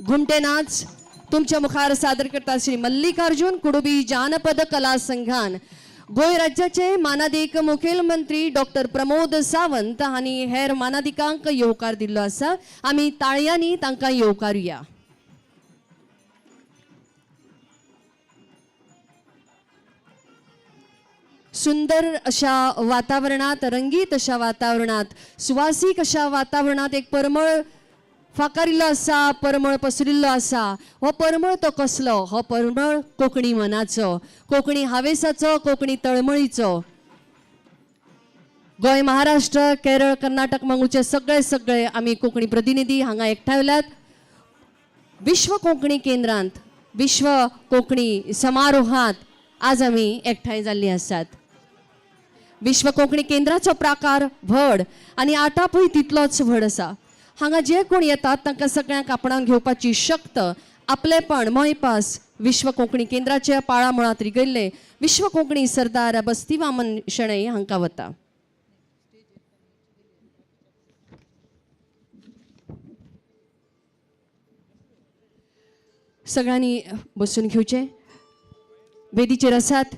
घुमटे नाच तुमच्या मुखार सादर करता श्री मल्लिकार्जुन कुडुबी जानपद कला संघान गोंय राज्याचे मानाधिक मुखेलमंत्री डॉक्टर प्रमोद सावंत हांणी हेर मानाधिकांक येवकार दिल्लो आसा. आमी ताळयांनी तांकां येवकारुया. सुंदर अशा वातावरणात, रंगीत अशा वातावरणात, सुवासीक अशा वातावरणात एक परमळ फाकारिल्लो आसा, परमळ पसरिल्लो आसा. हो परमळ तो कसलो? हो परमळ कोंकणी मनाचो, कोंकणी हावेसाचो, कोंकणी तळमळीचो. गोंय, महाराष्ट्र, केरळ, कर्नाटक मंगूचे सगळे आमी कोंकणी प्रतिनिधी हांगा एकठांयल्यात. विश्व कोंकणी केंद्रांत, विश्व कोंकणी समारोहांत आज आमी एकठांय जाल्लीं आसात. विश्व कोंकणी केंद्राचो प्राकार व्हड आनी आटापय तितलोच व्हड आसा. हांगा जे कोण येतात तांकां सगळ्यांक आपणान घेवपाची शक्त, आपलेपण, मोयपास विश्व कोंकणी केंद्राच्या पाळामुळांत रिगयल्ले विश्व कोंकणी सरदार बस्ती वामन शेणै हांकां वता. सगळ्यांनी बसून घेवचे. वेदीचेर आसात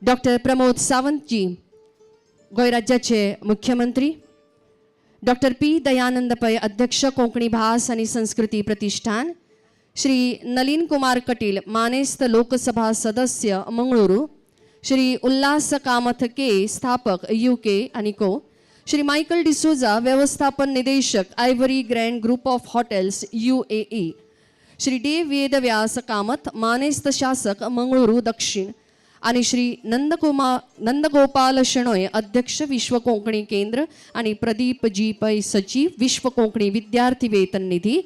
डॉक्टर प्रमोद सावंतजी, गोंय राज्याचे मुख्यमंत्री. डॉक्टर पी दयानंद पै, अध्यक्ष कोंकणी भास आनी संस्कृती प्रतिष्ठान. श्री नलीन कुमार कटील, मानेस्त लोकसभा सदस्य मंगळूरू. श्री उल्हास कामथ के, स्थापक UK आनी को. श्री मायकल डिसोजा, व्यवस्थापन निदेशक Ivory Grand group of hotels UAE. Shri D Vedavyas Kamath, मानेस्त शासक मंगळूरू दक्षिण. आणि श्री नंदगोपाल शेणोय, अध्यक्ष विश्व कोंकणी केंद्र आणि प्रदीप जी पै, सचिव विश्व कोंकणी विद्यार्थी वेतन निधी.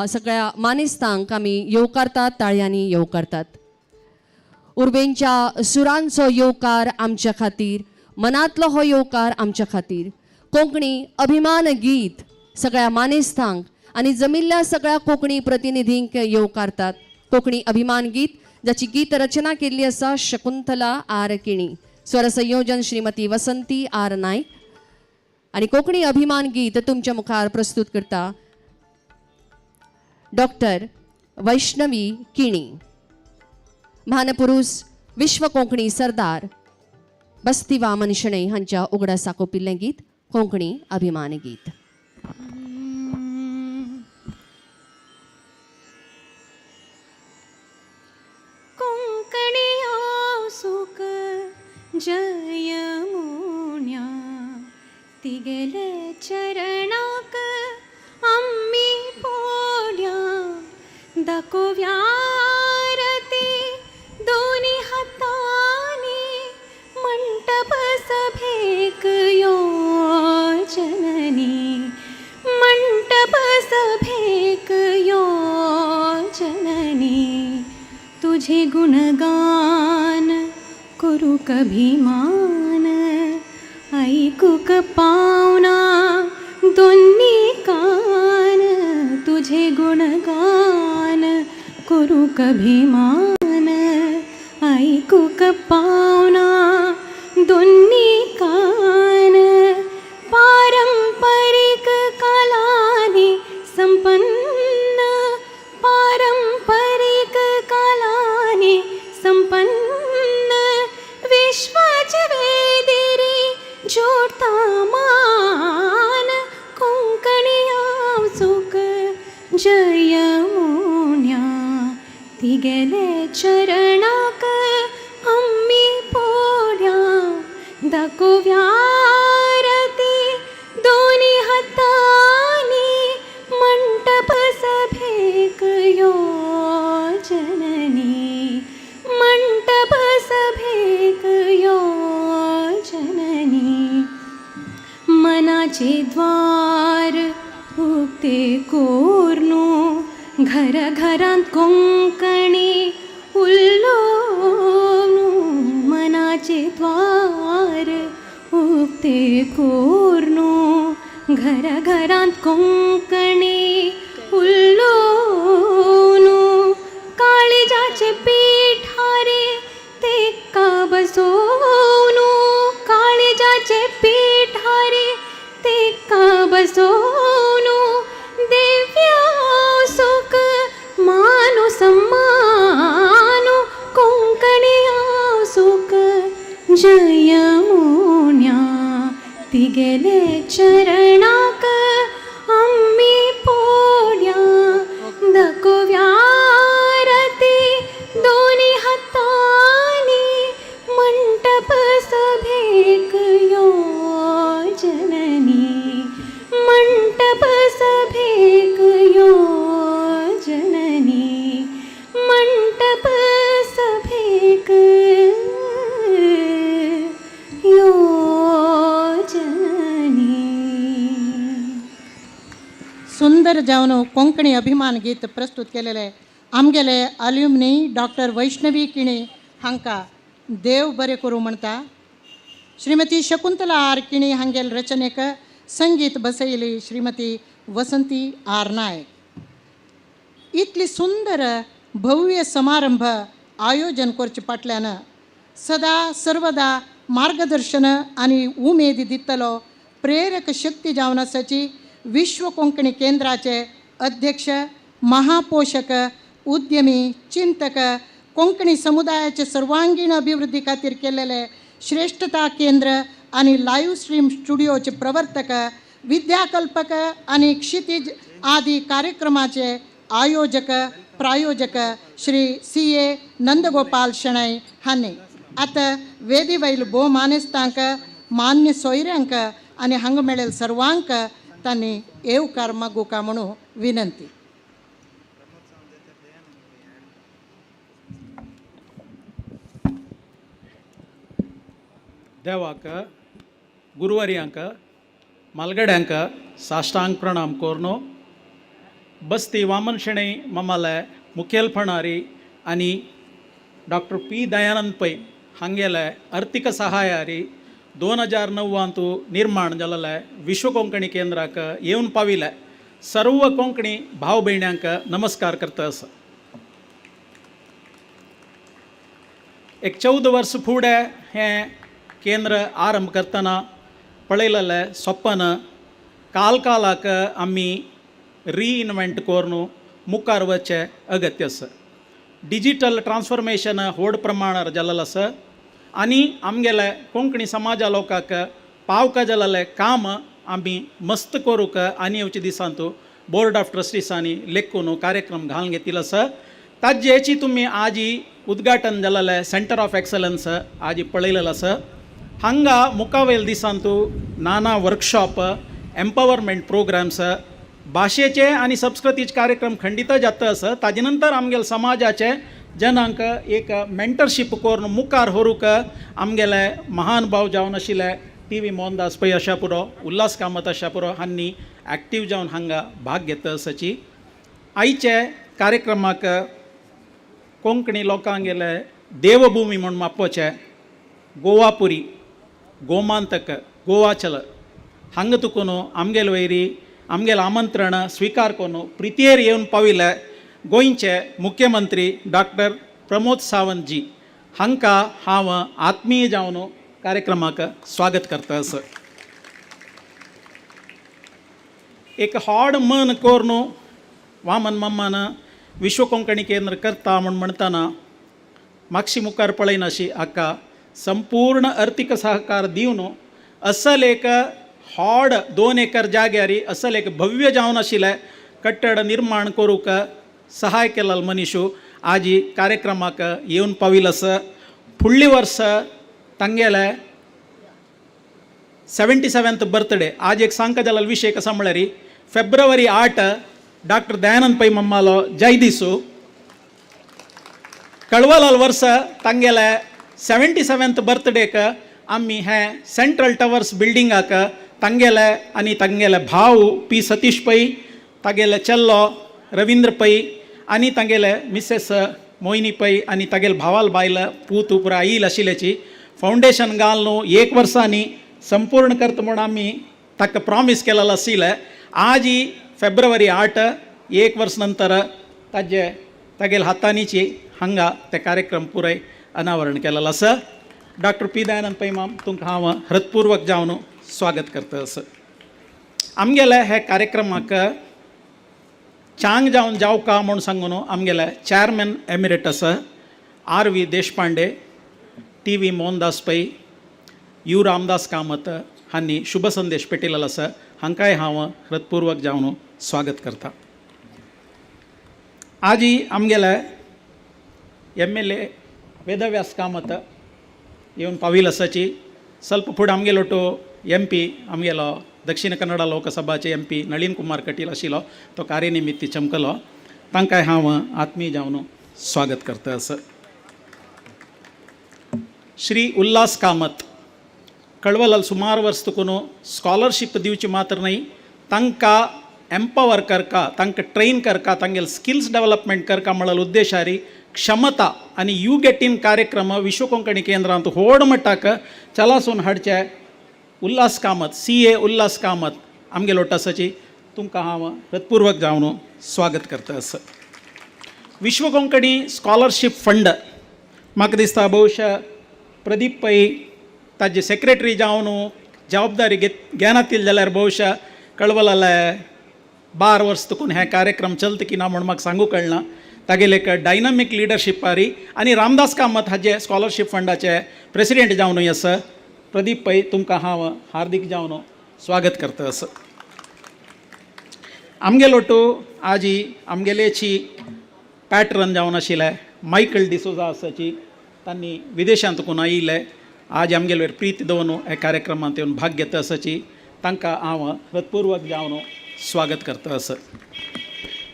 सगळ्या मानेस्तांक आमी येवकारतात, ताळयांनी येवकारतात. उर्बेंच्या सुरांचो येवकार आमच्या खातीर, मनांतलो हो येवकार आमच्या खातीर. कोंकणी अभिमान गीत सगळ्या मानेस्तांक आनी जमिल्ल्या सगळ्या कोंकणी प्रतिनिधींक येवकारतात. कोंकणी अभिमान गीत जाची गीत रचना केल्ली आसा शकुंतला आर किणी, स्वर संयोजन श्रीमती वसंती आर नायक. आणि कोंकणी अभिमान गीत तुमच्या मुखार प्रस्तुत करता डॉक्टर वैष्णवी किणी. महानपुरुष विश्व कोंकणी सरदार बस्ती वामन शेणै हांच्या उगडासा कोपिल्लें गीत कोंकणी अभिमान गीत. जय मुन्या तिगेले चरणाक आम्ही पोड्या दाखोव्या रती दोनी हातांनी मंटप सभेक यो जननी, मंटप सभेक यो जननी. तुझे गुणगान करू कभिमान, ऐकूक पावना दोन्ही कान. तुझे गुणगान करू कभिमान, ऐकूक पावना दोन्ही कान. पारंपरिक कलानी संपन्न, पारंपरिक कलानी संपन्न. विश्वाचे वेदिरी जोडता मान, कोंकणी आवचूक जय मुन्या तिगेले चरणाक आम्ही पोड्या दाखोव्या रती दोनी हातांनी मंटप सभेक यो जननी, मंटप सभेक यो जननी. मनाचे द्वार उक्ते कोरनू घर घरांत कोंकणी कोर्नो घर घरांत कोंकणी उल्लोनो काळजाचे पिठारे तेका बसोनो काळजाचे पिठारे तेका बसोनो दिव्या सुख मानो सम्मानो कोंकणी सुख जयमुन्या तिगेले चरणाक आम्ही पोड्या दाखोव्या आरती दोन्ही हातांनी मंटप सभेक यो जननी मंटप सभेक यो जननी मंटप सभेक यो जननी. सुंदर जावन कोंकणी अभिमान गीत प्रस्तुत केलेले आमगेले अल्युमनी डॉक्टर वैष्णवी किणी हांकां देव बरें करूं म्हणटा. श्रीमती शकुंतला आर किणी हांगेल रचनेक संगीत बसयली श्रीमती वसंती आर नायक. इतली सुंदर भव्य समारंभ आयोजन करचे फाटल्यान सदा सर्वदा मार्गदर्शन आनी उमेद दितलो प्रेरक शक्ती जावन आसाची विश्व कोंकणी केंद्राचे अध्यक्ष महापोषक उद्यमी चिंतक कोंकणी समुदायाचे सर्वांगीण अभिवृद्धी खातीर केलेले श्रेष्ठता केंद्र आनी लाईव्ह स्ट्रीम स्टुडिओचे प्रवर्तक विद्याकल्पक आनी क्षितिज आदी कार्यक्रमाचे आयोजक प्रायोजक श्री CA नंदगोपाल शेणै हांणी आतां वेदी वयल भोवमानेस्तांक मान्य सोयऱ्यांक आनी हांगा मेळेल सर्वांक तांणी येवकार मागुका म्हणून विनंती. देवाक गुरुवर्यांक मालगड्यांक साष्टांग प्रणाम कोरनो. बस्ती वामन शेणै मम्माले मुखेलपणारी आनी डॉक्टर P दयानंद पै हांगेले अर्थीक सहायारी 2009 निर्माण जाल्ले विश्व कोंकणी केंद्राक येवन पाविले सर्व कोंकणी भाव भयण्यांक नमस्कार करतास. एक 14 वर्स फुडें हें केंद्र आरंभ करतना पळयलेले स्वप्न कालाक आमी रिइन्वेंट करून मुखार वचचें अगत्य आसा. डिजिटल ट्रान्सफॉर्मेशन व्हड प्रमाणार जाल्लें आसा आनी आमगेले कोंकणी समाजा लोकांक पावका जाल्लें काम आमी मस्त करूंक आनी येवच्या दिसांत बोर्ड ऑफ ट्रस्टीसांनी लेखून कार्यक्रम घालून घेतिल्लो आसा. ताजेची तुमी आजी उद्घाटन जाल्लें सेंटर ऑफ एक्सलन्स आजी पळयलेलो आसा. हांगा मुखावेल दिसांत नाना वर्कशॉप एम्पावरमेंट प्रोग्राम्स भाशेचे आनी संस्कृतीचे कार्यक्रम खंडित जाता आसा. ताजे नंतर आमगेले समाजाचे जनांक एक मेंटरशीप करून मुखार व्हरूंक आमगेले महान भाव जावन आशिल्ले TV मोहनदास पै अशा पुरो उल्हास कामत अशा पुरो हांणी एक्टीव जावन हांगा भाग घेता आसाची. आयचे कार्यक्रमाक कोंकणी लोकांगेले देवभूमी म्हणून मापपाचे गोवापुरी गोमांतक गोवाचल हांगा तुकून आमगेले वयरी आमगेलें आमंत्रण स्विकार करून प्रितेर येवन पाविले गोंयचे मुख्यमंत्री डॉक्टर प्रमोद सावंत जी हांकां हांव आत्मीय जावन कार्यक्रमाक स्वागत करता. एक व्हड मन करून वामन मम्मान विश्व कोंकणी केंद्र करता म्हूण म्हणटाना मागशी मुखार पळयनाशी हाका संपूर्ण अर्थीक सहकार दिवन असल एक व्हड 2 एकर जाग्यारी असल एक भव्य जावन आशिल्लें कट्टड निर्माण करूंक सहाय केलेलो मनीस आज ही कार्यक्रमाक येवन पाविल्लो आसा. फुडली वर्स तांगेले 77th बर्थडे आज एक सांगता जाल्लो विशय कसा म्हळ्यार फेब्रुवारी 8 डॉक्टर दयानंद पै मम्मालो जयदीसू कळवलाल वर्स तांगेले 77th बर्थडेक आमी हे सेंट्रल टवर्स बिल्डिंगाक तांगेले आनी तांगेले भाव पी सतीश पै तागेले चेल्लो रवींद्र पै आनी तांगेले मिसेस मोहिनी पै आनी तागेले भावाल बायल पूत उपरा आईल आशिल्ल्याची फावंडेशन घाल न्हू 1 वर्सांनी संपूर्ण करता म्हणून आम्ही ताका प्रॉमिस केलेलं आशिल्लें आज ही फेब्रुवारी 8 एक वर्स नंतर ताजे तागेल हातांनीची हांगा ते कार्यक्रम पुराय अनावरण केलेलं आसा. डॉक्टर पी दयानंद पै माम तुमकां हांव हृतपूर्वक जावन स्वागत करता आसा. आमगेले हे कार्यक्रमाक चांग जावन जावका म्हूण सांगून आमगेले chairman emeritus R.V. Deshpande, T.V. Mohandas पै, यू रामदास कामत हांणी शुभ संदेश पेटयलेलो आसा. हांकांय हांव हृतपूर्वक जावन स्वागत करता. आज ही आमगेले MLA वेदव्यास कामत येवन पाविल्लो आसाची. ಸ್ವಲ್ಪ फुडें आमगेलो तो MP आमगेलो दक्षिण कन्नड लोकसभाचे MP नळीन कुमार कटील आशिल्लो तो कार्यनिमित्ती चमकलो. तांकांय हांव आत्मीय जावन स्वागत करता आसा. श्री उल्हास कामत कळवलाल सुमार वर्स तुकून स्कॉलरशीप दिवची मात्र नाही तांकां एम्पावर करका तांकां ट्रेन करका तांगेले स्किल्स डेव्हलपमेंट करका म्हणलेलो उद्देशारी क्षमता आनी यू गेट इन कार्यक्रम विश्व कोंकणी केंद्रांत व्हड मट्टाक चलासून हाडचे उल्हास कामत CA उल्हास कामत आमगेलो टसाची तुमकां हांव हृतपूर्वक जावन स्वागत करता आसा. विश्व कोंकणी स्कॉलरशीप फंड म्हाका दिसता भोवशा प्रदीप पै ताजे सेक्रेटरी जावन जबाबदारी घेनातील जाल्यार भोवशा कळवलाले 12 वर्स तुकून हे कार्यक्रम चलता की ना म्हूण म्हाका सांगू कळना. तागेले एक डायनामीक लिडरशिपारी आनी रामदास कामत हाजे स्कॉलरशीप फंडाचे प्रेसिडेंट जावनूय आसा. प्रदीप पै तुमकां हांव हार्दिक जावन स्वागत करता आसा. आमगेलो तो आज ही आमगेलेची पॅट्रन जावन आशिल्ले मायकल डिसोजा आसाची तांणी विदेशांतकून आयिल्ले आज आमगेले प्रीत दवन हे कार्यक्रमांत येवन भाग घेता आसाची तांकां हांव हृतपूर्वक जावन स्वागत करता आसा.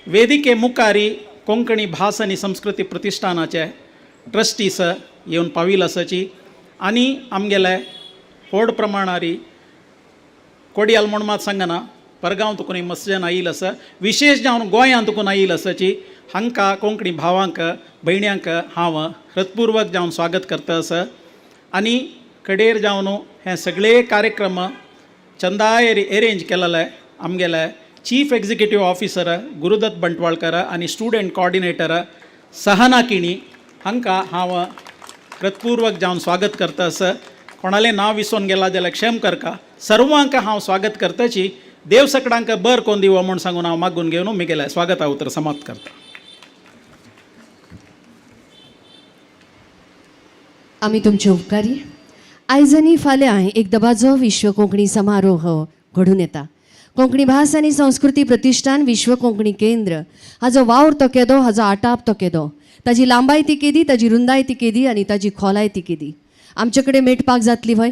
वेदिके मुखारी कोंकणी भास आनी संस्कृती प्रतिश्ठानाचे ट्रस्टीस येवन पाविल्ले आसाची आनी आमगेले व्हड प्रमाणारी कोडयाल म्हूण मात सांगना परगांव तुकून मसजन आयिल्लो आसा. विशेश जावन गोंयांत तुकून आयिल्लो आसाची हांकां कोंकणी भावांक भयण्यांक हांव हृतपूर्वक जावन स्वागत करता आसा. आनी कडेर जावन हे सगळे कार्यक्रम चंदाय एरेंज केलेले आमगेले चीफ एक्झिक्युटीव ऑफिसर गुरुदत्त बंटवाळकर आनी स्टुडंट कोऑर्डिनेटर सहना किणी हांकां हांव हृतपूर्वक जावन स्वागत करता आसा. कोणालें नांव विसरून गेला जाल्यार क्षेम करका. सर्वांक हांव स्वागत करताची देव सकडांक बर कोण दिवो म्हूण सांगून हांव मागून घेवन म्हगेलें स्वागता उतर समाप्त करता. आमी तुमचे उपकारी. आयज आनी फाल्यां एक दबाजो विश्व कोंकणी समारोह घडून येता. कोंकणी भास आनी संस्कृती प्रतिश्ठान विश्व कोंकणी केंद्र हाजो वावर तो केदो हाजो आटाप तो केदो ताजी लांबाय ती केदी ताजी रुंदाय ती केदी आनी ताजी खोलाय ती केदी आमचे कडेन मेटपाक जातली व्हय.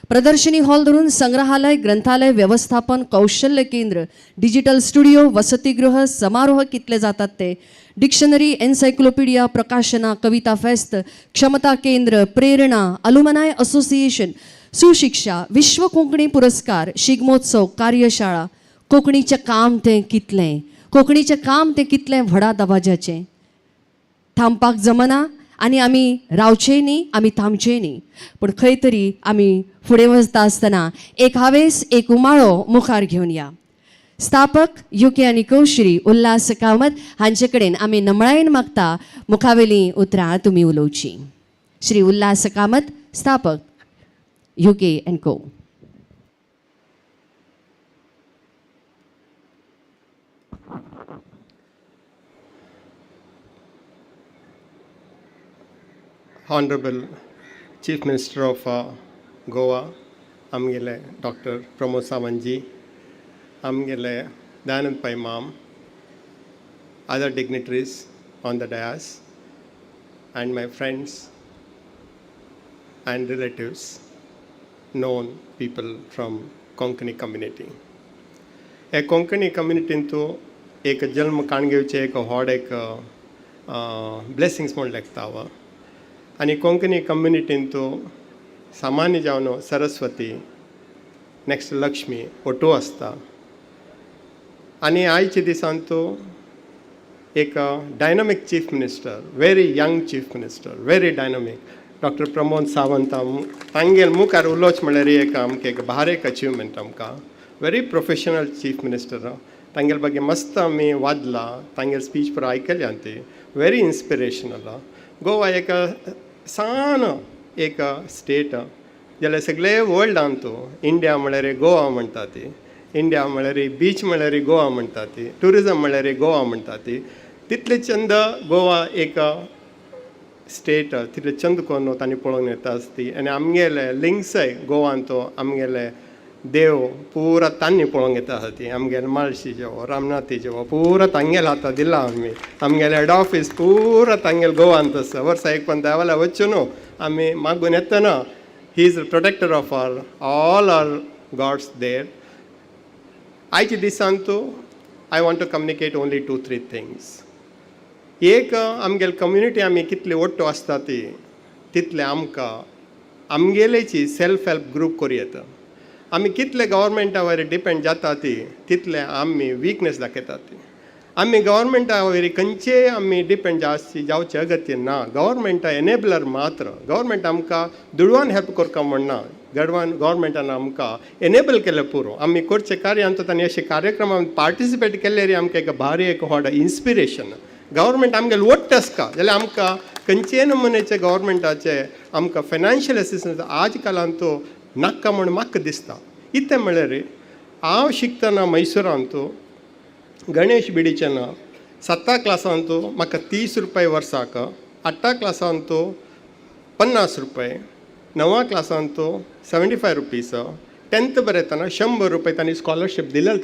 प्रदर्शनी हॉल धरून संग्रहालय ग्रंथालय व्यवस्थापन कौशल्य केंद्र डिजिटल स्टुडिओ वसतिगृह समारोह कितले जातात ते डिक्शनरी एन्सायक्लोपिडिया प्रकाशना कविता फेस्त क्षमता केंद्र प्रेरणा अलुमनाय असोसिएशन सुशिक्षा विश्व कोंकणी पुरस्कार शिगमोत्सव कार्यशाळा कोंकणीचें काम तें कितलें कोंकणीचें काम तें कितलें व्हडा दबाज्याचें थांबपाक जमना आनी आमी रावचेय न्ही आमी थांबचेय न्ही पूण खंय तरी आमी फुडें वचता आसतना एक हावेस एक उमाळो मुखार घेवन या. स्थापक UK आनी श्री उल्हास कामत हांचे कडेन आमी नमळायेन मागता मुखावेलीं उतरां तुमी उलोवची. श्री उल्हास कामत स्थापक UK and Co. Honorable Chief Minister of Goa, Amgele Dr. Pramod Sawantji, Amgele Dayanand Pai Mam, other dignitaries on the dais, and my friends and relatives, known people from Konkani community. A Konkani community into एक जन्म काणगेवचे एक व्हड एक blessings म्हूण लेखतावा आनी कोंकणी कम्युनिटीन तूं सामान्य जावन सरस्वती नेक्स्ट लक्ष्मी ओटो आसता आनी आयच्या दिसान तूं एक dynamic chief minister very young chief minister very dynamic doctor Pramod Sawant तांगेल मुखार उलोवचें म्हणल्यार एक आमकां एक भार एक अचिवमेंट आमकां वेरी प्रोफेशनल चीफ मिनिस्टर तांगेल ಬಗ್ಗೆ मस्त आमी वाजलां तांगेल स्पीच पुरो आयकल्या ती वेरी इन्स्पिरेशनल गोवा एक सान एक स्टेट जाल्यार सगळे वर्ल्डान तूं इंडिया म्हळ्यार गोवा म्हणटा ती इंडिया म्हळ्यार बीच म्हळ्यार गोवा म्हणटा ती ट्युरिजम म्हळ्यार गोवा म्हणटा ती तितले चंद गोवा एक स्टेट तितले चंद कोन्न तांणी पळोवन येता आसती आनी आमगेले लिंक्सय गोवान तो आमगेले देव पुरा तांणी पळोवंक येता आसती आमगेले माळशी जेवो रामनाथी जेवो पुरा तांगेले हाता दिला आमी आमगेले हेड ऑफीस पुरा तांगेले गोवान आसा वर्सा एक पण देवाला वच्चो न्हू आमी मागून येतना he is protector of all our gods there आयच्या दिसान तूं I want to communicate only 2-3 things एक आमगेले कम्युनिटी आमी कितले ओट्टो आसता ती तितले आमकां आमगेलेची सेल्फ हेल्प ग्रूप करूं येता आमी कितले गव्हर्मेंटा वयल्यार डिपेंड जाता ती तितले आमी विकनेस दाखयता ती आमी गव्हर्मेंटा वयली खंयचे आमी डिपेंड जावचे अगत्य ना गव्हर्मेंटा एनेबलर मात्र गव्हर्मेंट आमकां दुडवान हेल्प करता म्हणना गव्हर्मेंटान आमकां एनेबल केलें पुरो आमी करचे कार्यांत आनी अशे कार्यक्रमांत पार्टिसिपेट केल्यार आमकां एक भारी एक व्हड इन्स्पिरेशन गव्हर्मेंट आमगेले वोट्ट आसता जाल्यार आमकां खंयचे नमुनेचे गव्हर्मेंटाचे आमकां फायनान्शियल असिस्टन्स आज कालांत तो नाका म्हूण म्हाका दिसता इतें म्हळ्यार हांव शिकतना मैसुरांत गणेश बिडीचें 7 क्लासांत म्हाका 30 रुपया वर्साक 8 क्लासांत 50 रुपया 9 क्लासांत 75 रुपीज 10th बरयतना 100 रुपया तांणी स्कॉलरशीप दिलेली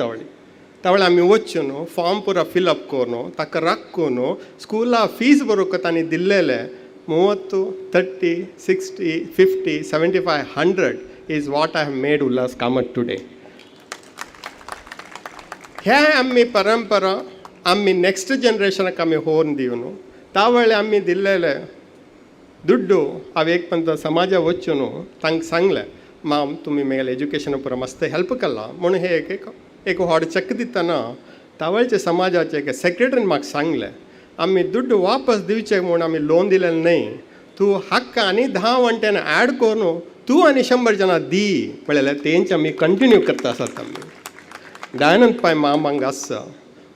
तावळे आमी वच्चो न्हू फॉर्म पुरो फिलअप करून ताका राखून स्कुला फीज बरोवंक तांणी दिल्लेले 30, 30, 60, 50, 75, 100 is what I have made Ullas Kamat today. हे आमी परंपरा आमी नेक्स्ट जनरेशनाक आमी होवन दिवन तावळे आमी दिल्लेले दुड्डू हांव एक पंत समाजा वच्चो न्हू तांकां सांगलें माम तुमी म्हगेलें एज्युकेशना पुरो मस्त हेल्प केला म्हणून हे एक व्हड चेक दितना तावळचे समाजाचे एक सेक्रेटरीन म्हाका सांगलें आमी दुड्डू वापस दिवचे म्हूण आमी लोन दिलेलें न्हय तूं हक्क आनी 10 वंट्यान ॲड करून तूं आनी 100 जाणां दी म्हळ्यार तेंचे आमी कंटिन्यू करता आसात आमी दयानंद पाय माम हांगा आसा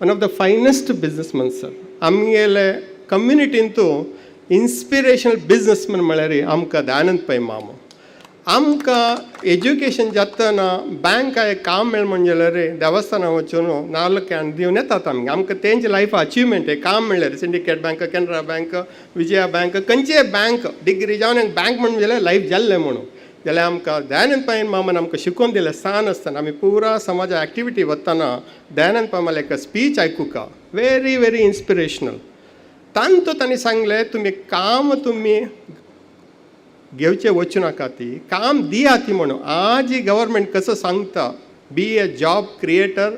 one of the finest businessman sir आमगेले कम्युनिटीन तूं इन्स्पिरेशनल बिजनसमॅन म्हळ्यार आमकां दयानंद पाय माम आमकां एज्युकेशन जातना बँक एक काम मेळ म्हणजे देवस्थाना वचून 4 कॅन दिवन येतात आमकां तेंचे लायफ अचिवमेंट आहे काम म्हणल्यार syndicate bank Canara bank Vijaya bank खंयचे बँक डिग्री जावन एक बँक म्हणजे लायफ जाल्लें म्हणून जाल्यार आमकां दयानंद पाय मामान आमकां शिकोवन दिलें सान आसतना आमी पुरा समाजा एक्टिविटी वतना दयानंद पाय एक स्पीच आयकूंक वेरी वेरी इन्स्पिरेशनल तांणी सांगलें तुमी काम तुमी घेवचे वचूं नाका ती काम दिया ती म्हणून आज गव्हर्मेंट कसो सांगता be a job creator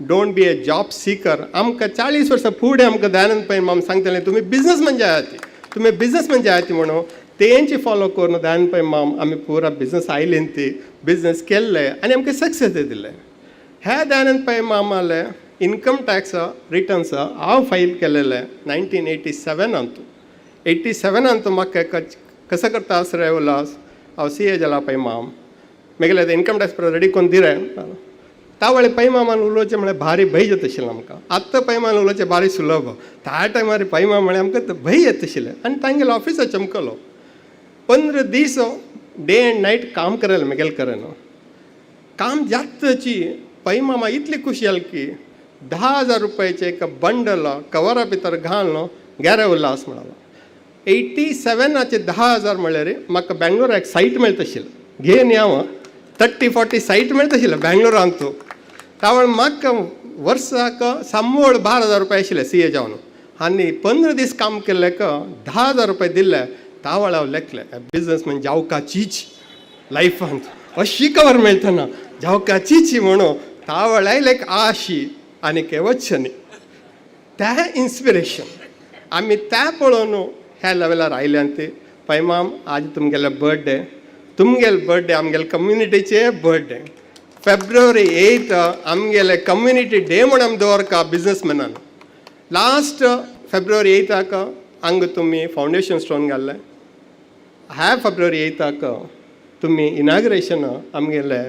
don't be a job seeker आमकां 40 वर्सां फुडें आमकां दयानंद पाय माम सांगतालें तुमी बिजनसमॅन जायाती तुमी बिजनसमॅन जायाती म्हणून तेंची फॉलो करून दयानंद पाय माम आमी पुरा बिजनस आयलीन ती बिजनस केल्ले आनी आमकां सक्सेस दिले हे दयानंद पाय मामाले इनकम टॅक्स रिटर्न्स हांव फायल केलेले 1987 87 म्हाका कसं करता रे उल्हास हांव CA जाला पै माम म्हगेले इनकम टॅक्स रेडी करून दिले तावळे पै मामान उलोवचें म्हळ्यार भारी भंय येत आशिल्लें आमकां आत्तां पै मामान उलोवचें भारी सुलभ त्या टायमार पै माम म्हळ्यार आमकां भंय येत आशिल्लें आनी तांगेलो ऑफिसां चमकलो 15 दीस डे एंड नायट काम करेलें म्हगेले करेन काम जास्तची पै मामा इतली खुशी जाली की 10,000 रुपयाचें एक बंडल कवरा भितर घालून गेरे उल्हास म्हणालो 87 10,000 म्हळ्यार म्हाका बेंगलोर एक सायट मेळटा आशिल्लें घेवन हांव 30-40 सायट मेळटा आशिल्लें बेंगलोरांत तावळ म्हाका वर्साक सांबोळ 12,000 रुपया आशिल्ले CA जावन आनी 15 दीस काम केल्ले 10,000 रुपया दिल्ले तावळ हांव लेखलें बिजनसमॅन जावकाचीच लायफांत अशी कवर मेळटना जावकाचीच म्हणून तावळ लायक आशी आनी केवचशे न्ही त्या इन्स्पिरेशन आमी त्या पळोवन ह्या लेवलार आयल्यान ते पै माम आज तुमगेले बर्थडे तुमगेले बर्थडे आमगेले कम्युनिटीचे बर्थडे फेब्रुवारी 8 आमगेले कम्युनिटी डे म्हूण आमी दवरका बिजनसमॅनान लास्ट फेब्रुवारी 8 हांगा तुमी फावंडेशन स्टोन घाल्ले ह्या फेब्रुवारी 8 तुम्ही इनाग्रेशन आमगेले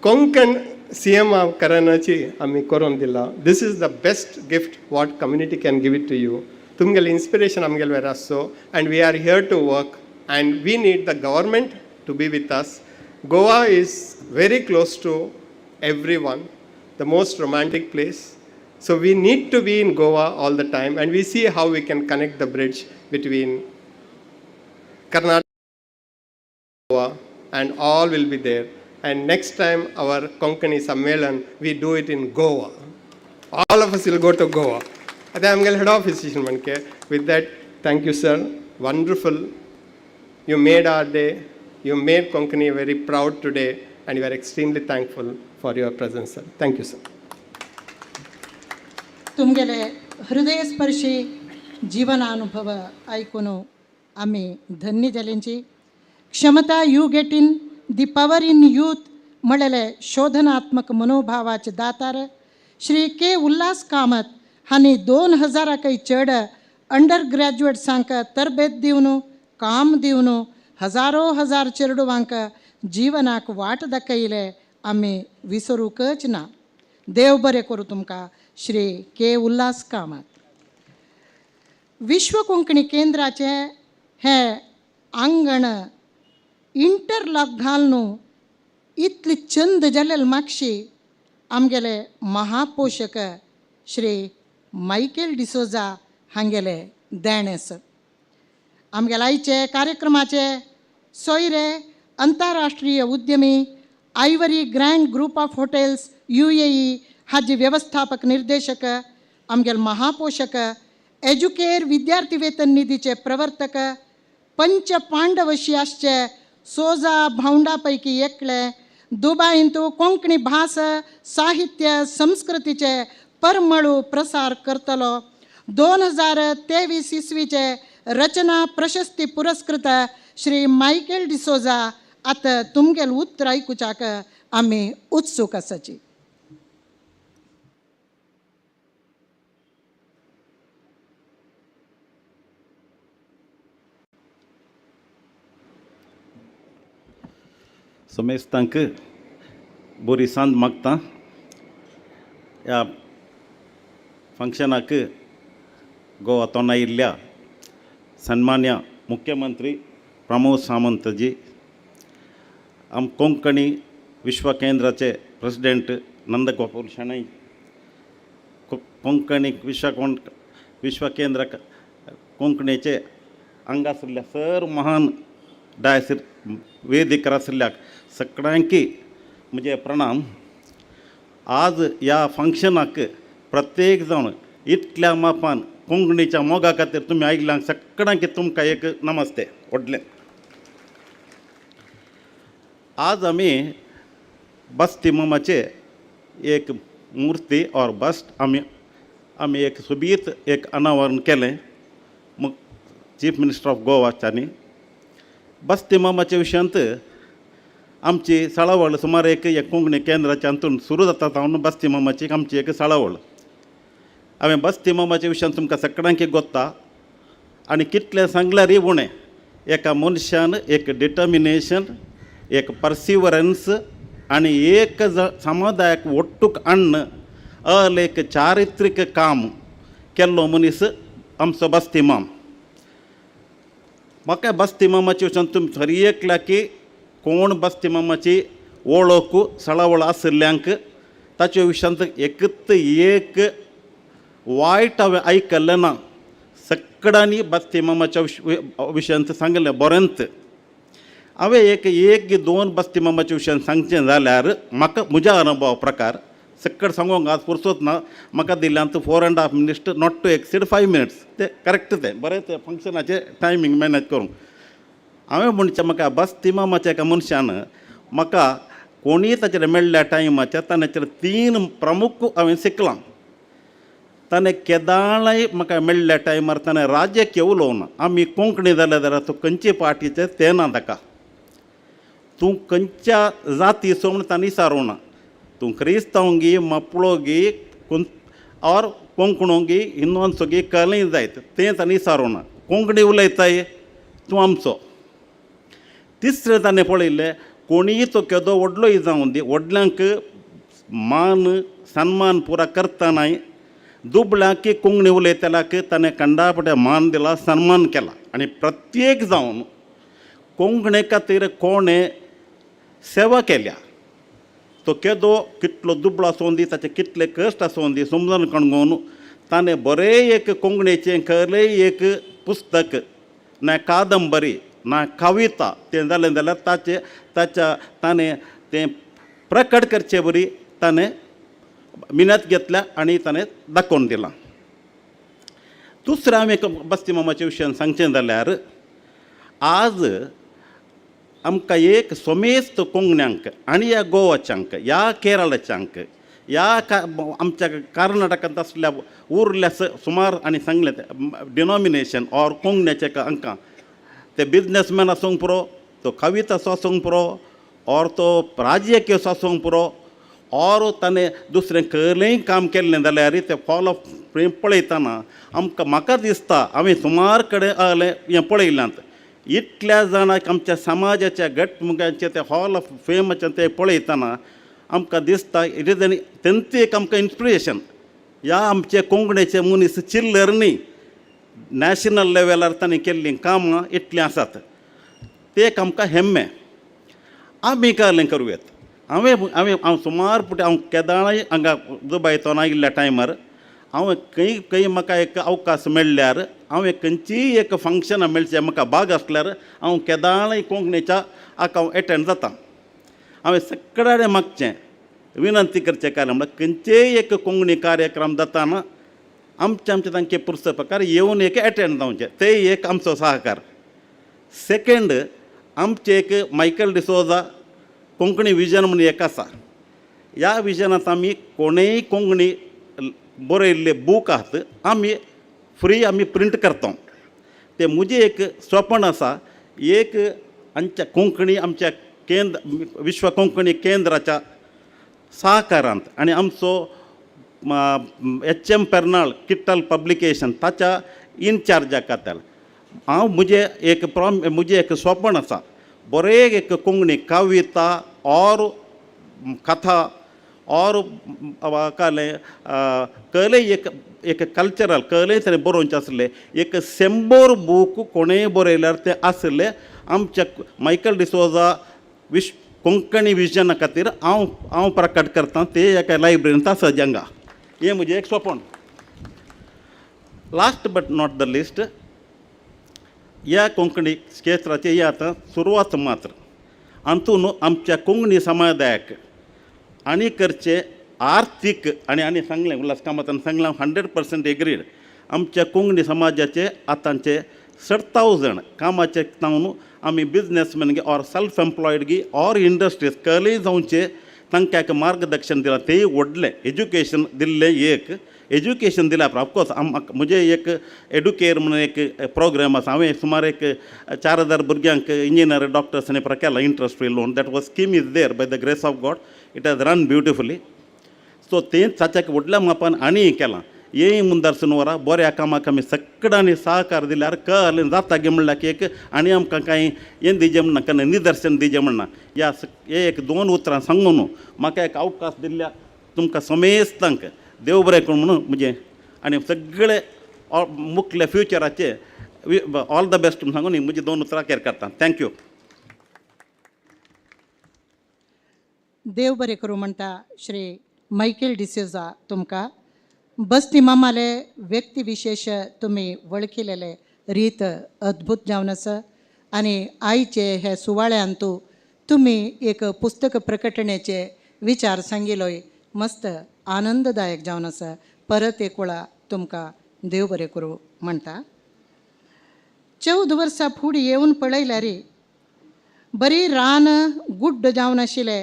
कोंकण CM करण्याची आम्ही करून दिला. This is the best gift what community can give it to you. तुमगेले इन्स्पिरेशन आमगेले वेर आसो and we are here to work and we need the government to be with us. Goa is very close to everyone, the most romantic place. So we need to be in Goa all the time and we see how we can connect the bridge between Karnataka and Goa and all will be there. And next time our Konkani Sammelan, we do it in Goa. All of us will go to Goa. I am head office. With that, thank you, sir. Wonderful. You made our day. You made Konkani very proud today, and we are extremely thankful for your presence, sir. Thank you, sir. तुमगेले हृदयस्पर्शी जीवनानुभव ऐकून आम्ही धन्य जाल्यांची. क्षमता you get in the power in youth म्हणलेले शोधनात्मक मनोभावाचे दातार श्री के उल्हास कामत हांणी 2000 चड अंडर ग्रॅज्युएट्सांक तरबेत दिवन काम दिवन हजार चेडवांक जीवनाक वाट दाखयले आमी विसरूकच ना. देव बरें करूं तुमकां श्री के उल्हास कामत. विश्व कोंकणी केंद्राचे हे आंगण इंटरलॉक घालून इतले चंद जालेले मागशी आमगेले महापोशक श्री मायकेल डिसोजा हांगेले देणेस. आमगेले आयचे कार्यक्रमाचे सोयरे अंतरराष्ट्रीय उद्यमी ivory grand group of hotels UAE हाजे व्यवस्थापक निर्देशक आमगेले महापोशक एज्युकेर विद्यार्थी वेतन निधीचे प्रवर्तक पंच पांडवशियासचे सोजा भावंडा पैकी एकले दुबाईंतू कोंकणी भास साहित्य संस्कृतीचे परमळू प्रसार करतलो. 2023 इसवीचे रचना प्रशस्ती पुरस्कृत श्री मायकेल डिसोजा आतां तुमगेले उतर आयकुच्याक आमी उत्सूक आसाची. समेस्तांक बरी सांज मागता. ह्या फंक्शनाक गोवा तोंडा आयिल्ल्या सन्मान्य मुख्यमंत्री प्रमोद सावंत जी, आम कोंकणी विश्व केंद्राचे प्रेसिडेंट नंदगोपाल शणै, कोंकणी विश्व केंद्र कोंकणीचे हांगा आशिल्ल्या सर्व महान डायसीर वेदिकार आशिल्ल्याक सगळ्यांकी म्हजे प्रणाम. आज ह्या फंक्शनाक प्रत्येक जाण इतल्या मापान कोंकणीच्या मोगा खातीर तुमी आयिल्ल्यांक सगळ्यांक तुमकां एक नमस्ते व्हडलें. आज आमी बस्ती मामाचे एक मुर्ती और बस्ट आमी एक सोबीत एक अनावरण केलें चीफ मिनिस्टर ऑफ गोवाच्यांनी. बस्ती मामाच्या विशयांत आमची सळावळ सुमार एक कोंकणी केंद्राच्या हातून सुरू जाता जावन बस्ती मामाची आमची एक सळावळ. हांवें बस्ती मामाच्या विशयान तुमकां सगळ्यांक गोत्ता आनी कितलें सांगल्यारय उणें. एका मनशान एक डिटर्मिनेशन, एक पर्सिवरन्स आनी एक समुदायाक ओट्टूक हाडन एक चारित्रीक काम केल्लो मनीस आमचो बस्ती माम. म्हाका बस्ती मामाचे विशयान तुमी खरी एकल्या की कोण बस्ती मामाची वळख सळावळ आशिल्ल्यांक ताचे विशयांत एकच एक वायट हांवें आयकल्लें ना. सगळ्यांनी बस्ती मामाच्या विशयांत सांगलें बरेंत. हांवें एक दोन बस्ती मामाच्या विशयान सांगचें जाल्यार म्हाका म्हज्या अनुभवा प्रकार सकट सांगूंक आज फुरसत ना. म्हाका दिल्ल्यांत 4.5 minutes not to exceed 5 minutes ते करेक्ट तें बरें तें फंक्शनाचें टायमींग मॅनेज करूंक. हांवें म्हणचें म्हाका बस्ती मामाच्या एका मनशान म्हाका कोणीय ताचेर मेळ्ळ्या टायमाचेर ताणेचेर 3 प्रमुख हांवें शिकलां. ताणें केदाळय म्हाका मेळ्ळ्या टायमार ताणें राज्यकीय उलोवना. आमी कोंकणी जाले जाल्यार तूं खंयचे पार्टीचें तें ना ताका. तूं खंयच्या जाती सो म्हूण ताणें विचारूं ना. तूं क्रिस्तांव गी, मपळो गी, और कोंकणो गी, हिंदुवांचो गी, खंयय जायत तें ताणें विचारूं ना. कोंकणी उलयताय तूं आमचो. तिसरें ताणें पळयलें कोणीय तो केदो व्हडलोय जावं दी व्हडल्यांक मान सन्मान पुरा करतानाय दुबळ्यांक कोंकणी उलयतल्याक ताणें कंडापट्या मान दिला, सन्मान केला. आनी प्रत्येक जावन कोंकणी खातीर कोणें सेवा केल्या. तो केदो कितलो दुबळो आसूं दी ताचे कितले कश्ट आसूं दी समजून कणगोवन ताणें बरें एक कोंकणीचें खरें एक पुस्तक ना कादंबरी ना कविता तें जालें जाल्यार ताणें तें प्रकट करचे बरी ताणें मिनत घेतल्या आनी ताणें दाखोवन दिलां. दुसरें हांव एक बस्ती मामाच्या विशयान सांगचें जाल्यार आज आमकां एक सोमेस्त कोंकण्यांक आनी ह्या गोवाच्यांक ह्या केरळच्यांक ह्या आमच्या कर्नाटकांत आसल्या उरल्या सुमार आनी सांगलें डिनॉमिनेशन ऑर कोंकण्याचे हांकां ते बिजनसमॅन आसूंक पुरो, तो कविता आसूंक पुरो, ऑर तो राजकीय आसूंक पुरो, ऑर ताणें दुसरें खंयलेंय काम केल्लें जाल्यार तें फॉल ऑफ फेम पळयतना म्हाका दिसता हांवें सुमार कडेन हें पळयल्यांत इतल्या जाणांक आमच्या समाजाच्या घटमुगांचें तें हॉल ऑफ फेमाचें तें पळयतना आमकां दिसता इट इज तेंच एक आमकां इन्स्पिरेशन. ह्या आमचे कोंकणीचे मनीस चिल्लर न्ही, नॅशनल लेवलार तांणी केल्लीं कामां इतलीं आसात. ते एक आमकां हेम्मे. आमी कहलें करूयात. हांव सुमार पुटे हांव केदाळांय हांगा दुबयतोन आयिल्ल्या टायमार हांव खंय म्हाका एक अवकाश मेळ्ळ्यार हांव खंयचीय एक फंक्शनां मेळचें म्हाका भाग आसल्यार हांव केदाळांय कोंकणीच्या हाका हांव एटेंड जाता. हांवें सगळ्यांनी मागचें विनंती करचें काय म्हणल्यार खंयचेय एक कोंकणी कार्यक्रम जाताना आमचे तांचे पुरस्कार प्रकार येवन एक एटेंड जावचें ते एक आमचो सहकार. सेकंड आमचे एक मायकल डिसोजा कोंकणी विजन म्हणून एक आसा. ह्या विजनांत आमी कोणेय कोंकणी बरयल्ले बूक आहात आमी फ्री आमी प्रिंट करता. ते म्हजें एक स्वप्न आसा एक आमच्या कोंकणी आमच्या विश्व कोंकणी केंद्राच्या सहकारांत आनी आमचो HM पेर्नाळ किट्टल पब्लिकेशन ताच्या इनचार्जा खात्यार हांव म्हजें एक स्वप्न आसा बरें एक कोंकणी कविता और कथा और कहलें एक कल्चरल कहलें तरी बरोवचें आसलें एक 100 बूक कोणेंय बरयल्यार तें आसलें आमच्या मायकल डिसोजा कोंकणी विजना खातीर हांव प्रकट करता ते एका लायब्ररींत आसा जंगा. हें म्हजें एक स्वप्न. Last but not the list ह्या कोंकणी क्षेत्राची ही आतां सुरवात मात्र हातून आमच्या कोंकणी समुदायाक आनी करचे आर्थीक आनी सांगलें उल्हास कामतान सांगलें 100% एग्रीड. आमच्या कोंकणी समाजाचे आतांचे 60,000 कामाचे तावन आमी बिजनेसमॅन गे ऑर सेल्फ एम्प्लॉयड गी ऑर इंडस्ट्रीज कहलेय जावचे तांकां एक मार्गदर्शन दिलां. तेय व्हडलें एज्युकेशन दिल्लें एक एज्युकेशन दिल्या ऑफकोर्स म्हजें एक एड्युकेर म्हणून एक प्रोग्राम आसा. हांवें सुमार एक 4,000 भुरग्यांक इंजिनियर डॉक्टर्स आनी केला interest free loan. That was scheme is there by the grace of God. It has run beautifully. So तें ताच्या व्हडल्या मापान आनीय केलां. येय मुंदरसून वरां बऱ्या कामाक आमी सगळ्यांनी सहकार दिल्यार कळ्ळें जाता गे म्हणल्यार की एक आनी आमकां कांय हें दिजें म्हणना केन्ना निदर्शन दिजें म्हणना. हे एक 2 उतरां सांगून म्हाका एक अवकाश दिल्ल्या तुमकां समेस्तांक देव बरें करूं म्हणून म्हजें आनी सगळे मुख्य फ्युचराचे ऑल द बेस्ट सांगून म्हजी 2 उतरां केर करता. थँक्यू. देव बरें करूं म्हणटा श्री मायकेल डिसोजा तुमकां. बस्ती मामाले व्यक्ती विशेश तुम्ही वळखिलेले रीत अद्भुत जावन आसा आनी आयचे हे सुवाळ्यांतू तुम्ही एक पुस्तक प्रकटणेचे विचार सांगिलोय मस्त आनंददायक जावन आसा. परत एक वेळा तुमकां देव बरें करूं म्हणटा. 14 वर्सां फुडें येवन पळयल्यार बरी रान गुड्ड जावन आशिल्ले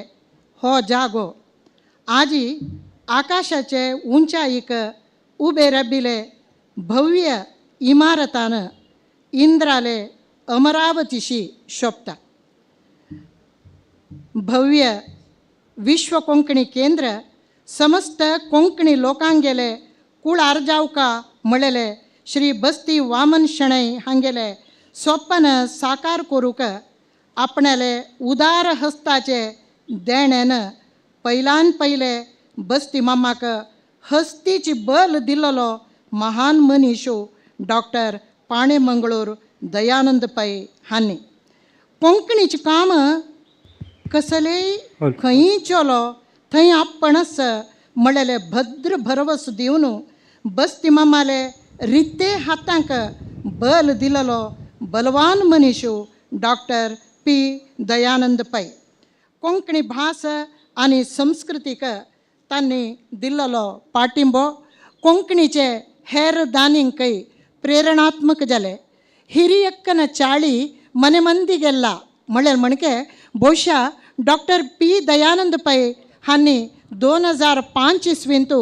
हो जागो आजी आकाशाचे उंचायेक उबे राबिले भव्य इमारतान इंद्राले अमरावतीशी शोभता. भव्य विश्व कोंकणी केंद्र समस्त कोंकणी लोकांगेले कुळ आर्जावका म्हणलेले श्री बस्ती वामन शणै हांगेले स्वप्न साकार करूक आपणाले उदार हस्ताचे देण्यानं पैलान पहिले बस्ती मामाक हस्तीची बल दिल्लो महान मनीसो डॉक्टर पाणे मंगळूर दयानंद पै हांनी कोंकणीची काम कसलेय खंय चलो थंय आपणच म्हणलेले भद्र भरवस दिवन बस्ती मामाले रिते हातांक बल दिल्लो बलवान मनीसो डॉक्टर पी दयानंद पै कोंकणी भास आनी संस्कृतीक तांणी दिल्लो पाठिंबो कोंकणीचे हेर दानींकय प्रेरणात्मक जाले हिरियक्कन चाळी मने मंदी गेल्ला म्हळ्यार म्हणके ಬಹುಶಃ डॉक्टर पी दयानंद पै हांनी 2005 इस्वींतू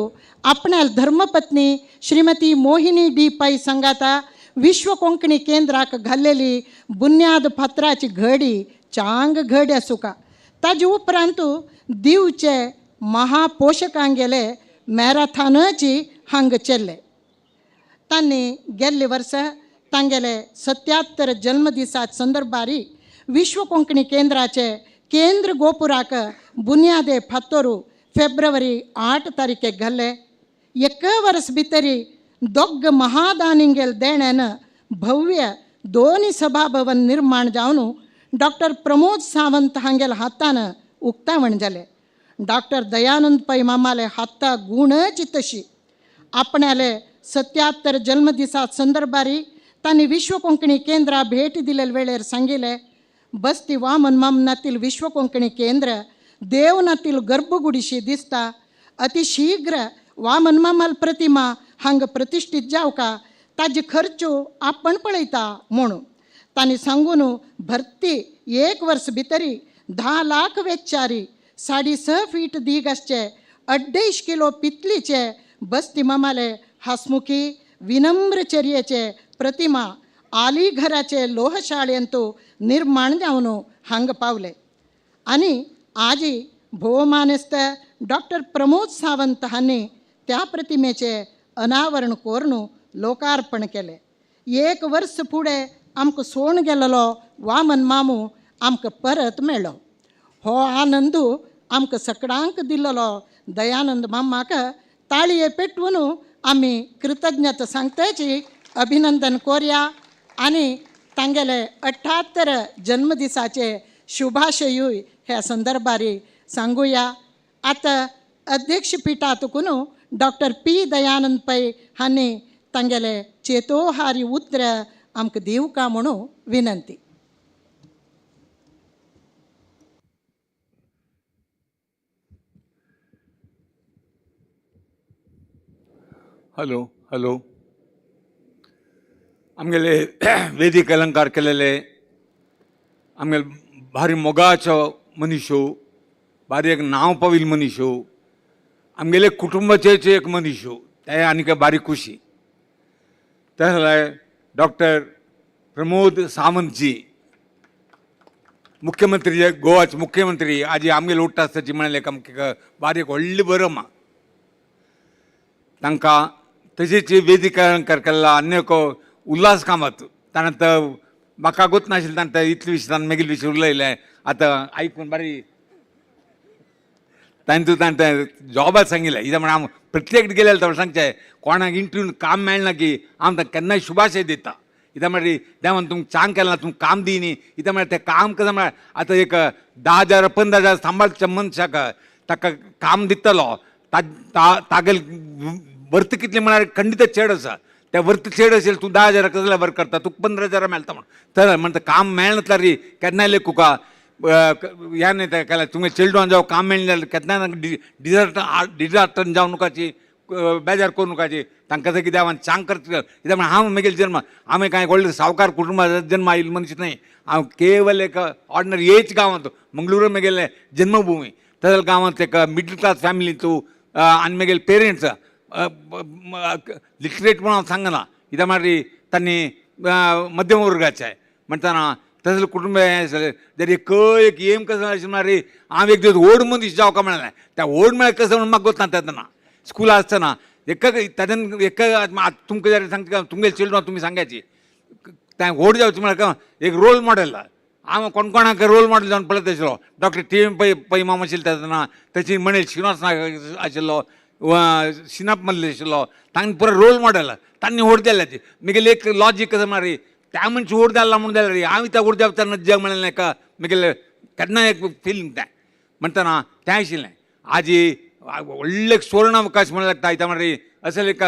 आपणाल धर्मपत्नी श्रीमती मोहिनी डी पै संगाता विश्व कोंकणी केंद्राक घाल्लेली बुन्याद पत्राची घडी चांग घडी आसूका ताजे उपरांत दिवचे महापोशकांगेले मॅराथॉनाची हांग चेल्ले तांणी गेल्ले वर्स तांगेले 77 जन्मदिसा संदर्भारी विश्व कोंकणी केंद्राचे केंद्र गोपुराक बुन्यादे फातोरू फेब्रुवारी 8 तारीखेक घाल्ले एक वर्स भितरी दोग महादानिंगेल देण्यानं भव्य दोन्ही सभाभवन निर्माण जावन डॉक्टर प्रमोद सावंत हांगेल हातान उक्तावण जाले डॉक्टर दयानंद पै मामाले हाता गुणची तशी आपणाले 77 जन्मदिसा संदर्भारी तांणी विश्व कोंकणी केंद्रा भेट दिले वेळेर सांगिले बस्ती वामन मामनातील विश्व कोंकणी केंद्र देवनातील गर्भगुडीशी दिसता अतिशीघ्र वामन मामाल प्रतिमा हांग प्रतिष्ठीत जावका ताजी खर्च आपण पळयता म्हणून तांणी सांगून भरती 1 वर्स भितरी 10 लाख वेचारी 6.5 फीट दीग आसचे 2.5 किलो पितलीचे बस्ती मामाले हसमुखी विनम्र चर्येचे प्रतिमा आली घराचे लोहशाळेंतू निर्माण जावन हांग पावले आनी आजी भोवमानेस्त डॉक्टर प्रमोद सावंत हांणी त्या प्रतिमेचे अनावरण करून लोकार्पण केले 1 वर्स फुडें आमकां सोडून गेल्लो वामन मामू आमकां परत मेळ्ळो हो आनंदू आमकां सगळ्यांक दिल्लो दयानंद मामाक ताळये पेटवून आमी कृतज्ञता सांगताची अभिनंदन करुया आनी तांगेले 78 जन्मदिसाचे शुभाशयूय ह्या संदर्भारी सांगुया आतां अध्यक्ष पिठातून डॉक्टर पी दयानंद पै हांणी तांगेले चेतोहारी उतर आमकां दिवका म्हणून विनंती हॅलो हॅलो आमगेले वेदीक अलंकार केलेले आमगेले भारी मोगाचो मनीसो भारी एक नांव पाविल मनीसो आमगेले कुटुंबाचेच एक मनीसो ते आनीक भारी खुशी तशें डॉक्टर प्रमोद सावंतजी मुख्यमंत्री गोवाचे मुख्यमंत्री आजी आमगेले उठता आसताची म्हणाले आमकां भारी एक व्हडली बरम तांकां तशेंच वेदीक अलंकार केला आनी एक उल्हास कामत ताणें म्हाका गोत नाशिल्लें ताणें इतले विशीं ताणें मेगिले विशीं उलयलें आतां आयकून बारी ताणें जॉबाक सांगिल्लें कित्याक म्हण हांव प्रत्येक गेले थोडें सांगचें कोणाक इंटरव्यून काम मेळना की हांव ताका केन्नाय शुभाशय दिता कित्याक म्हळ्यार देवान तुमकां चांग केलां तुमकां काम दी न्ही कित्याक म्हळ्यार तें काम कशें म्हळ्यार आतां एक 10,000 15,000 सांबाळच्या मनशाक ताका काम दितलो तागेल वर्त कितलें म्हळ्यार खंडीत चेड आसा त्या वर्त चेड असेल तूं 10,000 कसले वर्क करता तुका 15,000 मेळटा म्हण तर म्हणटा काम मेळना तरी केन्नाय लेखुका ह्या नाही त्या केल्या तुमगे चिल्ड्रन जावं काम मेळना जाल्यार केन्ना डिजास्टर जावं नकाची बेजार करूं नकाची तांकां कितें हांव चांग करता कित्याक हांव म्हगेलो जन्म हांवें कांय व्हडले सावकार कुटुंबाचो जन्म आयिल्लो मनीस न्हय हांव केवल एक ऑर्डिनरी एज गांवांत मंगळूर म्हगेलें जन्मभुमी तशें गांवांत एक मिडल क्लास फॅमिलींतू आनी म्हगेले पेरंट्स लिटरेट म्हणून हांव सांगना कित्याक म्हळ्यार तांणी मध्यम वर्गाचे म्हणटना तसलें कुटुंब जर एक एम कसो अशें म्हळ्यार हांव एक दीस व्हड मनीस जावका म्हळें त्या व्हड म्हळ्यार कसो म्हणून म्हाका गोतना तेन्ना स्कुला आसतना तातूंत तुमकां जर सांगता तुमगे चिल्ड्रन तुमी सांगायची व्होट जावचें म्हळ्यार एक रोल मॉडेल हांव कोणकोणाक रोल मॉडेल जावन पळयत आशिल्लो. डॉक्टर टी एम पै माम आशिल्लो तेन्ना तेची म्हणेल श्रीनिवास नायक आशिल्लो, सिनाप मल्ली आशिल्लो, तांकां पुरो रोल मॉडेल तांणी वोट दिल्याची. मुगेली एक लॉजीक कसो मारी त्या मनशान वोट द्याला म्हणून जाल्यार रे हांव त्या वोट द्यावं तेन्ना जग म्हणलें नाका मुगेलें केन्ना एक फिलींग तें म्हणटना तें आशिल्लें. आजी व्हडले सुवर्ण अवकाश म्हणून लागता त्या मारी अशें एक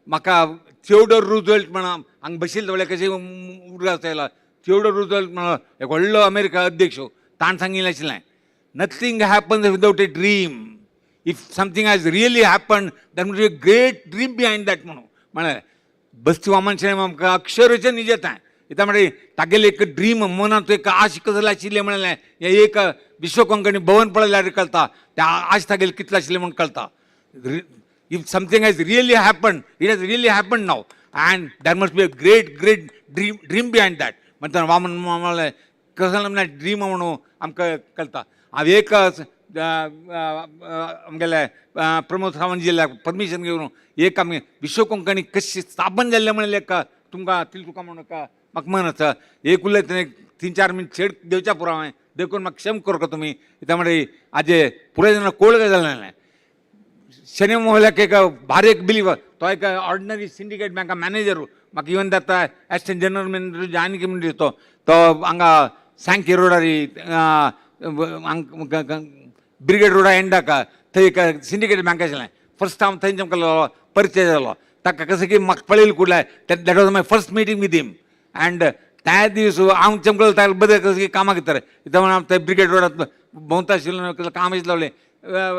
म्हाका थिओडोर रुझवेल्ट म्हणा हांगा बशिल्ले वेळार कशें उडो आसतालो. थिओडोर रुझवेल्ट म्हणून एक व्हडलो अमेरिका अध्यक्ष ताणें सांगिल्लें आशिल्लें nothing happens without a dream. If something has really happen that must be a great dream behind that म्हणून म्हळ्यार बस्ती वामनशें आमकां अक्षरशें निजेताय इता म्हणजे तागेलें एक ड्रीम मनांत एक आश कसले आशिल्लें म्हणलें हें एक विश्व कोंकणी भवन पळयल्यार कळटा त्या आश तागेलें कितलें आशिल्लें म्हणून कळटा. If something has really happen it has really happen now and that must be a great dream behind that म्हणटा वामन म्हणलें कसलें म्हणल्यार ड्रीम म्हणून आमकां कळटा. हांव एक आमगेले प्रमोद सावंत जिल्ल्या परमिशन घेवन एक आमी विश्व कोंकणी कशी स्थापन जाल्लें म्हणलें एक तुमकां तुका म्हणून म्हाका मन आसा एक उलयत 3-4 मिनट छेड देवच्या पुरो हांवें देखून म्हाका क्षम करूं का तुमी कित्याक म्हणजे आजे पुराय जाणां कोळ जालें. शनी मोहल्याक एक भारी एक बिलीव तो एक ऑर्डिनरी सिंडिकेट बँका मॅनेजर म्हाका इवन जाता एसिस्टंट जनरल मॅनेजर आनी कितें म्हणटा तो हांगा सांकी रोडार ब्रिगेड रोडा एंडाक थंय एक सिंडिकेट बँक आशिल्लें. फर्स्ट टायम थंय आमकां परिचय जालो. ताका कसं की म्हाका पळयलें कुठल्या that was my first meeting with him and त्या दीस हांव चमकलो ताका बरें कसं की कामाक येतालें कित्याक म्हणून थंय ब्रिगेड रोडार भोंवता आशिल्लो कसलें काम आशिल्लें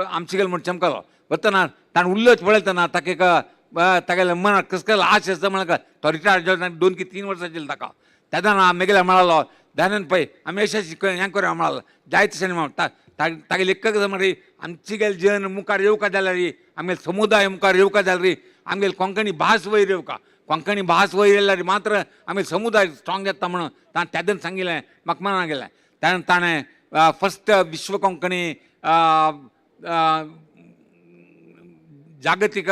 आमचे गेलो म्हण चमकलो वतना ताणें उल्लोच पळयतना ताका एक तागेलें मनाक कसं आश आसता म्हळ्यार तो रिटायर जालो 2 की 3 वर्सां आशिल्लें ताका. तेन्ना मेगेल्या म्हणालो दानन पळय आमी अशें हें करूया म्हणालो जायत तशें म्हणटा तागेलें एक मरे आमची गेल जन मुखार येवका जाल्यार रे आमगे समुदाय मुखार येवका जाल्यार रे आमगे कोंकणी भास वयर येवका कोंकणी भास वयर येयल्यार मात्र आमगे समुदाय स्ट्रॉंग येता म्हणून ताणें त्या दीस सांगिल्लें म्हाका मनाक गेलें. ताणें फर्स्ट विश्व कोंकणी जागतीक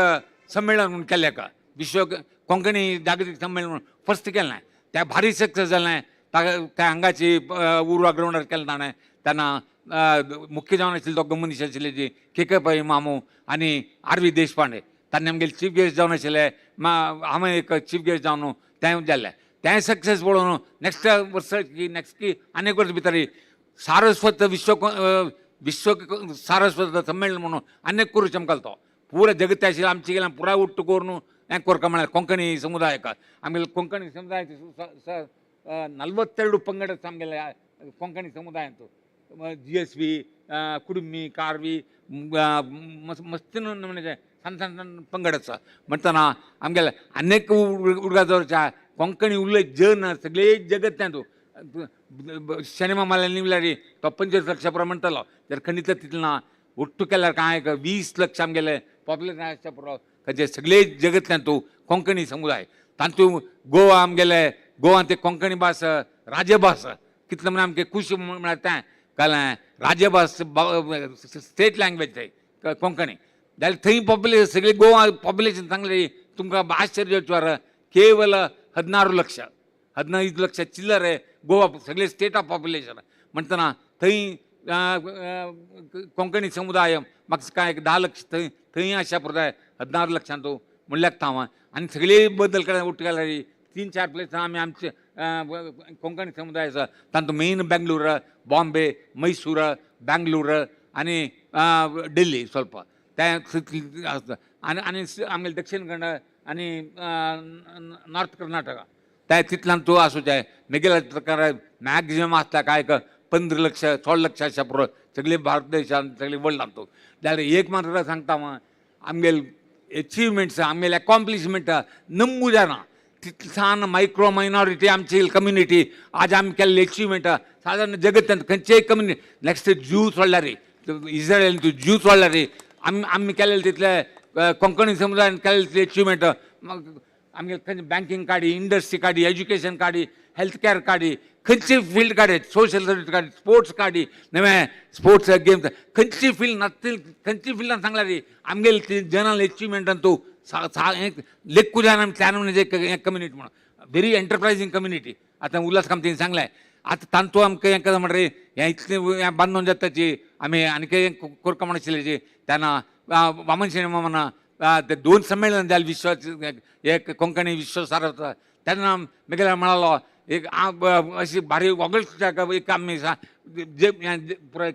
संमेलन म्हणून केलें विश्व कोंकणी जागतीक संमेलन म्हणून फर्स्ट केलें. तें भारी सक्सेस जालें. त्या हांगाची उर्वा ग्रावंडार केलें ताणें. तेन्ना मुख्य जावन आशिल्ले दोग मनीस आशिल्ले जी के पै मामू आनी आर.व्ही. देशपांडे तांणी आमगेले चीफ गेस्ट जावन आशिल्ले. हांवें एक चीफ गेस्ट जावन तें जाल्लें. तें सक्सेस पळोवन नेक्स्ट वर्स की आनी एक वर्स भितर सारस्वत विश्व सारस्वत संमेलन म्हणून आनी एक करूं चमकलो तो पुरो जगत आशिल्लें आमचे गेल्यार पुराय उट्ट करून हें करता म्हळ्यार कोंकणी समुदायाक आमगेले कोंकणी समुदायाचे 42 पंगड आमगेले कोंकणी समुदायांत GSV कुडुंबी कारवी मस्त म्हणजे सान पंगड आसा म्हणटना आमगेले अनेक उडगाजोरच्या कोंकणी उलय जन सगळे जगत्यांत सिनेमा मारल्यार निवल्यार तो 25 लक्षा पुरो म्हणटलो जर खंडीत तितलें ना ಒಟ್ಟು केल्यार कांय 20 लक्ष आमगेले पॉप्युलेशन आसच्या पुरो जे सगळे जगतल्यान कोंकणी समुदाय तातूंत गोवा आमगेले गोवा ते कोंकणी भास राजभास कितले म्हण आमगे खुशी म्हळ्यार तें कळ्ळें राजभास स्टेट लँग्वेज थंय कोंकणी जाल्यार थंय पॉप्युलेशन सगळे गोवा पॉप्युलेशन सांगलें तुमकां आश्चर्य जावचें केवल 16 लक्ष 15 लक्ष चिल्लर गोवा सगळे स्टेट ऑफ पॉप्युलेशन म्हणटना थंय कोंकणी समुदाय म्हाका कांय 10 लक्ष थंय थंय आसा पुराय 16 लक्षांत म्हणल्यार हांव आनी सगळे बदल उट्ट केल्यार 3-4 प्लेसां आमी आमचे कोंकणी समुदाय आसा तातूंत मेन बेंगलूर बॉम्बे मैसूर बेंगलूर आनी दिल्ली स्वल्प तें आनी आनी आमगेले दक्षिण कन्नड आनी नॉर्थ कर्नाटका ते तितल्यान तूं आसूचें मेगेल्या प्रकार मॅक्झिमम आसता कांय 15 लक्ष 16 लक्ष आसा पुरो सगळे भारत देशांत सगळे वर्ल्डांत तूं जाल्यार एक मात्र सांगता हांव आमगेले एचिवमेंट्स आमगेले अकॉम्प्लिशमेंट नमू जायना तितसान मायक्रो मायनॉरिटी आमची कम्युनिटी आज आमी केल्ले एचिवमेंट सादारण जगत्यांत खंयचेय कम्युनिटी नेक्स्ट ज्यूस वाडल्यार इस्रायलान तूं ज्यूस वाडल्यार आमी केलेले तितले कोंकणी समुदायान केलेले तितले एचिवमेंट आमगे खंयचे बँकींग काडी इंडस्ट्री काडी एज्युकेशन काडी हेल्थ कॅर काडी खंयची फिल्ड काडी सोशल सर्वीस काडी स्पोर्ट्स काडी नवे स्पोर्ट्स गेम्स खंयची फील्ड नथींग खंयची फिल्डान सांगल्यार आमगेले जनरल एचिवमेंटान तूं लेखू जायना आमी त्या म्हणजे एक कम्युनिटी म्हणून व्हेरी एंटरप्रायझींग कम्युनिटी आतां उल्हास कामतीन सांगलें आतां तांतू आमकां हें करता म्हणटा हें इतलें हें बांदून जाताची आमी आनी हें करता म्हण आशिल्लेची तेन्ना वामन शेणे मामाना ते 2 संमेलन जाले विश्व एक कोंकणी विश्व सारस्वत तेन्ना म्हगेल्या म्हणालो एक अशी भारी ऑगस्ट एक आमी पुराय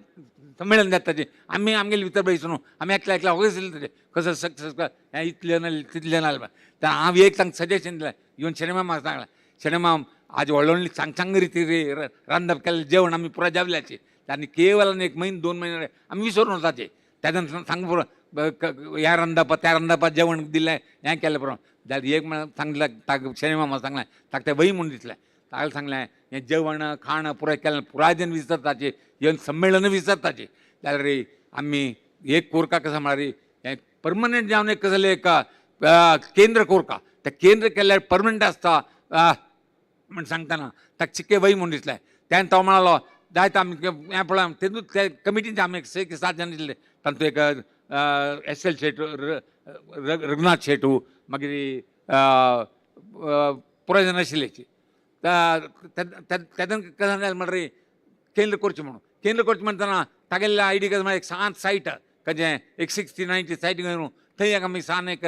संमेलन जाताचे आमी आमगेले भितर बसू न्हू आमी एकल्या एकल्या ऑगस्ट दिले ताचे कसं सक्सेस हें इतलें नाल्या तितलें नाल्या तें हांव एक तांकां सजेशन दिलें इवन शेणे मामाक सांगलें शेणे माम आज व्हडली चांग रिती रांदप केल्लें जेवण आमी पुराय जेवल्याची आनी केवल एक म्हयनो 2 म्हयने आमी विसरून वताचे तेन्ना सांग पुरो ह्या रांदपा त्या रांदपा जेवण दिलें हें केलें पुरो जाल्यार एक म्हळ्यार सांगलें ताका शेणे मामा सांगलें ताका तें वही म्हूण दितलें ताका सांगलें हें जेवण खाण पुराय केलें पुराय दिन विसरताचे हे संमेलन विसरताचे जाल्यार आमी एक कोरका कसो म्हळ्यार हें परमनंट जावन एक कसलें एक केंद्र कोरका तें केंद्र केल्यार परमनंट आसता म्हण सांगतना ताका चिक्के वही म्हूण दिसलें तेन्ना तो म्हणालो जायतो आमी हें पळय तेतूंत ते कमिटीचे आमी 6-7 जाण दिसले तातूंत एक SL शेटू रघुनाथ शेटू मागीर पुराय जाण आशिल्लेची तेन्ना कशें जालें म्हणल्यार केंद्र करचें म्हणून केंद्र करचें म्हणटना तागेले आयडी कसो म्हळ्यार एक शांत सायट खंयचें एक 60-90 सायट घेवन थंय एक आमी सान एक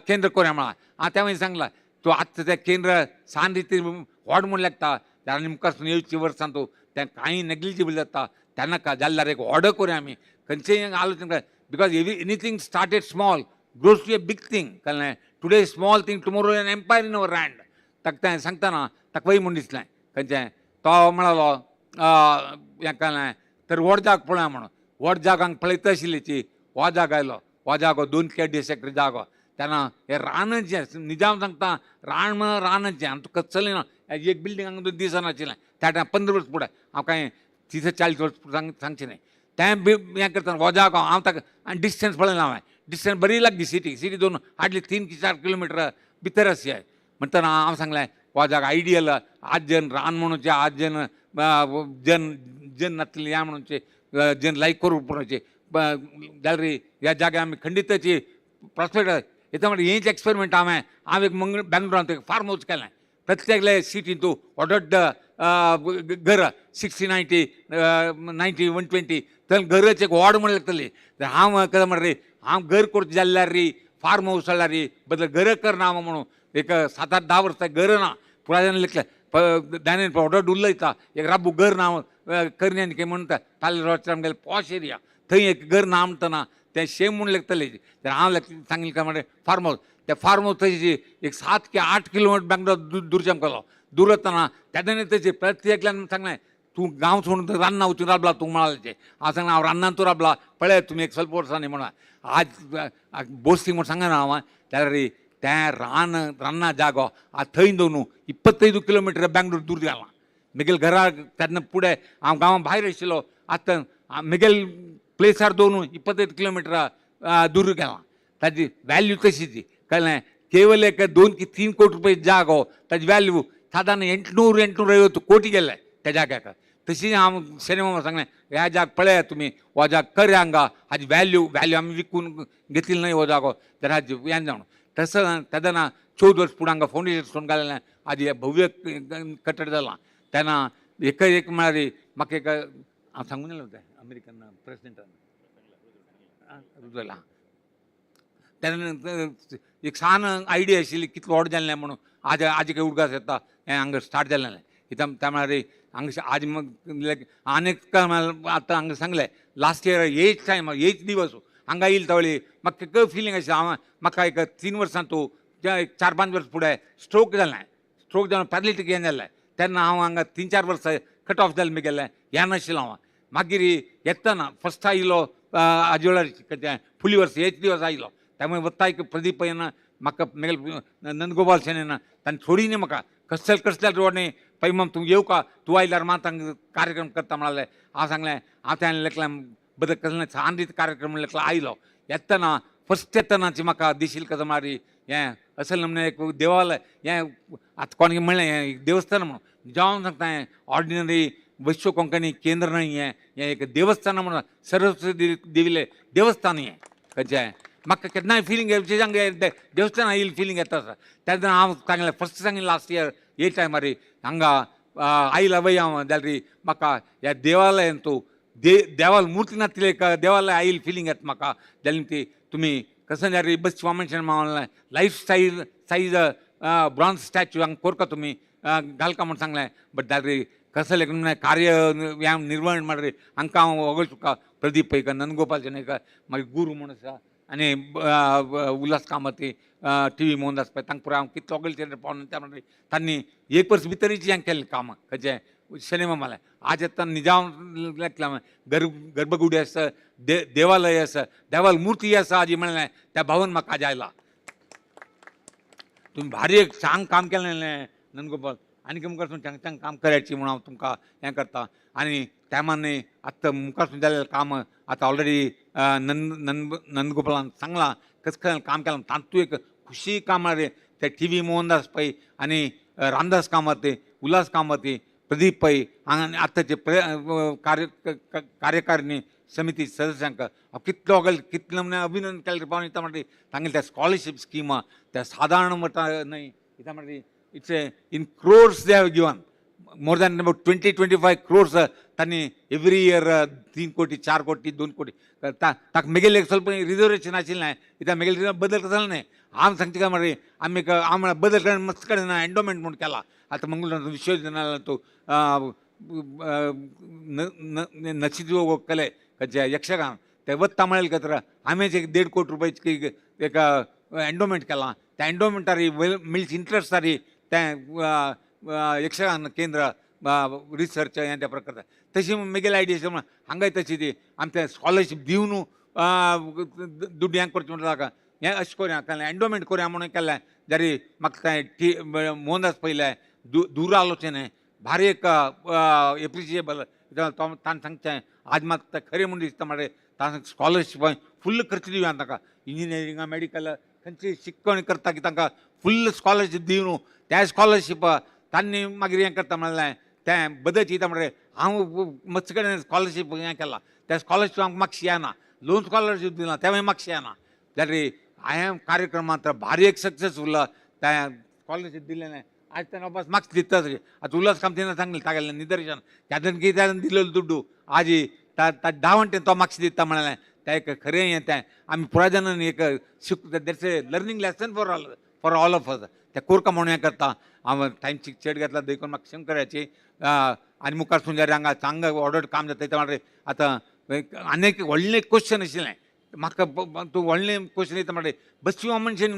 केंद्र करुया म्हळ्यार हांव त्या वेळी सांगलां तूं आतां तें केंद्र सान रिती व्हड म्हूण लागता जाल्यार आनी मुखार येवची वर्सां तूं तें कांय नेग्लिजिबल जाता तेन्ना जाल्यार एक ऑर्डर करुया आमी खंयचेय आलोचना कर because anything started small grows to a big thing कळ्ळें today small thing tomorrow an empire in our land ताका तें सांगतना ताका वय म्हूण दिसलें खंयचें तो म्हणालो हें कळ्ळें तर व्हड जाग पळोवया म्हणून व्हड जाग हांगा पळयता आशिल्लीची हो जाग आयलो हो जागो 2 KDS एकरी जागो तेन्ना हें रानचें निजाम सांगता रान म्हण रानचें आनी तुका चलय ना एक बिल्डींग हांगा दिसनाशिल्लें त्या टायम 15 वर्स फुडें हांव कांय 30-40 वर्स सांगचें न्ही तें हें करतना हो जागो हांव ताका आनी डिस्टन्स पळयना हांवें डिस्टन्स बरी लागली सिटी दोन हार्डली 3-4 किलोमिटर भितर अशी आहे म्हणटना हांव सांगलें हो जागो आयडियल आज जन रान म्हणूचे आज जन नातले या म्हणूचे जन लायक करूं पुरोचे जाल्यार ह्या जाग्यार आमी खंडीताची प्रॉस्पेक्ट हेता म्हणजे हेंच एक्सपेरिमेंट हांव एक बेंगलोरांत एक फार्म हावस केलें प्रत्येक सिटीन तूं व्हड घर 60-90 90-120 थंय घराची एक व्हड म्हण लागतली हांव कशें म्हणटा रे हांव घर करचें जाल्यार रे फार्म हावस जाल्यार रे बदल घर करना म्हणून एक 7-10 वर्सां घर ना पुराय जाण लिखलें दायन व्हड उलयता एक राबू घर ना करण्यान कितें म्हणटा ताले रोडचेर आमगेले पॉश एरिया थंय एक घर ना म्हणटना तें शेम म्हूण लेखतलें तर हांव सांगिल्लें काय म्हणटा फार्म हावस त्या फार्म हावस थंयची एक 7-8 किलोमिटर बेंगलोर दूरच्यान गेलो दूर वतना तेन्ना थंयची प्रत्येकल्यान सांगलें तूं गांव सोडून रान्ना वचून राबला तूं म्हणालें हांव सांगलें हांव रान्नान तूं राबला पळय तुमी एक स्वल्प वर्सांनी म्हणून आज बोस्ती म्हूण सांगना हांव जाल्यार रे तें रान्ना जागो आज थंय दोन 25 किलोमिटर बेंगलोर दूर गेलां म्हगेल घरा तेन्ना फुडें हांव गांवां भायर आशिल्लो आतां म्हगेल प्लेसार दोन 25 किलोमिटर दूर गेलां ताजी वॅल्यू तशीच कळ्ळें केवल एक 2-3 कोटी रुपये जागो ताजी वॅल्यू साधारण 800-850 कोटी गेले त्या जाग्याक तशी हांव सिनेमा सांगलें ह्या जाग पळया तुमी हो जाग करया हांगा हाजी वॅल्यू आमी विकून घेतली न्हय हो जागो तर हाजी हें जावन तसं तेदना 14 वर्स फुडें हांगा फावंडेशन स्टोन घालेलें हाजी भव्य कట్టड जालां तेन्ना एक म्हळ्यार म्हाका एक हांव सांगून येयलो तें अमेरिकन प्रेसिडेंटान रुजवेल्ट तेन्ना एक सान आयडिया आशिल्ली कितलो व्हड जाल्लें म्हणून आज काही उडगास येता हें हांगा स्टार्ट जाल्लें हितून त्या म्हळ्यार हांगा आज आनीक आतां हांगा सांगलें लास्ट इयर हेच टायम हेच दिवस हांगा येयले तवळी म्हाका फिलींग आशिल्लें म्हाका एक 3 वर्सां तूं 4-5 वर्स फुडें स्ट्रोक जावन पॅरालिटीक हें जालें तेन्ना हांव हांगा 3-4 वर्सां कट ऑफ जालें म्हगेलें ह्या नाशिल्लो हांव मागीर येतना फस्ट आयलो हाजे वेळार फुली वर्स हेच दिवस आयलो त्यामुळे वता एक प्रदीप येना म्हाका म्हगेले नंदगोपाल सेनेन ताणें सोडी न्ही म्हाका कसल्या रोडने पैमम तूं येवं का तूं आयल्यार मात हांगा कार्यक्रम करता म्हणालें हांव सांगलें हांव तेन्ना लेखलें बदल कसलें सान रीत कार्यक्रम म्हण लेखला आयलो येतना फस्ट येतनाची म्हाका दिशिल्लें कशें म्हळ्यार हें असल नमने एक देवालय हें आतां कोणें म्हणलें हें देवस्थान म्हणून जावन सांगता हें ऑर्डिनरी वैश्य कोंकणी केंद्र न्हय हें एक देवस्थान म्हणून सरस्वती देविलें देवस्थान हें खंयचें म्हाका केन्नाय फिलींग देवस्थान येयली फिलींग येता तेन्ना हांव सांगलें फस्ट सांगिल्लें लास्ट इयर हे टायमार हांगा आयला वय हांव जाल्यार म्हाका ह्या देवालयान तूं देवाल मूर्ती नासलें देवालय आयल फिलींग येता म्हाका जाल्यार ती तुमी कसं जाल्यार बस मनशान मावलें लायफ सायज ब्रॉन्झ स्टॅच्यू हांगा कोरता तुमी घालका म्हूण सांगलें बट जाल्यार कसं लेगून कार्य निर्वहण ಮಾಡ್ರಿ हांकां हांव वगळ तुका प्रदीप पैक नंदगोपाल शेणेकर मागीर गुरू म्हूण आसा आनी उल्हास कामती टी व्ही मोहनदास पळय तांकां पुराय हांव कितलो वगळचें पावना त्या म्हणटा तांणी एक वर्स भितरच हें केलें काम खंयचें सिनेमा मारलें आज येता निजाम गर्भगुडी आसा देवालय आसा देवाल मूर्ती आसा हाजी म्हणलें त्या भावन म्हाका आज आयला तुम्ही भारी एक चांग काम केलें नंदगोपाल आनी मुखार चांग काम करायची म्हणून हांव तुमकां हें करता आनी त्या मान्ने आतां मुखार जालेलें काम आतां ऑलरेडी नंदगोपालान सांगलां कसं कसं काम केलां तातूंत एक खुशी कामार ते टी व्ही मोहनदास पै आनी रामदास कामत उल्हास कामत प्रदीप पै हांगा आतांचे कार्यकारिणी समिती सदस्यांक हांव कितलो वगळ कितले अभिनंदन केलें पावन दिता म्हणटा तांगेली त्या स्कॉलरशीप स्किमा त्या सादारण म्हणटा न्हय कित्याक म्हणटा it's in crores they have given more than about 20-25 crores तांणी एवरी इयर 3 कोटी 4 कोटी 2 कोटी ताका मेगेल एक ಸ್ವಲ್ಪ रिजर्वेशन आशिल्लें कित्याक मेगेल बदल जालें न्हय हांव सांगता काय म्हळ्यार आमी हांव म्हळ्यार बदल करून मस्त कडेन एंडोमेंट म्हूण केला आतां मंगळूर विश्वविद्यालयात तूं नचिद्रो केले खंयचे यक्षगान ते वत्ता म्हळ्यार तर आमीच एक 1.5 कोटी रुपयाची एक एंडोमेंट केलां त्या एंडोमेंटार मिल्स इंट्रस्ट सारी तें यक्षगान केंद्र रिसर्च हें त्या प्रकार तशी मेगेल आयडिया म्हण हांगाय तशी ती आमी तें स्कॉलरशीप दिवन दुड्ड हें करचें म्हणटा हें अशें करुया एंडोमेंट करुया म्हणून केलें जाल्यार म्हाका तें मोहनदास पयलें दूर आलोचने भारी एक एप्रिशिएबल ताणें सांगचें आज म्हाका खरें म्हणून दिसता म्हळ्यार तांकां स्कॉलरशीप फुल्ल खर्च दिवया ताका इंजिनियरींगा मेडिकल खंयची शिक्षण करता की तांकां फुल्ल स्कॉलरशीप दिवन त्या स्कॉलरशीप तांणी मागीर हें करता म्हणलें तें बदल चिंता म्हणल्यार हांव मत्स कडेन स्कॉलरशीप हें केलां त्या स्कॉलरशीप हांव मातशी येना लोन स्कॉलरशीप दिलां तें मातशें येना जाल्यार हांवें कार्यक्रमांत भारी एक सक्सेसफूल त्या स्कॉलरशीप दिलें न्हय आज तें बस मार्क्स दिता तशें आतां उल्हास कामतीन सांगलें तागेलें निदर्शन त्यातून कितें दिलेलो दुड्डू आज 10 तो मार्क्स दिता म्हणलें तें एक खरें हें तें आमी पुराय जाणांनी एक that's A learning lesson for all of us तें कोरका म्हणून हें करता हांव टायमची चेड घेतला देखून म्हाका शंकराची आनी मुखार सुंदर हांगा चांगलं ऑर्डर काम जाता तें म्हणल्यार आतां आनी एक व्हडलें क्वेश्चन आशिल्लें म्हाका तूं व्हडलें क्वेश्चन येता म्हणल्यार बसची मनशान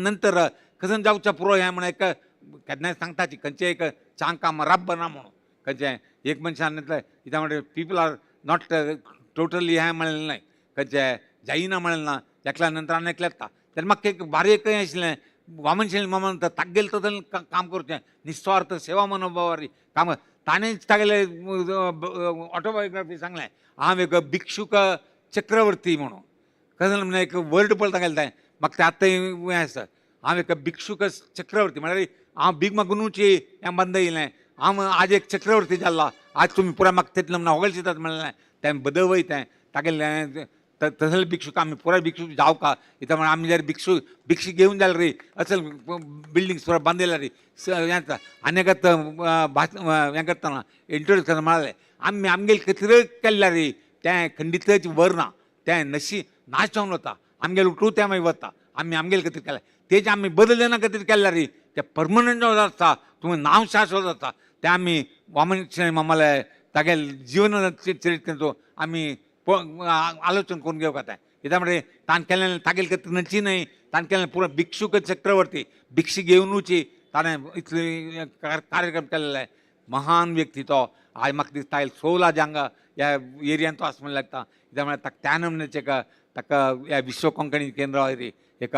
नंतर कसं जावचें पुरो हें म्हणून एक केन्नाय सांगताची खंयचें एक चांग काम राब बना म्हणून खंयचें एक मनशान कित्याक म्हणल्यार पीपल आर नॉट टोटली हें म्हणलें न्हय खंयचें जायना म्हणलें ना एकल्या नंतर आनी एकलें येता तेन्ना म्हाका एक भारी एक हें आशिल्लें वामनशेन मामान ताक गेलें तर काम करचें निस्वार्थ सेवा मनोभावारी काम ताणेंच तागेलें ऑटोबायोग्राफी सांगलें हांव एक भिक्षुक चक्रवर्ती म्हणून कसं म्हणलें एक वर्ड पळयता गेलें तें म्हाका तें आतां हें आसा हांव एक भिक्षुक चक्रवर्ती म्हळ्यार हांव भीक मागुनूची हें बंद येयलें हांव आज एक चक्रवर्ती जाल्लो आज तुमी पुराय म्हाका तितलें म्हणून होगळ दितात म्हणलें तें बदल वय तें तागेलें तसले भिक्षुक आमी पुराय भिक्षुक जावका कित्याक म्हळ्यार आमी जर भिक्षी घेवन जाल्यार रे असल बिल्डिंग्स पुराय बांदिल्या रे हें आनी हें करतना इंट्रोड्यूस करतना म्हळें आमी आमगेली कितें केल्ल्या रे तें खंडितची वर ना तें नाश जावन वता आमगेलें उठूं तें मागीर वता आमी आमगेलें खातीर केलें तेजें आमी बदल जावना खातीर केल्ल्या रे तें परमनंट जावन आसता तुमी नांव शाश्वत जाता तें आमी वामन मामाले तागेले जीवन चरित्राचो आमी आलोचन करून घेवं तें कित्याक म्हणजे ताणें केलें तागेले खातीर नची न्हय ताणें केलें पुरो भिक्षुक चक्रवर्ती भिक्षी घेवनूची ताणें इतले कार्यक्रम केल्ले महान व्यक्ती तो आज म्हाका दिसता 16 हांगा ह्या एरियान तो आसा म्हणून लागता कित्याक म्हळ्यार ताका त्या नमन्याचें ताका ह्या विश्व कोंकणी केंद्र वयरी एक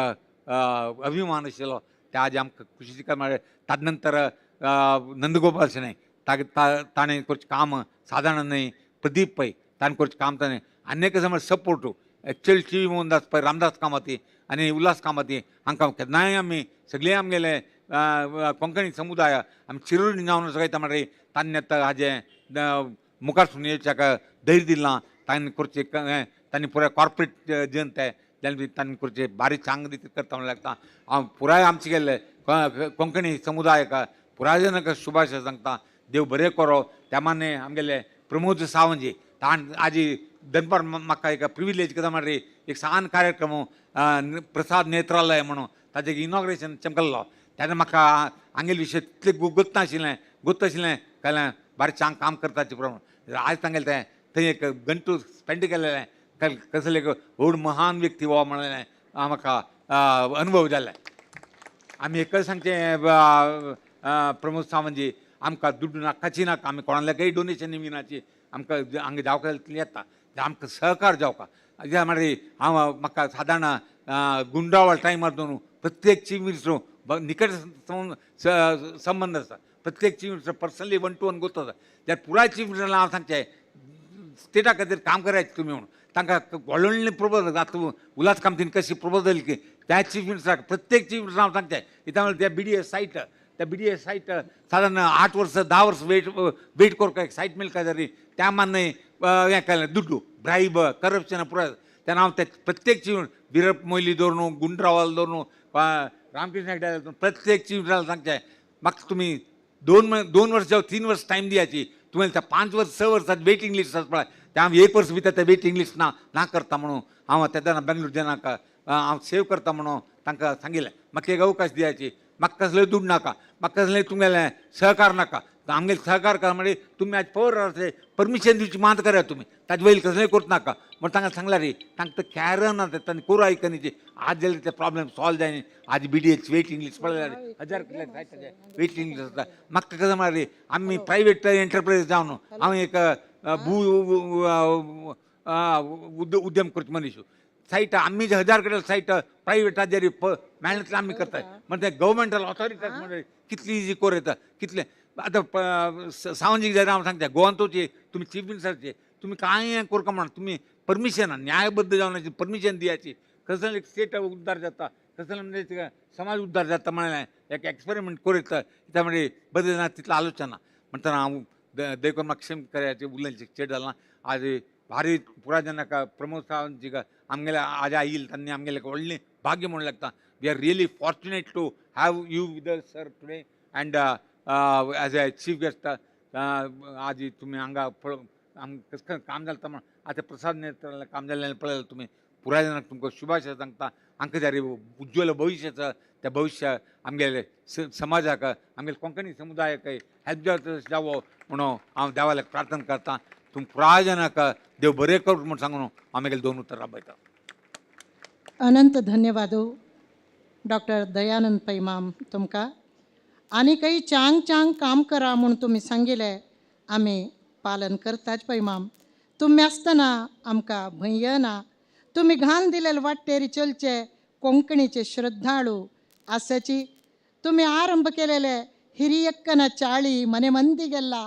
अभिमान आशिल्लो त्या आज आमकां खुशी म्हळ्यार ताजे नंतर नंदगोपाल शेणै ताणें करचें काम सादारण न्हय प्रदीप पै ताणें करचें काम ताणें आनीक समज सपोर्टू एक्चुअली टी व्ही मोहनदास पै रामदास कामती आनी उल्हास कामती हांकां केन्नाय आमी सगळे आमगेले कोंकणी समुदाय आमी चिरूड जावन सगळें म्हळ्यार ताणें हाजें मुखार सुन येवच्या धैर्य दिलां ताणें करचें ताणें पुराय कॉर्पोरेट जन तें जाल्यार ताणें करचें बारीक चांग करता म्हणून लागता हांव पुराय आमचे गेल्ले कोंकणी समुदायाक पुरायजनाक शुभाशय सांगता देव बरें करो. त्या माने आमगेले प्रमोद सावंत ताण आजी दनपार म्हाका एक प्रिविलेज कितें म्हणल्यार एक सान कार्यक्रम प्रसाद नेत्रालय म्हणून ताचें इनॉग्रेशन चमकल्लो. तेन्ना म्हाका आंगेले विशय तितलें गोत्त आशिल्लें कळ्ळें बारीक चांग काम करताचे प्रमाण आज तांगेलें तें थंय एक घंटो स्पेंड केलेलें कसलें एक व्हड महान व्यक्ती हो म्हणलें म्हाका अनुभव जाल्ले. आमी एकच सांगचें प्रमोद सावंतजी आमकां दुड्ड नाकाची नाका आमी कोणालें डोनेशन विनाची आमकां हांगा जावका तितलें येता तें आमकां सहकार जावका. कित्याक म्हळ्यार हांव म्हाका सादारण गुंडावळ टायमार दोन प्रत्येक चीफ मिनिस्टर निकट संबंद आसा. प्रत्येक चीफ मिनिस्टर पर्सनली 1 to 1 गोत आसा. त्यात पुराय चीफ मिनिस्टरांना हांव सांगचें स्टेटा खातीर काम करायचें तुमी म्हणून तांकां व्हडले प्रपोजल आतां उल्हास कामतीन कशी प्रपोजल की त्या चीफ मिनिस्टराक प्रत्येक चीफ मिनिस्टर हांव सांगचें कित्याक त्या BDS सायट सादारण 8 वर्स 10 वर्स वेट करता एक सायट मेळटा तरी त्या मान्य हें केलें दुड्डू ब्रायब करप्शन पुराय तेन्ना हांव ते प्रत्येक चीफ विरप मोयली दवरून गुंडरावाल दवरून रामकृष्ण हेगडे प्रत्येक चीफ मिनिस्टराक सांगचें म्हाका तुमी 2 वर्स जावं 3 वर्स टायम दियाची. तुवें त्या 5 वर्स 6 वर्सात वेटिंग लिस्ट आसा पळय ते हांव 1 वर्स भितर ते वेटिंग लिस्ट ना करता म्हणून हांव तेन्ना बेंगलोर जनाक हांव सेव करता म्हणून तांकां सांगिल्लें. म्हाका एक अवकाश दियाची. म्हाका कसलें दूड नाका म्हाका कसलें तुमगेलें सहकार नाका. आमगेलें सहकार करा म्हणजे तुमी आज पवर परमिशन दिवची मात करा तुमी ताजे वयलें कसलेंय करता नाका म्हण तांकां सांगल्यार रे तांकां कॅरन तांणी करूं आयकनीची आज जाल्यार ते प्रॉब्लेम सॉल्व जायना. आज BDS वेटिंग लिस्ट पळयल्यार 1000 कितले वेटिंग लिस्ट आसता. म्हाका कशें म्हळ्यार रे आमी प्रायवेट एंटरप्रायज जावन हांव एक उद्यम करता मनीस सायट आमी 1000 कडे सायट प्रायवेटाचेर मेळ्ळें आमी करता म्हणजे ते गव्हर्मेंटल ऑथॉरिटीज म्हणजे कितली इजी कोर येता कितले. आतां सावंतजीक जाल्यार हांव सांगता गोवंतोचे तुमी चीफ मिनिस्टरचे तुमी कांय करता म्हणून तुमी परमिशन न्यायबद्ध जावनाची परमिशन दियाची. कसले स्टेट उद्धार जाता कसले म्हणजे समाज उद्धार जाता म्हळ्यार एक एक्सपेरिमेंट करीत कित्याक म्हणजे बदल ना तितलो आलोचना म्हणटना हांव देखून म्हाका क्षेम करायचे उलयन चेड जालां. आज भारी पुरायजनाक प्रमोद सावंतजीक आमगेले आज आयिल्ले तांणी आमगेलें व्हडलें भाग्य म्हणूं लागता. We are really fortunate to have you with us sir today and as a chief guest आज तुमी हांगा कसं काय काम जाता म्हणून आतां प्रसाद नेत्रालय काम जाल्लें पळयलें तुमी पुरायजनाक तुमकां शुभाशय सांगता. हांकां जरी उज्ज्वल भविश्याचं त्या भविष्य आमगेले समाजाक आमगेले कोंकणी समुदायाक हेल्प जावो म्हणून हांव देवाक प्रार्थना करता. तुम पुरायजनाक देव बरें कर म्हूण सांगून आमगेले 2 उतर राबयता. अनंत धन्यवाद डॉक्टर दयानंद पैमाम तुमकां. आनी काही चांग काम करा म्हणून तुम्ही सांगिल्लें आमी पालन करताच पैमाम. तुमी आसतना आमकां भंय ना. तुमी घालन दिलेले वाटेर चलचे कोंकणीचे श्रद्धाळू आसाची. तुमी आरंभ केलेले हिरियक्कन चाळी मने मंदी गेल्ला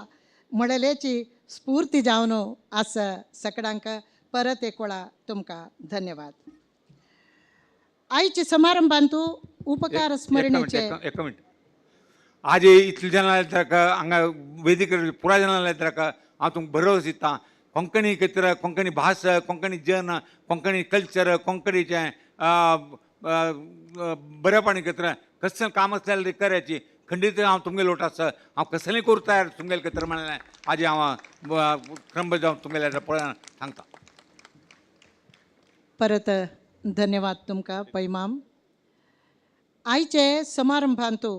म्हणलेची स्फूर्ती जावन आस सगळ्यांक परत एक वेळा तुमकां धन्यवाद. आयच्या समारंभांतू उपकार स्मरणेचे एक मिनट आज इतले जन हांगा वेदिकेर पुराय जन येतात हांव तुमकां भरोस दिता. कोंकणी खातीर कोंकणी भास कोंकणी जन कोंकणी कल्चर कोंकणीचें बरेपणी खातीर कसलें काम आसलें करायची खंडीत हांव तुमगे लोट आसा. हांव कसलेंय करूं तयार तुमगेले खातीर म्हणलें आज हांव क्रम जावन तुमगेले पळय सांगता. परत धन्यवाद तुमकां पैमाम. आयचे समारंभांतू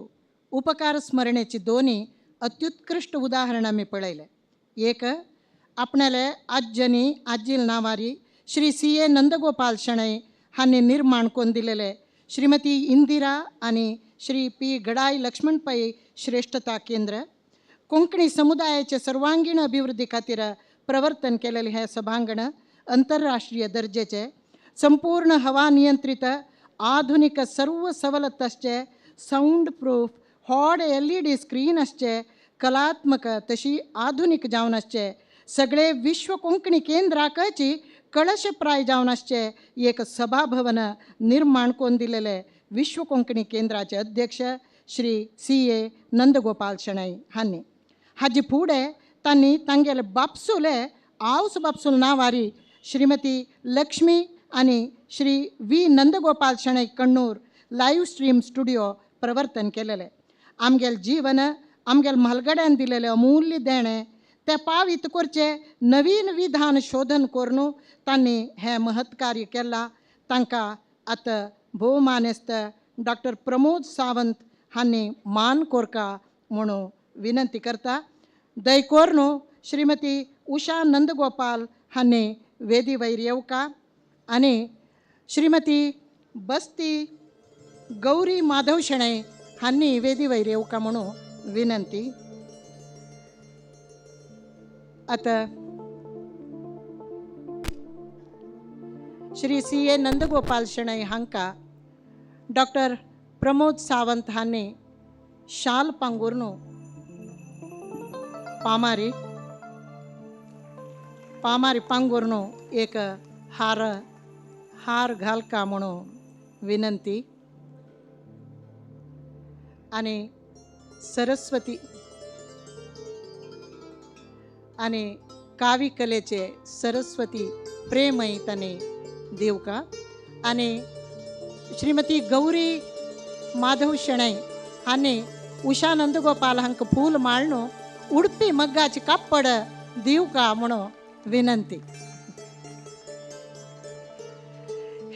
उपकार स्मरणेची दोन्ही अत्युत्कृष्ट उदाहरण आमी पळयले. एक आपणाले आज्जनी आजील नावारी श्री CA नंदगोपाल शणै हांणी निर्माण करून दिलेले श्रीमती इंदिरा आनी श्री P गडाय लक्ष्मण पै श्रेष्ठता केंद्र कोंकणी समुदायाचे सर्वांगीण अभिवृद्धी खातीर प्रवर्तन केलेले हे सभांगण अंतरराष्ट्रीय दर्जेचे संपूर्ण हवा नियंत्रित आधुनिक सर्व सवलत आसचे साऊंड प्रूफ व्हड LED स्क्रीन आसचे कलात्मक तशी आधुनिक जावन आसचे सगळे विश्व कोंकणी केंद्राकची कळशप्राय जावन आसचे एक सभाभवन निर्माण करून दिलेले विश्व कोंकणी केंद्राचे अध्यक्ष श्री CA नंदगोपाल शणै हांणी. हाजे फुडें तांणी तांगेले बापसूले आवस बापसूल नावारी श्रीमती लक्ष्मी आनी Shri V Nandagopal Shenoy Kannur live stream studio प्रवर्तन केलेले. आमगेल जीवन आमगेल म्हालगड्यान दिलेले अमूल्य देणे ते पावित करचे नवीन विधान शोधन करून तांणी हे महत् कार्य केला. तांकां आतां भोवमानेस्त डॉक्टर प्रमोद सावंत हांणी मान कोरका म्हणून विनंती करता. दयकोरनो श्रीमती उषा नंदगोपाल हांणी वेदी वयर येवका आनी श्रीमती बस्ती गौरी माधव शेणै हांणी वेदी वयर येवका म्हणून विनंती. आतां श्री सी ए नंदगोपाल शेणै हांकां डॉक्टर प्रमोद सावंत हांणी शाल पांगुरून पामारी पांगुरून एक हार घालका म्हणून विनंती. आनी सरस्वती आनी कावी कलेचे सरस्वती प्रेमय तांणी दिवका. आनी श्रीमती गौरी माधव शेणै हांणी उषा नंदगोपाल हांकां फूल माळणू उडपी मग्गाची कापड दिवका म्हणून विनंती.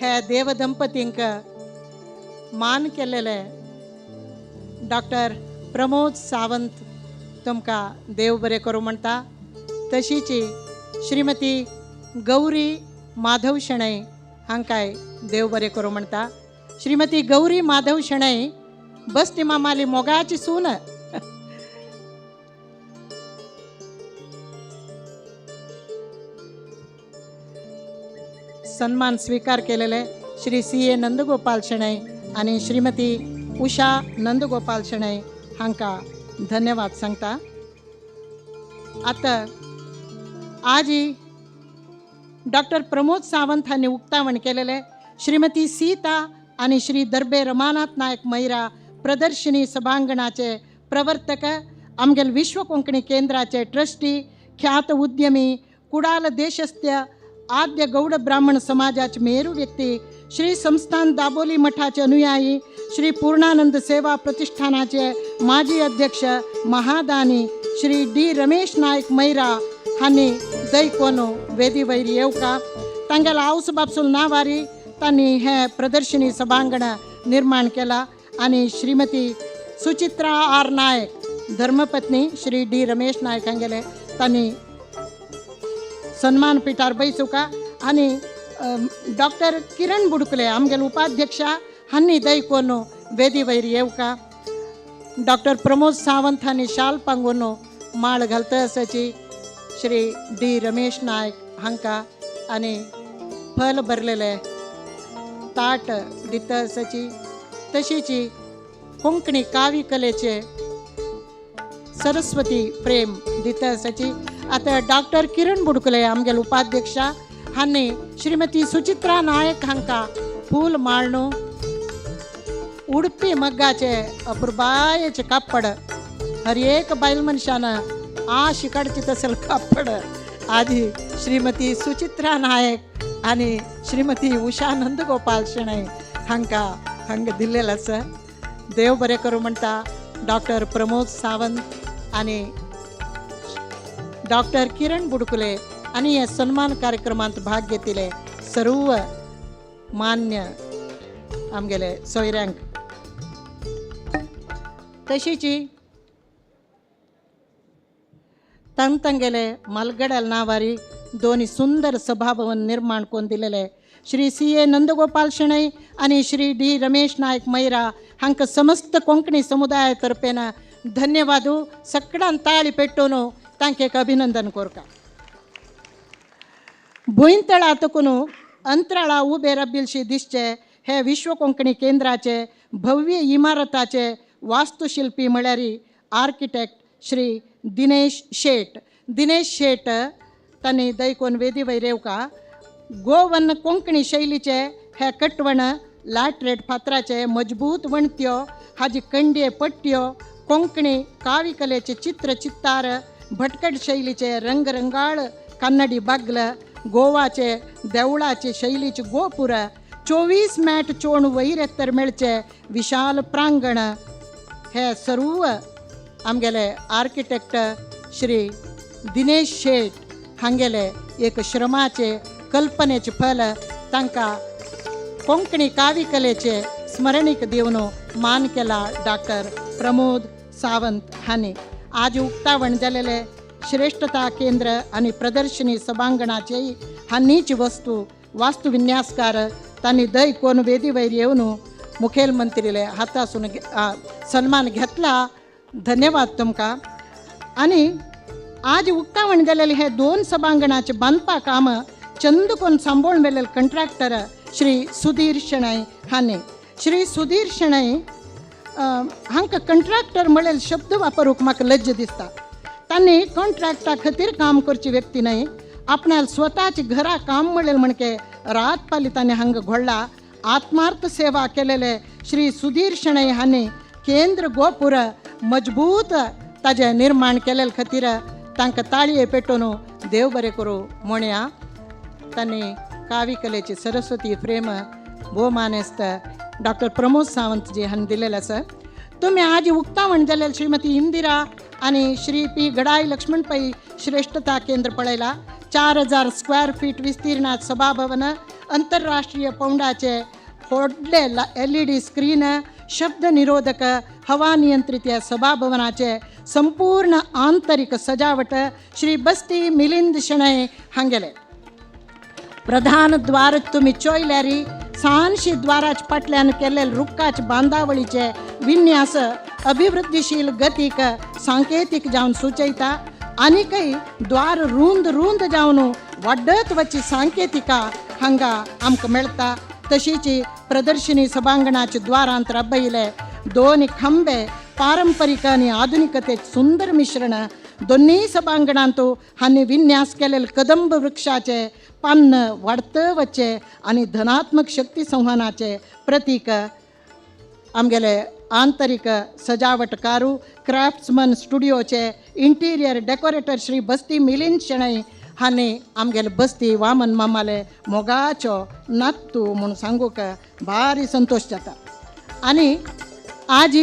हे देव दंपतींक मान केलेले डॉक्टर प्रमोद सावंत तुमकां देव बरें करूं म्हणटा. तशीच श्रीमती गौरी माधव शेणै हांकांय देव बरें करूं म्हणटा. श्रीमती गौरी माधव शेणै बस्ती मामाली मोगाची सून. सन्मान स्वीकार केलेले श्री सी ए नंदगोपाल शेणै आणि श्रीमती उषा नंदगोपाल शेणै हांकां धन्यवाद सांगता. आतां आज डॉक्टर प्रमोद सावंत हांणी उक्तावण केलेले श्रीमती सीता आणि श्री दर्बे रमानाथ नायक मैरा प्रदर्शनी सभांगणाचे प्रवर्तक, आमगेल विश्व कोंकणी केंद्राचे ट्रस्टी, ख्यात उद्यमी, कुडाल देशस्थ आद्य गौड ब्राह्मण समाजाचे मेरू व्यक्ती, श्री संस्थान दाबोली मठाचे अनुयायी, श्री पूर्णानंद सेवा प्रतिष्ठानाचे माजी अध्यक्ष महादानी श्री डी रमेश नायक मैरा हांणी दैकोनो वेदी वयर येवका. तांगेला हाऊस बापसूल नावारी तांणी हे प्रदर्शनी सभांगण निर्माण केला. आणि श्रीमती सुचित्रा आर नायक धर्मपत्नी श्री डी रमेश नायक हांगेले तांणी सन्मान पिठार बैसुका. आणि डॉक्टर किरण बुडकुले आमगेल उपाध्यक्षा हांणी दैकोन वेदी वयर येवका. डॉक्टर प्रमोद सावंत हांणी शाल पांगून माळ घालता आसाची श्री डी रमेश नायक हांकां आनी फल भरलेले ताट दिता आसाची. तशीच कोंकणी कावी कलेचे सरस्वती प्रेम दिता आसाची. आता डॉक्टर किरण बुडकुले आमगेल उपाध्यक्षा हांणी श्रीमती सुचित्रा नायक हांकां फूल माळणू उडपी मग्गाचे अपुरबायेचे कापड हर एक बायल मनशान आश काडची तसले कापड आधी श्रीमती सुचित्रा नायक आणि श्रीमती उषा नंदगोपाल शेणै हांगा दिल्लेलो आसा. देव बरें करूं म्हणटा डॉक्टर प्रमोद सावंत आणि डॉक्टर किरण बुडकुले आणि हे सन्मान कार्यक्रमांत भाग घेतिले सर्व मान्य आमगेले सोयऱ्यांक. तशीच तांगेले मालगड्याल नावारी दोन सुंदर सभाभवन निर्माण करून दिलेले श्री सी ए नंदगोपाल शेणै आणि श्री डी रमेश नायक मैरा हांकां समस्त कोंकणी समुदाया तर्फेन धन्यवाद. सगळ्यान ताळी पेट्टून तांकां एक अभिनंदन कोरता. भुंयतळा तकून अंतराळा उबे रबिलशी दिसचे हे विश्व कोंकणी केंद्राचे भव्य इमारताचे वास्तुशिल्पी म्हळ्यार आर्किटेक्ट श्री दिनेश शेट तांणी दैकोन वेदी वयर येवका. गोवन कोंकणी शैलीचे हे कटवण लायट फातराचे मजबूत वणत्यो हाजी कंडये पट्ट्यो कोंकणी कावी कलेचे चित्तार भटकट शैलीचे रंगरंगाळ कन्नडी बागल गोवाचे देवळाचे शैलीचे गोपुर 24 मॅट चोण वयर एत्तर मेळचे विशाल प्रांगण हे सर्व आमगेले आर्किटेक्ट श्री दिनेश शेट हांगेले एक श्रमाचे कल्पनेचे फल तांकां कोंकणी कावी कलेचे स्मरणीक दिवन मान केला डॉक्टर प्रमोद सावंत हांणी आज उक्तावण जालेले श्रेष्ठता केंद्र आणि प्रदर्शनी सभांगणाचे हानीची वास्तुविन्यासकार तांणी दय कोण वेदी वयर येवन मुखेलमंत्रीले हातासून सन्मान घेतला. धन्यवाद तुमकां. आणि आज उक्तावण जालेले हे 2 सभांगणाचे बांदपा काम चंद कोण सांभाळून वेलेले कंट्रॅक्टर श्री सुधीर शेणै हांणी. श्री सुधीर शेणै हांकां कंट्रॅक्टर म्हळेल शब्द वापरूंक म्हाका लज्ज दिसता. तांणी कॉन्ट्रॅक्टा खातीर काम करची व्यक्ती न्हय, आपणाल स्वताची घरा काम म्हळेल म्हणके रात पाली तांणी हांगा घडला. आत्मार्थ सेवा केलेले श्री सुधीर शेणै हांणी केंद्र गोपूर मजबूत ताजे निर्माण केलेले खातीर तांकां ताळये पेटोवन देव बरें करूं म्हणया. तांणी कावी कलेची सरस्वती फ्रेम भोवमानेस्त डॉक्टर प्रमोद सावंतजी हांणी दिलेले आसा. तुमी आज उक्तावण जालेले श्रीमती इंदिरा आणि श्री पी गडाई लक्ष्मण पै श्रेष्ठता केंद्र पळयला. 4000 स्क्वेअर फीट विस्तीर्णात सभाभवन, आंतरराष्ट्रीय पौंडाचे व्हडले LED स्क्रीन, शब्द निरोधक, हवा नियंत्रित या सभाभवनाचे संपूर्ण आंतरिक सजावट श्री बस्ती मिलिंद शेणै हांगेले. प्रधान द्वार तुमी चोयल्यारी सांशी द्वाराच्या फाटल्यान केलेले रुक्काच बांदावळीचे विन्यास अभिवृद्धीशील गतीक सांकेतीक जावन सुचयता. आनीकय द्वार रुंद जावन वाडत वची सांकेतिका हांगा आमकां मेळटा. तशीच प्रदर्शनी सभांगणाचे द्वारांत राबयले 2 खांबे पारंपरिक आणि आधुनिकतेचे सुंदर मिश्रण. दोन्ही सभांगणांत हांणी विन्यास केलेले कदंब वृक्षाचे पान्न वाडत वचे आणि धनात्मक शक्ती संवहनाचे प्रतीक. आमगेले आंतरिक सजावटकारू क्राफ्ट्समन स्टुडिओचे इंटिरियर डेकोरेटर श्री बस्ती मिलिंद शेणै हांणी आमगेले बस्ती वामन मामाले मोगाचो नातू म्हूण सांगूक भारी संतोष जाता. आनी आज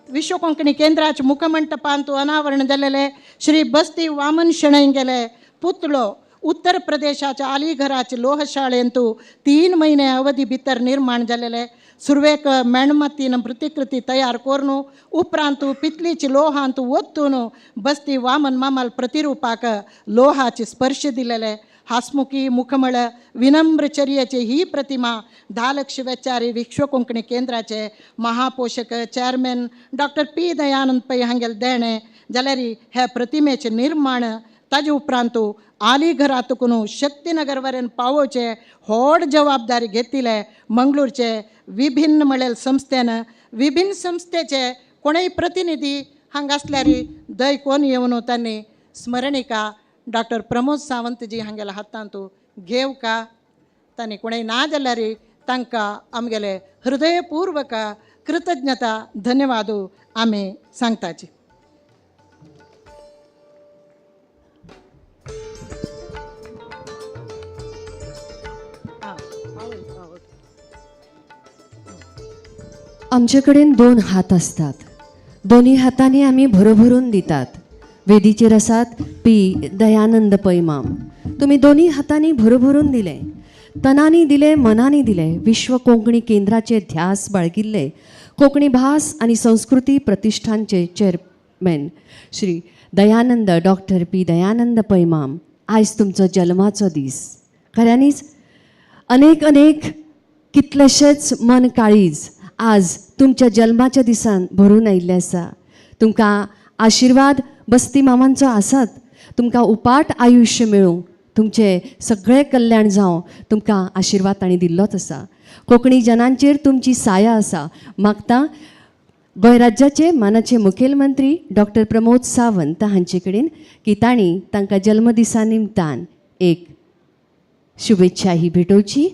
विश्व कोंकणी केंद्राच्या मुखमंडपांत अनावरण जालेले श्री बस्ती वामन शेणै गेले पुतळो उत्तर प्रदेशाच्या अलीघराचे लोहशाळेंत 3 महिने अवधी भितर निर्माण जालेले. सुरवेक मेणमतीन प्रतिकृती तयार करून उपरांत पितलीची लोहांत ओतून बस्ती वामन मामाल प्रतिरुपाक लोहाचे स्पर्श दिलेले. हासमुखी मुखमळ विनम्रचर्येची ही प्रतिमा 10 लक्ष वेचारी विश्व कोंकणी केंद्राचे महापोषक चेअरमॅन डॉक्टर पी दयानंद पै हांगेले देणे जाल्यार हे प्रतिमेचे निर्माण ताजे उपरांत अलीघरातून शक्तीनगर वरेन पावोवचे व्हड जबाबदारी घेतिले. मंगळूरचे विभिन्न म्हळेल संस्थेन विभिन्न संस्थेचे कोणय प्रतिनिधी हांगा आसल्यार दय कोण येवन तांणी स्मरणिका डॉक्टर प्रमोद सावंतजी हांगेल्या हातांत घेवका. तांणी कोणय ना जाल्यार तांकां आमगेले हृदयपूर्वक कृतज्ञता धन्यवाद आमी सांगताची. आमचे कडेन 2 हात असतात. दोन्ही हातांनी आम्ही भरभरून दितात. वेदीचेर आसात पी दयानंद पै माम. तुम्ही दोन्ही हातांनी भरभरून दिले, तनांनी दिले, मनांनी दिले. विश्व कोंकणी केंद्राचे ध्यास बाळगिल्ले कोंकणी भास आणि संस्कृती प्रतिष्ठानचे chairman Shri Dayanand doctor P Dayanand पै माम. आयज तुमचो जल्माचो दीस. खऱ्यांनीच अनेक कितलेशेच मन काळीज आज तुमच्या जल्माच्या दिसान भरून आयिल्ले आसा. तुमकां आशिर्वाद बस्ती मामांचो आसात. तुमकां उपाट आयुश्य मेळूं, तुमचे सगळे कल्याण जावं, तुमकां आशिर्वाद तांणी दिल्लोच आसा. कोंकणी जनांचेर तुमची साया आसा. मागता गोंय राज्याचे मानाचे मुखेलमंत्री डॉक्टर प्रमोद सावंत हांचे कडेन की तांणी तांकां जल्मदिसा निमतान एक शुभेच्छा ही भेटोवची.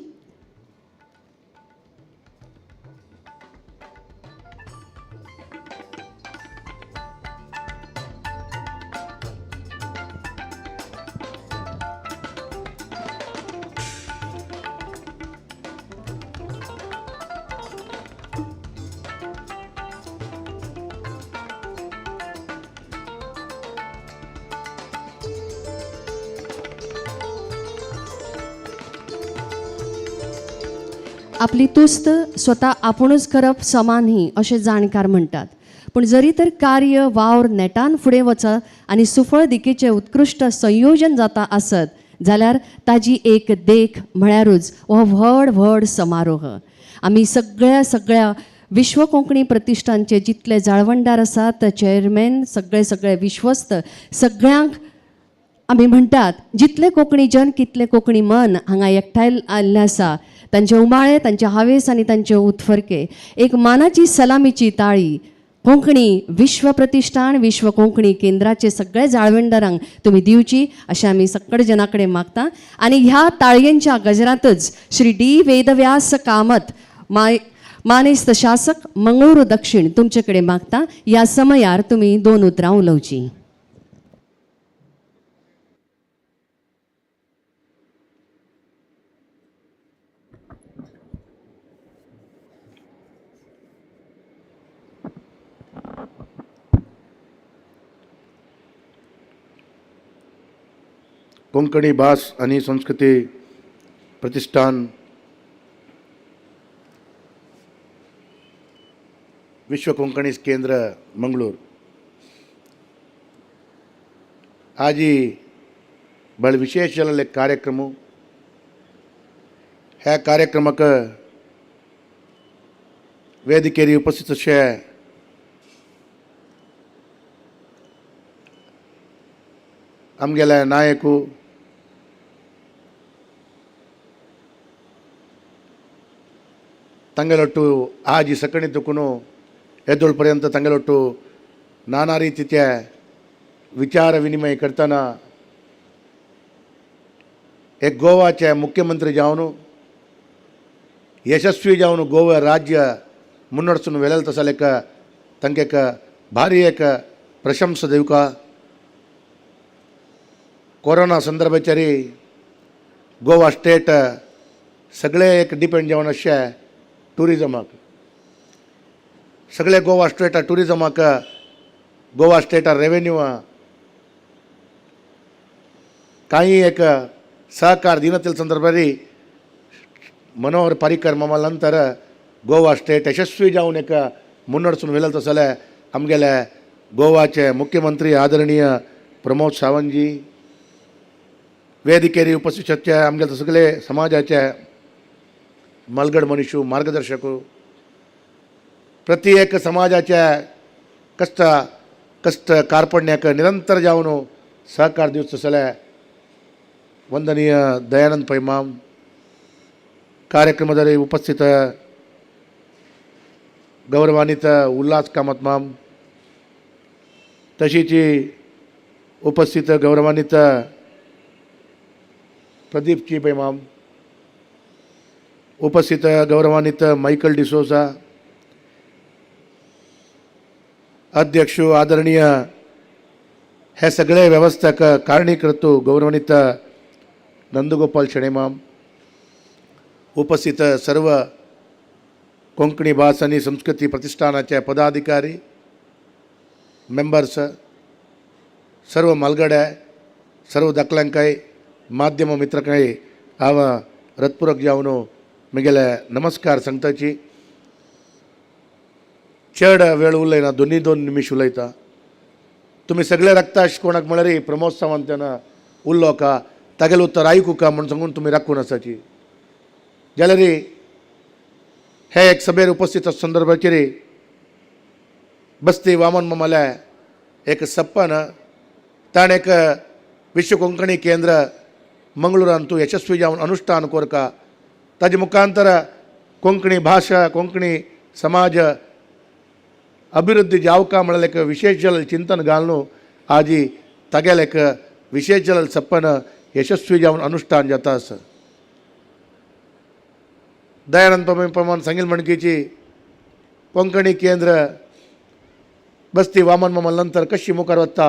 आपली तुस्त स्वता आपुणूच करप समान ही अशें जाणकार म्हणटात. पूण जरी तर कार्य वावर नेटान फुडें वचत आनी सुफळ दिकेचें उत्कृश्ट संयोजन जाता आसत जाल्यार ताजी एक देख म्हळ्यारूच हो व्हड व्हड समारोह. आमी सगळ्या विश्व कोंकणी प्रतिश्ठानचे जितले जाळवणदार आसात, चेअरमॅन, सगळे विश्वस्त, सगळ्यांक आमी म्हणटात जितले कोंकणी जन कितले कोंकणी मन हांगा एकठांय आयिल्ले आसा, तांचे उमाळे, तांचे हावेस आनी तांचे उत्फर्के एक मानाची सलामीची ताळी कोंकणी विश्व प्रतिश्ठान, विश्व कोंकणी केंद्राचे सगळे जाळवणदारांक तुमी दिवची अशें आमी सगळे जनां कडेन मागता. आनी ह्या ताळयेंच्या गजरांतच श्री डी वेदव्यास कामत मानेस्त शासक मंगळूरू दक्षिण तुमचे कडेन मागता. ह्या समयार तुमी 2 उतरां उलोवची. कोंकणी भास आणि संस्कृती प्रतिष्ठान विश्व कोंकणी केंद्र मंगळूर आज बड़ा विशेष कार्यक्रम. ह्या कार्यक्रमाक ವೇದಿಕೆಯಲ್ಲಿ ಉಪಸ್ಥಿತ आमगेले नायक ತಂಗೆಲೊಟ್ಟು ಆಜಿ ಸಕಣಿತಕ್ಕೂ ಎದ್ದೊಳ್पर्यंत ತಂಗೆಲೊಟ್ಟು नाना ರೀತಿಯ विचार विनिमय करताना एक गोवाचे मुख्यमंत्री जावन यशस्वी जावन गोवा राज्य मुन्नडसून वेलेल तसलेक तांकां एक भारी एक प्रशंसा दिवका. कोरोना संदर्भाचेर गोवा स्टेट सगळे एक डिपेंड जावन अशें टुरिजमाक सगळे गोवा स्टेट टुरिजमाक गोवा स्टेट रेवेन्यू काही एक सहकार दिनतील संदर्भारी मनोहर पर्रीकर मामा नंतर गोवा स्टेट यशस्वी जावन एक मुन्नडसून वेलेल तसले आमगेले गोवाचे मुख्यमंत्री आदरणीय प्रमोद सावंतजी ವೇದಿಕೆಯಲ್ಲಿ ಉಪಸ್ಥಿತ आमगे सगळे समाजाचे मलगड मनीस मार्गदर्शक प्रति एक समाजाच्या कष्ट कार्पण्याक निरंतर जावन सहकार दिवच तसले वंदनीय दयानंद पै माम कार्यक्रमದಲ್ಲಿ उपस्थित गौरवान्वित उल्हास कामत माम तशीच उपस्थित गौरवान्वित प्रदीप जी पै माम उपस्थित गौरवान्वित मायकल डिसोजा अध्यक्ष आदरणीय हे सगळे व्यवस्थाक कारणीकर्तो गौरवान्वित नंदगोपाल शेणे माम उपस्थित सर्व कोंकणी भास आणि संस्कृती प्रतिष्ठानाचे पदाधिकारी मेंबर्स सर्व मालगडे सर्व दाखल्यांकाय माध्यम मित्रकाय हांव हृदयपूर्वक जावन म्हगेले नमस्कार सांगताची. चड वेळ उलयना, 2 निमिश उलयता. तुमी सगळे रक्ताश कोणाक म्हळ्यार प्रमोद सावंतान उरलो का तागेलें उत्तर आयकूं का म्हण सांगून तुमी राखून आसाची. जाल्यार हे एक सभेर उपस्थित संदर्भाचेर बस्ती वामन मामाले एक सप्पन ताणें एक विश्व कोंकणी केंद्र मंगळूरांत तूं यशस्वी जावन अनुष्ठान कोरका. ताजे मुखांतर कोंकणी भाषा कोंकणी समाज अभिवृद्धी जावका म्हळ्यार एक विशेष जाल्लें चिंतन घालून आज तागेलें एक विशेष जाल्लें सप्पन यशस्वी जावन अनुष्ठान जाता आसा. दयानंद प्रमाण सांगिल्ले म्हणकीची कोंकणी केंद्र बस्ती वामन मामल नंतर कशी मुखार वता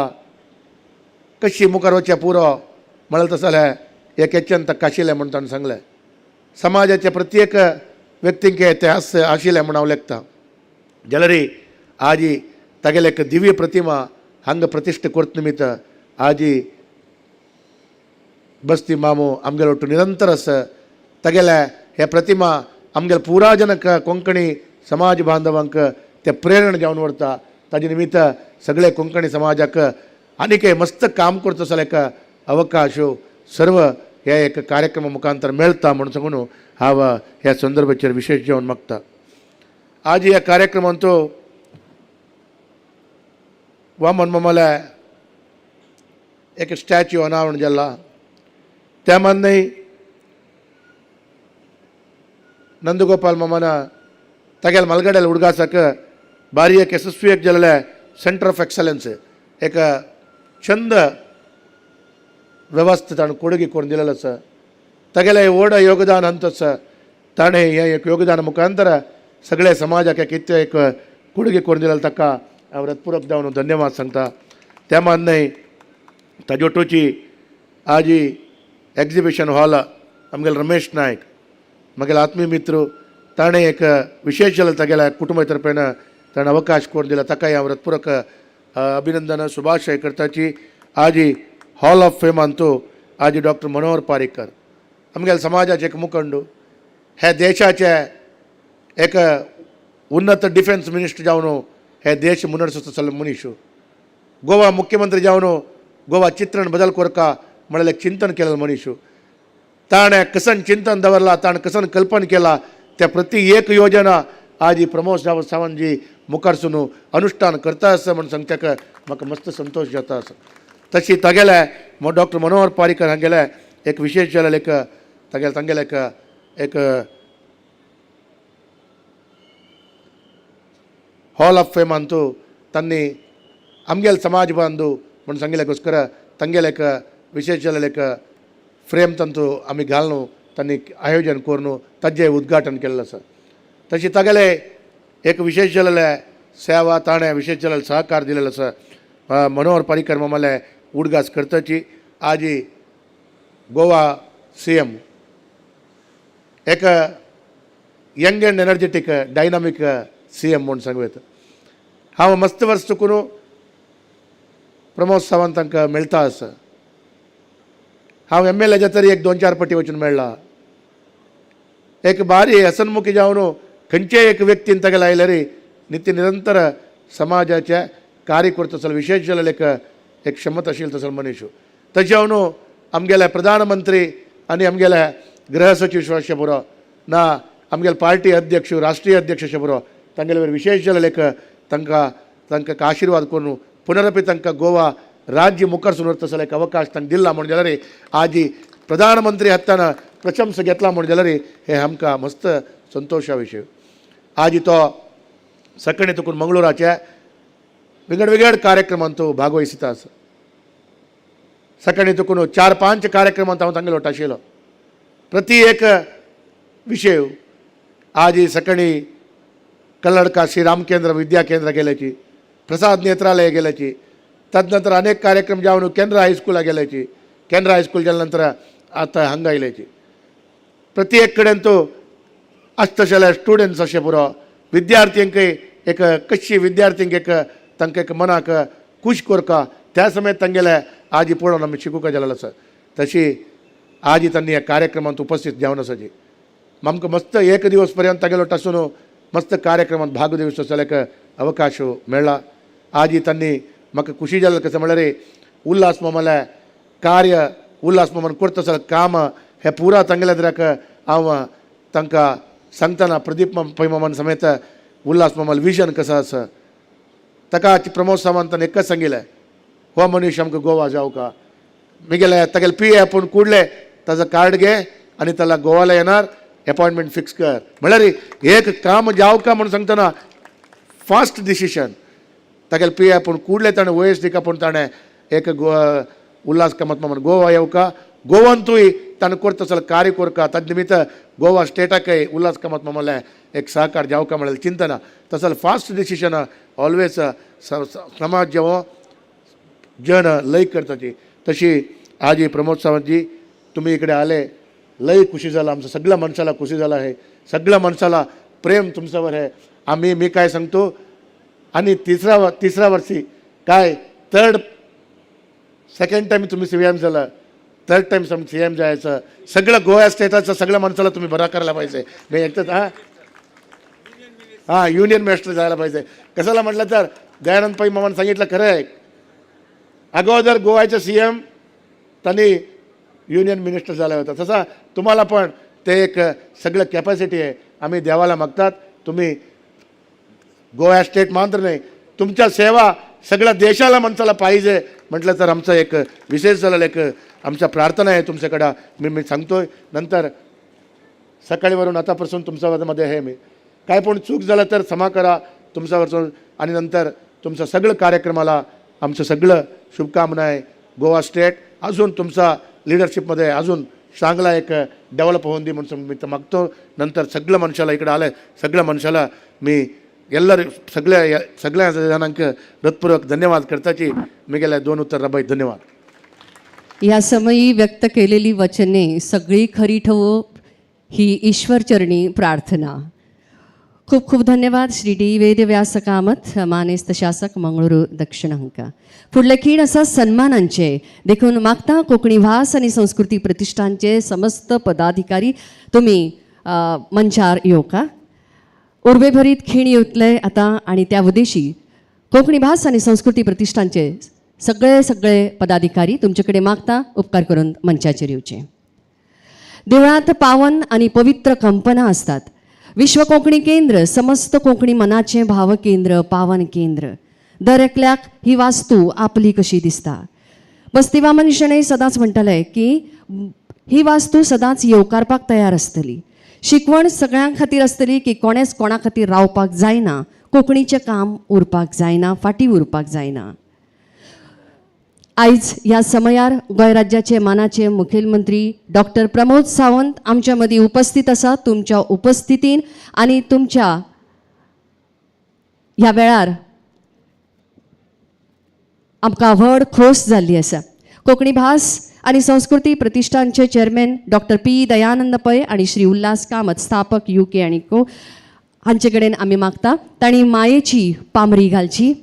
कशी मुखार वचचें पुरो म्हळ्यार तसलें एक अत्यंत आशिल्लें म्हण ताणें सांगलें. समाजाच्या प्रत्येक व्यक्तीक ते आशिल्लें म्हण हांव लेखतां. जाल्यार आज तागेले एक दिव्य प्रतिमा हांगा प्रतिश्ठ करता निमित्त आज बस्ती मामू आमगेलो निरंतर आसा. तागेले हे प्रतिमा आमगेल पुरा जन कोंकणी समाज बांधवांक ते प्रेरणा जावन व्हरता. ताजे निमित्त सगळे कोंकणी समाजाक आनीक मस्त काम करता असो एक अवकाश सर्व ह्या एक कार्यक्रमा मुखांतर मेळटा म्हणून सांगून हांव ह्या संदर्भाचेर विशेष जेवण मागता. आज ह्या कार्यक्रमांत वामन मामाले एक स्टॅच्यू अनावरण जाला. त्या मान्य नंदगोपाल मामाना तागेल मलगड्याल उडगासाक बारी एक यशस्वी जाल्ले सेंटर ऑफ एक्सलन्स एक चंद व्यवस्था ताणें कोडगी करून दिलेलो आसा. तागेलें व्हड योगदान अंत आसा. ताणें हें एक योगदान मुखांतर सगळे समाजाक एक इतले एक कोडगी करून दिलेलो ताका हांव हृदयपूर्वक जावन धन्यवाद सांगता. त्या मान्य ताजोटोची आज एग्जिबिशन हॉल आमगेले रमेश नायक म्हगेले आत्मीय मित्र ताणें एक विशेष जालें तागेल्या कुटुंबा तर्फेन ताणें अवकाश करून दिला. ताकाय हांव हृदयपूर्वक अभिनंदन शुभाशय करताची. आज हॉल ऑफ फेमांतू आज डॉक्टर मनोहर पारीकर आमगेल्या समाजाचे एक मुखंड हे देशाचे एक उन्नत डिफेन्स मिनिस्टर जावन हे देश मुनडसलो मनीस. गोवा मुख्यमंत्री जावन गोवा चित्रण बदल करका म्हणल्यार एक चिंतन केलेलो मनीस. ताणें कसन चिंतन दवरला ताणें कसन कल्पना केला त्या प्रति एक योजना आज प्रमोद सावंत जी मुखारसून अनुष्ठान करता आसा म्हण सांगताक म्हाका मस्त संतोष जाता आसा. तशी तागेले डॉक्टर मनोहर पारीकर हांगेले एक विशेष जालेले एक तांगेले एक हॉल ऑफ फेमांतू तांणी आमगेले समाज बांधू म्हण सांगिल्ल्याकोस्कर तांगेले एक विशेष जालेले एक फ्रेम तंतू आमी घालून तांणी आयोजन करून ताजें उद्घाटन केल्लें आसा. तशी तागेले एक विशेष जालेले सेवा ताणें विशेष जालेले सहकार दिलेलो आसा. मनोहर पारीकर मामाले उडगास करताची आज गोवा CM एक young end energetic dynamic CM म्हणून सांगूं. हांव मस्त वर्स चुकून प्रमोद सावंतांक मेळटा आसा. हांव MLA तरी एक 2-4 पाटी वचून मेळ्ळा. एक बारी हसनमुखी जावन खंयचेय एक व्यक्तीन तागेले आयल्यार नित्य निरंतर समाजाचे कार्य करता आसलो विशेष जालेले एक क्षमता आशिल्लो तसलो मनीस. तशें जावन आमगेले प्रधानमंत्री आनी आमगेले गृह सचिव अशें बरो ना आमगेले पार्टी अध्यक्ष राष्ट्रीय अध्यक्ष अशें बरो तांगेले वयर विशेष जालेले तांकां आशिर्वाद करून पुनरपी तांकां गोवा राज्य मुखार सुरता असो एक अवकाश तांकां दिला म्हण जाल्यार आज प्रधानमंत्री हातान प्रशंसा घेतला म्हण जाल्यार हे आमकां मस्त संतोशा विशय. आज तो सकाळी तुकून मंगळुराचे वेगवेगळ्या कार्यक्रमांत भागवयसिता आसा. सकाळी तुकून 4-5 कार्यक्रमांत हांव तांगेलो आशिल्लो. प्रति एक विशय आज सकाळी कल्लडका श्री राम केंद्र विद्या केंद्र गेल्याची प्रसाद नेत्रालय गेल्याची तदनंतर अनेक कार्यक्रम जावन केंद्र हायस्कूला गेल्याची केंद्र हायस्कूल जाल्या नंतर आतां हांगा आयल्याची. प्रति एक कडेन तो आसतशेले स्टुडंट्स अशें पुरो विद्यार्थ्यांक एक कशी विद्यार्थ्यांक एक तांकां एक मनाक खूश करता त्या समेत तांगेले आज पळोवन आमी शिकूंक गेलेलो आसा. तशी आज तांणी ह्या कार्यक्रमांत उपस्थित जावन आसाची. आमकां मस्त एक दिवस पर्यंत तागेलो आसून मस्त कार्यक्रमांत भाग घेवचो असो एक अवकाश मेळ्ळा. आज तांणी म्हाका खुशी जालें कशें म्हळ्यार उल्हास मामाले कार्य उल्हास मामान करता आसलें काम हे पुरा तांगेल्या तराक हांव तांकां सांगतना प्रदीप पै मामान समेत उल्हास मामाल विजन कसो आसा ताका प्रमोद सावंतान एकच सांगिल्लें हो मनीस आमकां गोवा जावका मिगेले तागेले PA आपूण कुडले ताजो कार्ड घे आनी ताला गोवाला येणार अपॉइंटमेंट फिक्स कर म्हळ्यार एक काम जावका म्हणून सांगतना फास्ट डिसिशन तागेले PA आपूण कुडले ताणें OSD आपूण ताणें एक उल्हास कामत मामान गोवा येवका गोवांतूय ताणें करता आसलें कार्य करता ताजे निमित्त गोवा स्टेटाकय उल्हास कामत मामाले एक सहकार जावका म्हळ्यार चिंतना तसो फास्ट डिसिशन ऑलवेज समाज जेवो जन लय करताची. तशी आज प्रमोद सावंतजी तुम्ही इकडे आले लय खुशी झाला. आमच्या सगळ्या माणसाला खुशी झाला आहे. सगळ्या माणसाला प्रेम तुमच्यावर आहे. मी काय सांगतो आणि तिसरा वर्षी काय सेकंड टाईम तुम्ही CVM झाला थर्ड टाइम CM जायचं, सगळं गोवा स्टेटाचं सगळ्या माणसाला तुम्ही बरा करायला पाहिजे. मी एकटंच हां युनियन मिनिस्टर जायला पाहिजे. कशाला म्हटलं तर दयानंद पै मामानं सांगितलं खरं आहे, अगोदर गोव्याचे CM त्यांनी युनियन मिनिस्टर झाला होता. तसा तुम्हाला पण ते एक सगळं कॅपॅसिटी आहे. आम्ही देवाला मागतात तुम्ही गोवा स्टेट मात्र नाही, तुमच्या सेवा सगळ्या देशाला माणसाला पाहिजे म्हटलं तर आमचं एक विशेष झालेलं एक आमच्या प्रार्थना आहे तुमच्याकडं. मी सांगतोय नंतर सकाळीवरून आतापासून तुमच्यामध्ये आहे. मी काय पण चूक झालं तर क्षमा करा तुमच्यावरचं. आणि नंतर तुमचं सगळं कार्यक्रमाला आमचं सगळं शुभकामना आहे. गोवा स्टेट अजून तुमचा लिडरशिपमध्ये अजून चांगला एक डेव्हलप होऊन दे म्हणून मी तर मागतो. नंतर सगळं मनुष्याला इकडे आलं सगळ्या मनुष्याला मी ಎಲ್ಲರೂ सगळ्या जणांक हृदयपूर्वक धन्यवाद करताची मी गेल्या 2 उत्तर रबाई धन्यवाद. या समयी व्यक्त केलेली वचने सगळी खरी ठेवो ही ईश्वरचरणी प्रार्थना. खूप खूप धन्यवाद श्री डी वेदव्यास कामत मानेस्त शासक मंगळूरू दक्षिण अंक. फुडले खीण असा सन्मानांचे देखून मागता कोकणी भास आणि संस्कृती प्रतिष्ठानचे समस्त पदाधिकारी तुम्ही मंचार येवका. उर्बेभरीत खीण येतले आता आणि त्या उद्देशी कोकणी भास आणि संस्कृती प्रतिष्ठानचे सगळे पदाधिकारी तुमच्याकडे मागता उपकार करून मंचाचेर येवचे. देवळात पावन आणि पवित्र कंपना असतात. विश्व कोंकणी केंद्र समस्त कोंकणी मनाचे भाव केंद्र पावन केंद्र. दर एकल्याक ही वास्तू आपली कशी दिसता. बस्ती वामन शणै सदांच म्हणटाले की ही वास्तू सदांच येवकारपाक तयार आसतली. शिकवण सगळ्यां खातीर आसतली की कोणेच कोणा खातीर रावपाक जायना, कोंकणीचें काम उरपाक जायना, फाटीं उरपाक जायना. आयज ह्या समयार गोंय राज्याचे मानाचे मुखेलमंत्री डॉक्टर प्रमोद सावंत आमच्या मदीं उपस्थित आसा. तुमच्या उपस्थितीन आनी तुमच्या ह्या वेळार आमकां व्हड खोस जाल्ली आसा. कोंकणी भास आणि संस्कृती प्रतिष्ठानचे चेअरमॅन डॉक्टर P दयानंद पै आणि श्री उल्हास कामत स्थापक UK आणि को हांचे कडेन आमी मागता तांणी मायेची पामरी घालची.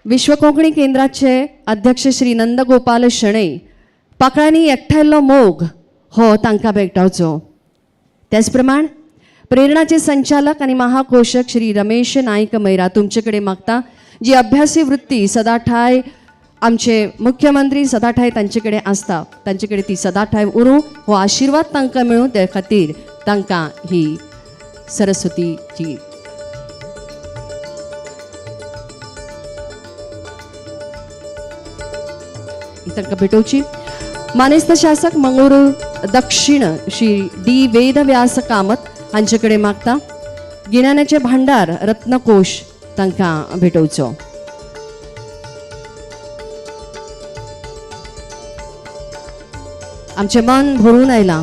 विश्व कोंकणी केंद्राचे अध्यक्ष श्री नंदगोपाल शणै पाकळ्यांनी एकठायल्लो मोग हो तांकां भेटवचो. त्याच प्रमाण प्रेरणाचे संचालक आणि महाकोशक श्री रमेश नाईक मैरा तुमचे कडेन मागता जी अभ्यासी वृत्ती सदाठाय आमचे मुख्यमंत्री सदाठाय तांचे कडेन आसता तांचे कडेन ती सदाठाय उरूं हो आशिर्वाद तांकां मेळूं ते खातीर तांकां ही सरस्वतीची तांकां भेटोवची. मानेस्त शासक मंगळूरू दक्षिण श्री D वेदव्यास कामत हांचे कडेन मागता गिन्यानाचे भांडार रत्नकोश तांकां भेटोवचो. आमचें मन भरून आयलां.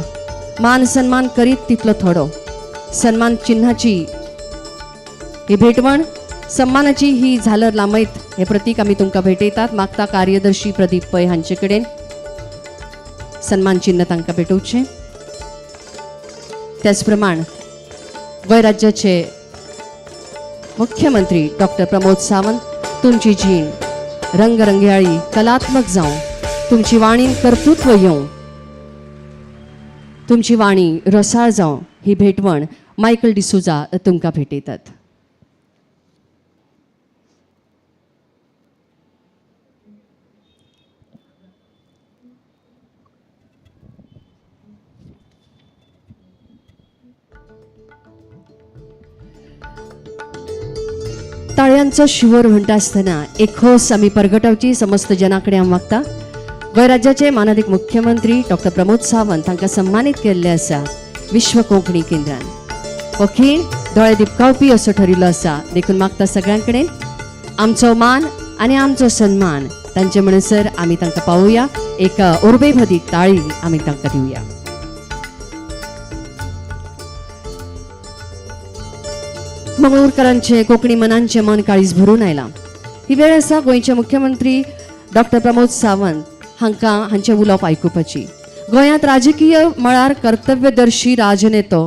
मान सन्मान करीत तितलो थोडो. सन्मान चिन्हाची ही भेटवण सन्मानाची ही झालर लांबयत हे प्रतीक आमी तुमकां भेटयतात. मागता कार्यदर्शी प्रदीप पै हांचे कडेन सन्मान चिन्ह तांकां भेटोवचें. त्याच प्रमाण गोंय राज्याचे मुख्यमंत्री डॉक्टर प्रमोद सावंत तुमची जीण रंगरंगयाळी कलात्मक जावं, तुमची वाणी कर्तृत्व येवं, तुमची वाणी रसाळ जावं ही भेटवण मायकल डिसुजा तुमकां भेटयतात. ताळयांचो शिवर म्हणटा आसतना एक खोस आमी परगटावची समस्त जनांकडे हांव मागता. गोंय राज्याचे माननीय मुख्यमंत्री डॉक्टर प्रमोद सावंत हांकां सन्मानीत केल्ले आसा विश्व कोंकणी केंद्रान. हो खीण दोळे दिपकावपी असो ठरिल्लो आसा. देखून मागता सगळ्यां कडेन आमचो मान आनी आमचो सन्मान तांचे म्हणसर आमी तांकां पावोवया. एक उर्बेभरी ताळी आमी तांकां दिवया. मंगळूरकारांचे कोंकणी मनांचे मन काळीज भरून आयलां. ही वेळ आसा गोंयचे मुख्यमंत्री डॉक्टर प्रमोद सावंत हांकां हांचे उलोवप आयकुपाची. गोंयांत राजकीय मळार कर्तव्यदर्शी राजनेतो,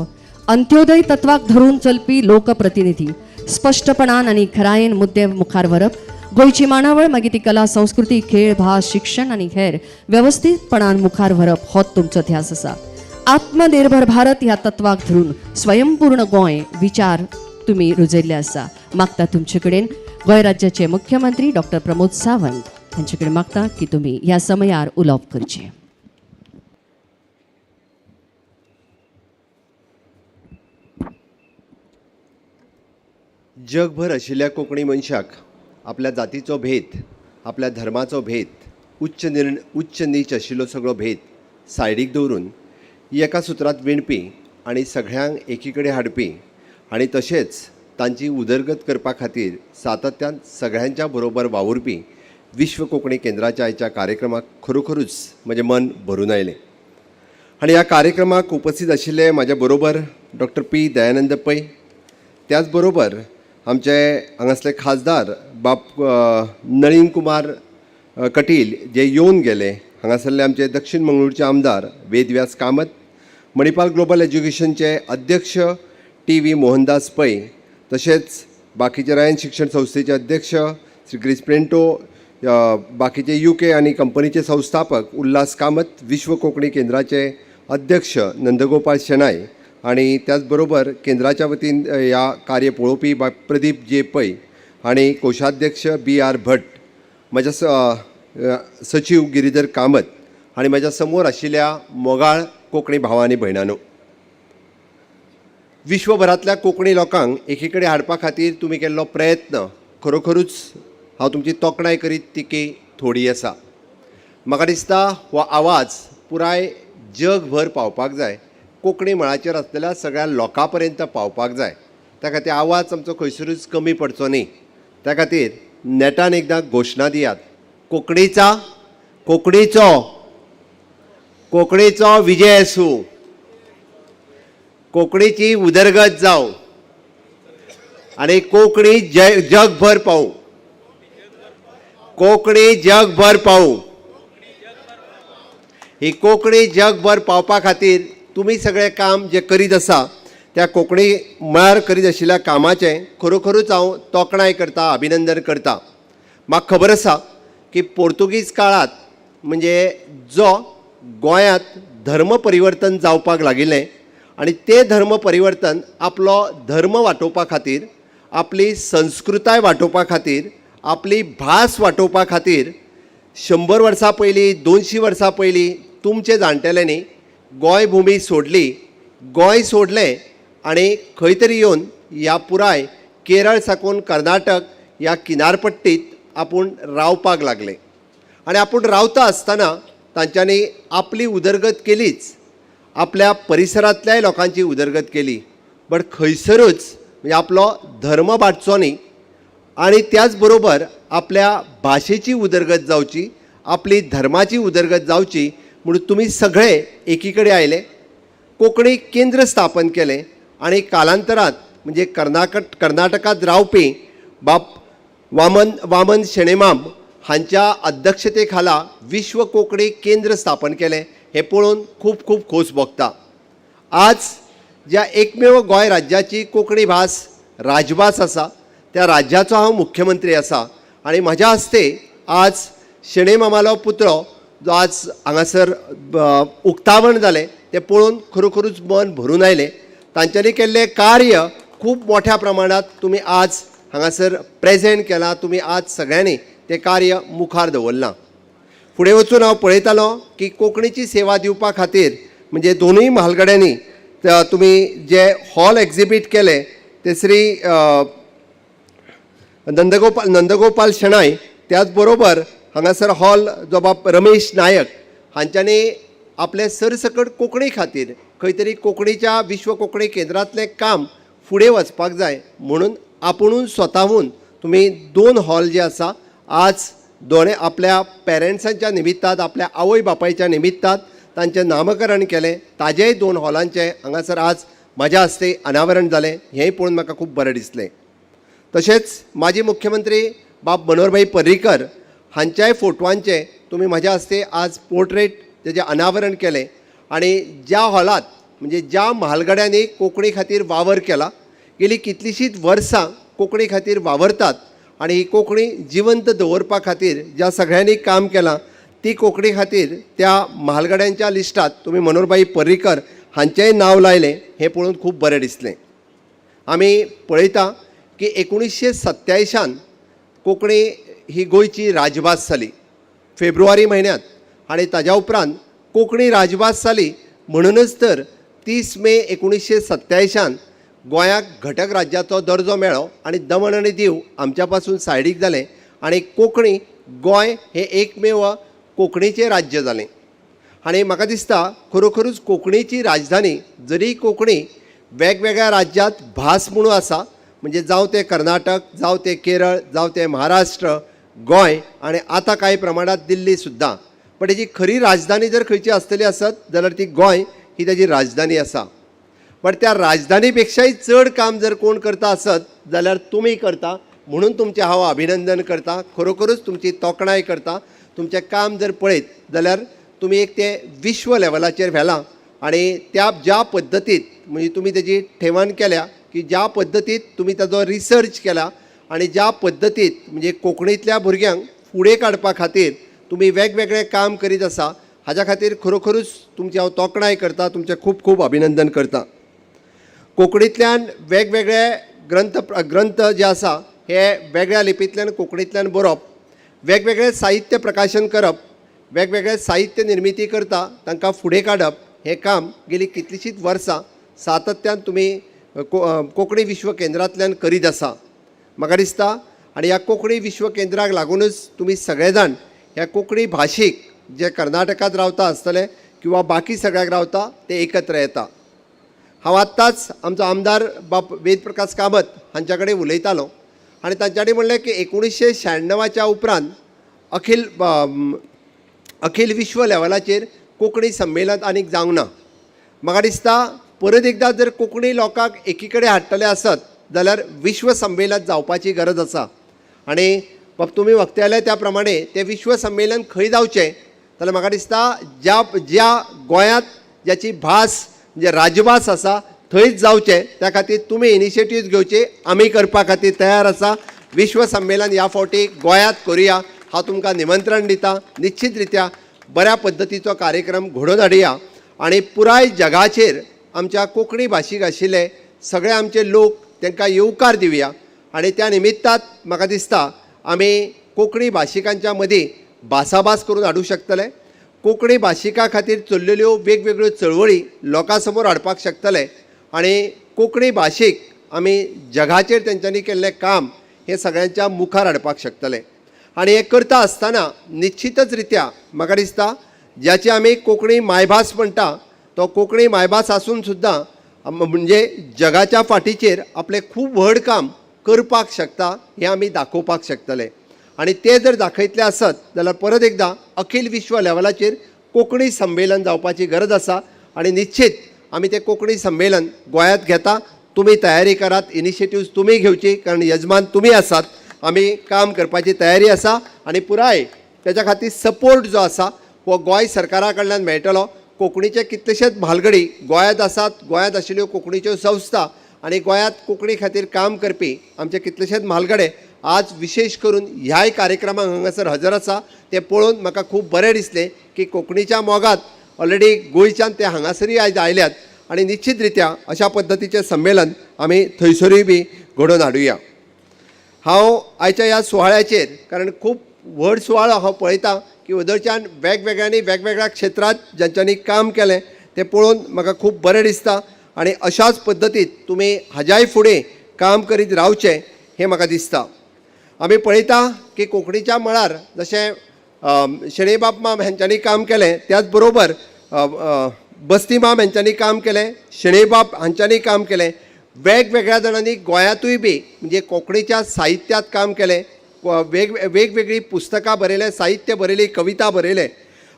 अंत्योदय तत्वाक धरून चलपी लोकप्रतिनिधी स्पष्टपणान आनी खरायेन मुद्दे मुखार व्हरप, गोंयची मांडावळ मागीर ती कला संस्कृती खेळ भास शिक्षण आनी हेर व्यवस्थीतपणान मुखार व्हरप हो तुमचो ध्यास आसा. आत्मनिर्भर भारत ह्या तत्वाक धरून स्वयंपूर्ण गोंय विचार तुम्ही रुजयल्ले आसा. मागता तुमचे कडेन गोंय राज्याचे मुख्यमंत्री डॉक्टर प्रमोद सावंत हांचे कडेन मागता की तुमी ह्या समयार उलोवप करचें. जगभर आशिल्ल्या कोंकणी मनशाक आपल्या जातीचो भेद, आपल्या धर्माचो भेद, उच्च नीच आशिल्लो सगळो भेद सायडीक दवरून एका सुत्रांत विणपी आनी सगळ्यांक एकी कडेन हाडपी आनी तशेंच तांची उदरगत करपा खातीर सातत्यान सगळ्यांच्या बरोबर वावुरपी विश्व कोंकणी केंद्राच्या आयच्या कार्यक्रमाक खरोखरूच म्हजें मन भरून आयलें. आनी ह्या कार्यक्रमाक उपस्थित आशिल्ले म्हाज्या बरोबर डॉक्टर पी दयानंद पै, त्याच बरोबर आमचे हांगासले खासदार बाब नळीन कुमार कटील जे येवन गेले, हांगासरले आमचे दक्षिण मंगळूरचे आमदार वेदव्यास कामत, मणिपाल ग्लोबल एज्युकेशनचे अध्यक्ष टी.व्ही. मोहनदास पै, तशेंच बाकीचे रायन शिक्षण संस्थेचे अध्यक्ष श्री ग्रीस प्रेंटो, बाकीचे UK आनी कंपनीचे संस्थापक उल्हास कामत, विश्व कोंकणी केंद्राचे अध्यक्ष नंदगोपाळ शेणाय आणि त्याचबरोबर केंद्राच्या वतीन ह्या कार्य पळोवपी प्रदीप जे पै आणि कोशाध्यक्ष B.R. भट, म्हज्या सचिव गिरीधर कामत आणि म्हज्या समोर आशिल्ल्या मोगाळ कोंकणी भावां आनी भयणांनो, विश्वभरांतल्या कोंकणी लोकांक एकी कडेन हाडपा खातीर तुमी केल्लो प्रयत्न खरोखरूच हांव तुमची तोखणाय करीत तिकी थोडी आसा. म्हाका दिसता हो आवाज पुराय जगभर पावपाक जाय, कोंकणी मळाचेर आसलेल्या सगळ्या लोकां पर्यंत पावपाक जाय. त्या खातीर आवाज आमचो खंयसरूच कमी पडचो न्ही. त्या खातीर नेटान एकदां घोशणा दियात, कोंकणीचो विजय आसूं, कोंकणीची उदरगत जावं आनी कोंकणी जगभर पावूं, कोंकणी जगभर पावूं. ही कोंकणी जगभर पावपा खातीर तुमी सगळें काम जे करीत आसा त्या कोंकणी मळार करीत आशिल्ल्या कामाचें खरोखरूच हांव तोखणाय करता, अभिनंदन करता. म्हाका खबर आसा की पोर्तुगीज काळात म्हणजे जो गोंयांत धर्म परिवर्तन जावपाक लागिल्लें आनी तें धर्म परिवर्तन आपलो धर्म वाटोवपा खातीर, आपली संस्कृताय वाटोवपा खातीर, आपली भास वाटोवपा खातीर 100 वर्सां पयलीं, 200 वर्सां पयलीं तुमचे जाणटेल्यांनी गोंय भुमी सोडली, गोंय सोडलें आनी खंय तरी येवन ह्या पुराय केरळ साकून कर्नाटक ह्या किनारपट्टीत आपूण रावपाक लागले. आनी आपूण रावता आसतना तांच्यांनी आपली उदरगत केलीच, आपल्या परिसरांतल्याय लोकांची उदरगत केली, बट खंयसरूच म्हणजे आपलो धर्म बाटचो न्ही आनी त्याच बरोबर आपल्या भाशेची उदरगत जावची, आपली धर्माची उदरगत जावची म्हणून तुमी सगळे एकी कडेन आयले, कोंकणी केंद्र स्थापन केलें आनी कालांतरांत म्हणजे कर्नाटकांत रावपी बाब वामन शेणेमाम हांच्या अध्यक्षते खाला विश्व कोंकणी केंद्र स्थापन केलें. हें पळोवन खूब खूब खोस भोगता. आज ज्या एकमेव गोंय राज्याची कोंकणी भास राजभास आसा त्या राज्याचो हांव मुख्यमंत्री आसा आनी म्हाज्या हस्ते आज शेणे मामालो पुतळो जो आज हांगासर उक्तावण जालें तें पळोवन खरोखरूच मन भरून आयलें. तांच्यांनी केल्लें कार्य खूब मोठ्या प्रमाणांत तुमी आज हांगासर प्रेजेंट केलां, तुमी आज सगळ्यांनी तें कार्य मुखार दवरलां. फुडें वचून हांव पळयतालो की कोंकणीची सेवा दिवपा खातीर म्हणजे दोनूय म्हालगड्यांनी तुमी जे हॉल एक्झिबीट केले ते श्री नंदगोपाल शेणाय, त्याच बरोबर हांगासर हॉल जो बाब रमेश नायक हांच्यांनी आपले सरसकट कोंकणी खातीर खंय तरी कोंकणीच्या विश्व कोंकणी केंद्रांतलें काम फुडें वचपाक जाय म्हणून आपुणून स्वताहून तुमी 2 हॉल जे आसा आज दोन आपल्या पेरंट्सांच्या निमित्तान, आपल्या आवय बापायच्या निमित्तान तांचें नामकरण केलें. ताजेय 2 हॉलांचें हांगासर आज म्हाज्या हस्ते अनावरण जालें. हेंय पळोवन म्हाका खूब बरें दिसलें. तशेंच माजी मुख्यमंत्री बाब मनोहरभाई पर्रीकर हांच्याय फोटवांचें तुमी म्हाज्या हस्ते आज पोर्ट्रेट तेजें अनावरण केलें. आनी ज्या हॉलांत म्हणजे ज्या म्हालगड्यांनी कोंकणी खातीर वावर केला, गेली कितलींशींच वर्सां कोंकणी खातीर वावरतात आनी ही कोंकणी जिवंत दवरपा खातीर ज्या सगळ्यांनी काम केलां ती कोंकणी खातीर त्या म्हालगड्यांच्या लिस्टात तुमी मनोहरभाई पर्रीकर हांचेंय नांव लायलें हें पळोवन खूब बरें दिसलें. आमी पळयता की 1927 कोंकणी ही गोंयची राजभास जाली फेब्रुवारी म्हयन्यांत आनी ताज्या उपरांत कोंकणी राजभास जाली म्हणूनच तर 30 मे 1927 गोंयाक घटक राज्याचो दर्जो मेळ्ळो आनी दमण आनी दीव आमच्या पासून सायडीक जालें आनी कोंकणी गोंय हें एकमेव कोंकणीचें राज्य जालें. आनी म्हाका दिसता खरोखरूच कोंकणीची राजधानी जरी कोंकणी वेगवेगळ्या राज्यांत भास म्हणून आसा म्हणजे जावं ते कर्नाटक जावं ते केरळ जावं ते महाराष्ट्र गोंय आनी आतां कांय प्रमाणांत दिल्ली सुद्दां पण तेजी खरी राजधानी जर खंयची आसतली आसत जाल्यार ती गोंय ही ताजी राजधानी आसा. पण त्या राजधानी पेक्षाय चड काम जर कोण करता आसत जाल्यार तुमी करता म्हणून तुमचें हांव अभिनंदन करता. खरोखरूच तुमची तोखणाय करता. तुमचें काम जर पळयत जाल्यार तुमी एक ते विश्व लेवलाचेर व्हेलां आनी त्या ज्या पद्दतीत म्हणजे तुमी तेजी ठेवण केल्या की ज्या पद्दतीत तुमी ताजो रिसर्च केला आनी ज्या पद्दतीत म्हणजे कोंकणीतल्या भुरग्यांक फुडें काडपा खातीर तुमी वेगवेगळें काम करीत आसा हाज्या खातीर खरोखरूच तुमची हांव तोखणाय करता. तुमचें खूब खूब अभिनंदन करता. कोंकणींतल्यान वेगवेगळे ग्रंथ जे आसा हे वेगळ्या लिपींतल्यान कोंकणींतल्यान बरोवप वेगवेगळे साहित्य प्रकाशन करप वेगवेगळे साहित्य निर्मिती करता तांकां फुडें काडप हें काम गेलीं कितलींशींच वर्सां सातत्यान तुमी कोंकणी विश्व केंद्रांतल्यान करीत आसा. म्हाका दिसता आनी ह्या कोंकणी विश्व केंद्राक लागूनच तुमी सगळे जाण ह्या कोंकणी भाशीक जे कर्नाटकांत रावता आसतले किंवा बाकी सगळ्याक रावता ते एकत्र येता. हांव आत्ताच आमचो आमदार बाब वेद प्रकाश कामत हांच्या कडेन उलयतालो आनी तांच्यांनी म्हणलें की 1996च्या उपरांत अखिल विश्व लेवलाचेर कोंकणी संमेलन आनीक जावंक ना. म्हाका दिसता परत एकदां जर कोंकणी लोकांक एकी कडेन हाडटले आसत जाल्यार विश्व संमेलन जावपाची गरज आसा. आनी बाब तुमी वक्तयले त्या प्रमाणे तें विश्व संमेलन खंय जावचें जाल्यार म्हाका दिसता ज्या गोंयांत ज्याची भास म्हणजे राजभास आसा थंयच जावचें त्या खातीर तुमी इनिशिएटीव्ह घेवचे. आमी करपा खातीर तयार आसा. विश्व संमेलन ह्या फावटी गोंयांत करुया हांव तुमकां निमंत्रण दिता. निश्चित रित्या बऱ्या पद्दतीचो कार्यक्रम घडोवन हाडुया आनी पुराय जगाचेर आमच्या कोंकणी भाशीक आशिल्ले सगळे आमचे लोक तांकां येवकार दिवया आनी त्या निमित्तान म्हाका दिसता आमी कोंकणी भाशिकांच्या मदीं भासाभास करून हाडूंक शकतले. कोंकणी भाशिकां खातीर चल्लेल्यो वेगवेगळ्यो चळवळी लोकां समोर हाडपाक शकतले आनी कोंकणी भाशेक आमी जगाचेर तेंच्यांनी केल्लें काम हें सगळ्यांच्या मुखार हाडपाक शकतले. आनी हें करता आसतना निश्चितच रित्या म्हाका दिसता ज्याची आमी कोंकणी मायभास म्हणटा तो कोंकणी मायभास आसून सुद्दां म्हणजे जगाच्या फाटीचेर आपलें खूब व्हड काम करपाक शकता हें आमी दाखोवपाक शकतले. आनी तें जर दाखयतलें आसत जाल्यार परत एकदां अखिल विश्व लेवलाचेर कोंकणी संमेलन जावपाची गरज आसा आनी निश्चित आमी तें कोंकणी संमेलन गोंयांत घेता. तुमी तयारी करात. इनिशिएटिव्ह तुमी घेवची कारण यजमान तुमी आसात. आमी काम करपाची तयारी आसा आनी पुराय तेच्या खातीर सपोर्ट जो आसा हो गोंय सरकारा कडल्यान मेळटलो. कोंकणीचे कितलेशेच म्हालगडी गोंयांत आसात. गोंयांत आशिल्ल्यो कोंकणीच्यो संस्था आनी गोंयांत कोंकणी खातीर काम करपी आमचे कितलेशेच म्हालगडे आज विशेष करून ह्याय कार्यक्रमाक हांगासर हजर आसा. तें पळोवन म्हाका खूब बरें दिसलें की कोंकणीच्या मोगात ऑलरेडी गोंयच्यान ते हांगासरूय आयज आयल्यात आनी निश्चित रित्या अशा पद्दतीचें संमेलन आमी थंयसरूय बी घडोवन हाडुया. हांव आयच्या ह्या सुवाळ्याचेर कारण खूब व्हड सुवाळो हांव पळयतां की वदरच्यान वेगवेगळ्यांनी वेगवेगळ्या क्षेत्रांत ज्यांच्यांनी काम केलें तें पळोवन म्हाका खूब बरें दिसता आनी अशाच पद्दतीत तुमी हाज्याय फुडें काम करीत रावचें हें म्हाका दिसता. आमी पळयता की कोंकणीच्या मळार जशें शेणेबाब माम हांच्यांनी काम केलें त्याच बरोबर बस्ती माम हांच्यांनी काम केलें शेणेबाब हांच्यांनी काम केलें. वेगवेगळ्या जाणांनी गोंयांतूय बी म्हणजे कोंकणीच्या साहित्यांत काम केलें. वेगवेगळी पुस्तकां बरयलें साहित्य बरयलें कविता बरयलें.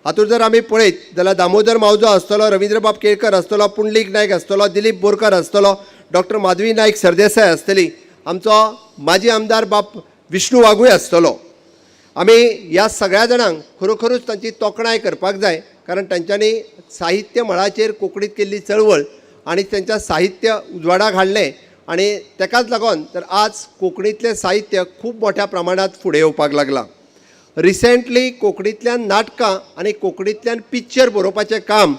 हातूंत जर आमी पळयत जाल्यार दामोदर मावजो आसतलो रवींद्रबाब केळकर आसतलो पुंडलीक नायक आसतलो दिलीप बोरकर आसतलो डॉक्टर माधवी नायक सरदेसाय आसतली आमचो माजी आमदार बाब विष्णू वाघूय आसतलो. आमी ह्या सगळ्या जाणांक खरोखरूच तांची तोखणाय करपाक जाय कारण तांच्यांनी साहित्य मळाचेर कोंकणीत केल्ली चळवळ आनी तांच्या साहित्य उजवाडाक हाडलें आणि तेकाच लागून तर आज कोंकणीतलें साहित्य खूब मोठ्या प्रमाणात फुडें येवपाक लागला. रिसेंटली कोंकणींतल्यान नाटकां आनी कोंकणींतल्यान पिक्चर बरोवपाचें काम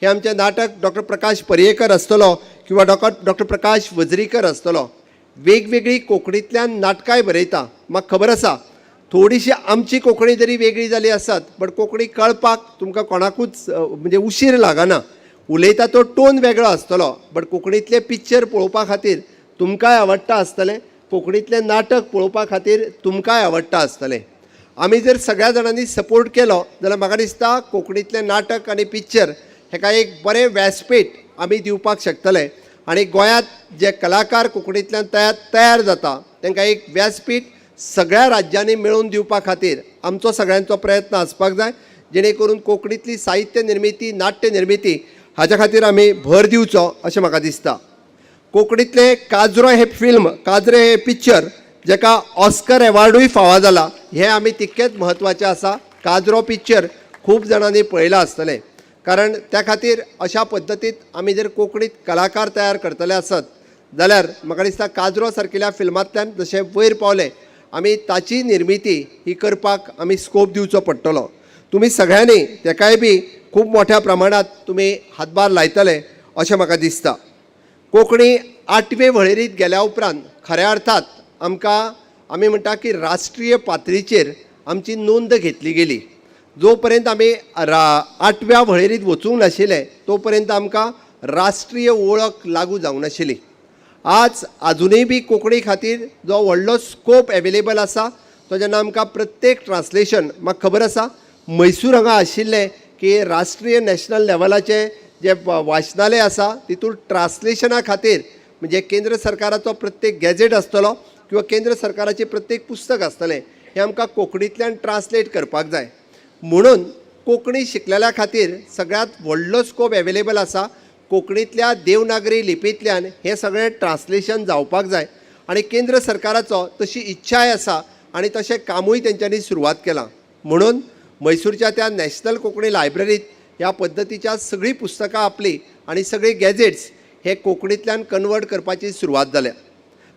हे आमचे नाटक डॉक्टर प्रकाश पर्येकर आसतलो किंवा डॉक्टर प्रकाश वजरीकर आसतलो. वेगवेगळी कोंकणींतल्यान नाटकांय बरयता. म्हाका खबर आसा थोडीशी आमची कोंकणी जरी वेगळी जाली आसत बट कोंकणी कळपाक तुमकां कोणाकूच म्हणजे उशीर लागना. उलयता तो टोन वेगळो आसतलो बट कोंकणीतले पिक्चर पळोवपा खातीर तुमकांय आवडटा आसतलें, कोंकणीतलें नाटक पळोवपा खातीर तुमकांय आवडटा आसतलें. आमी जर सगळ्या जाणांनी सपोर्ट केलो जाल्यार म्हाका दिसता कोंकणीतलें नाटक आनी पिक्चर हेका एक बरें व्यासपीठ आमी दिवपाक शकतले आनी गोंयांत जे कलाकार कोंकणीतल्यान तयार जाता तांकां एक व्यासपीठ सगळ्या राज्यांनी मेळून दिवपा खातीर आमचो सगळ्यांचो प्रयत्न आसपाक जाय, जेणे करून कोंकणीतली साहित्य निर्मिती, नाट्य निर्मिती हाच्या खातीर आमी भर दिवचो अशें म्हाका दिसता. कोंकणीतलें काजरो हे फिल्म, काजरे हे पिक्चर जेका ऑस्कर एवॉर्डूय फावो जाला हें आमी तितकेंच म्हत्वाचें आसा. काजरो पिक्चर खूब जाणांनी पळयला आसतलें कारण त्या खातीर अशा पद्दतीत आमी जर कोंकणीत कलाकार तयार करतले आसत जाल्यार म्हाका दिसता काजरो सारकिल्या फिल्मांतल्यान जशें वयर पावलें आमी ताची निर्मिती ही करपाक आमी स्कोप दिवचो पडटलो. तुमी सगळ्यांनी तेकाय बी खूब मोठ्या प्रमाणात तुमी हातभार लायतले अशें म्हाका दिसता. कोंकणी 8वे वळेरींत गेल्या उपरांत खऱ्या अर्थात आमकां आमी म्हणटा की राष्ट्रीय पातळीचेर आमची नोंद घेतली गेली. जो पर्यंत आमी 8व्या वळेरींत वचूंक नाशिल्ले तो पर्यंत आमकां राष्ट्रीय वळख लागू जावंक नाशिल्ली. आज आजुनूय बी कोंकणी खातीर जो व्हडलो स्कोप एवेलेबल आसा तो जेन्ना आमकां प्रत्येक ट्रान्सलेशन म्हाका खबर आसा मैसूर हांगा आशिल्लें की राष्ट्रीय नॅशनल लेवलाचे जे वाचनालय आसा तितून ट्रान्सलेशना खातीर म्हणजे केंद्र सरकाराचो प्रत्येक गॅजेट आसतलो किंवा केंद्र सरकाराचें प्रत्येक पुस्तक आसतलें हें आमकां कोंकणींतल्यान ट्रान्सलेट करपाक जाय. म्हणून कोंकणी शिकलेल्या खातीर सगळ्यांत व्हडलो स्कोप एवेलेबल आसा. कोंकणीतल्या देवनागरी लिपींतल्यान हें सगळें ट्रान्सलेशन जावपाक जाय आनी केंद्र सरकाराचो तशी इच्छाय आसा आनी तशें कामूय तेंच्यांनी सुरवात केलां. म्हणून मैसूरच्या त्या नॅशनल कोंकणी लायब्ररींत ह्या पद्दतीच्या सगळीं पुस्तकां आपली आनी सगळीं गॅजेट्स हे कोंकणींतल्यान कन्वर्ट करपाची सुरवात जाल्या.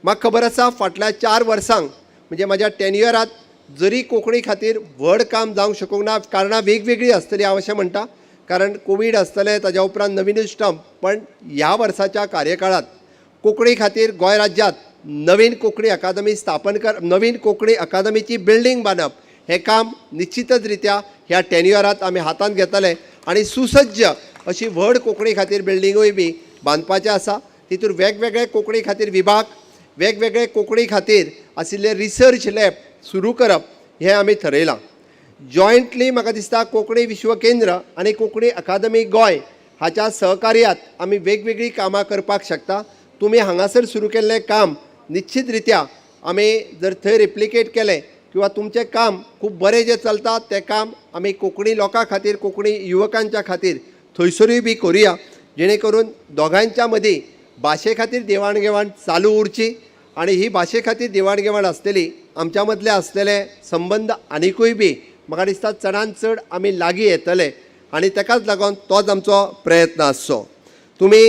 म्हाका खबर आसा फाटल्या 4 वर्सांक म्हणजे म्हाज्या टेन्युअरांत जरी कोंकणी खातीर व्हड काम जावंक शकूंक ना, कारणां वेगवेगळीं आसतलीं हांव अशें म्हणटा, कारण कोवीड आसतलें ताज्या उपरांत नवीनूच टर्म, पण ह्या वर्साच्या कार्यकाळात कोंकणी खातीर गोंय राज्यांत नवीन कोंकणी अकादमी नवीन कोंकणी अकादमीची बिल्डींग बांदप हें काम निश्चितच रित्या ह्या टेन्युअरांत आमी हातांत घेतले आनी सुसज्ज अशी व्हड कोंकणी खातीर बिल्डींगूय बी बांदपाचें आसा. तितून वेगवेगळे कोंकणी खातीर विभाग, वेगवेगळे कोंकणी खातीर आशिल्ले रिसर्च लॅब सुरू करप हें आमी थरयलां. जॉयंटली म्हाका दिसता कोंकणी विश्व केंद्र आनी कोंकणी अकादमी गोंय हाच्या सहकार्यांत आमी वेगवेगळीं कामां करपाक शकता. तुमी हांगासर सुरू केल्लें काम निश्चित रित्या आमी जर थंय रेप्लिकेट केलें किंवा तुमचें काम खूब बरें जें चलता तें काम आमी कोंकणी लोकां खातीर, कोंकणी युवकांच्या खातीर थंयसरूय बी करुया, जेणे करून दोगांच्या मदीं भाशे खातीर देवाण घेवाण चालू उरची आनी ही भाशे खातीर देवाण घेवाण आसतली आमच्या मदले आसलेले संबंद आनिकूय बी म्हाका दिसता चडांत चड आमी लागीं येतले आनी ताकाच लागून तोच आमचो प्रयत्न आसचो. तुमी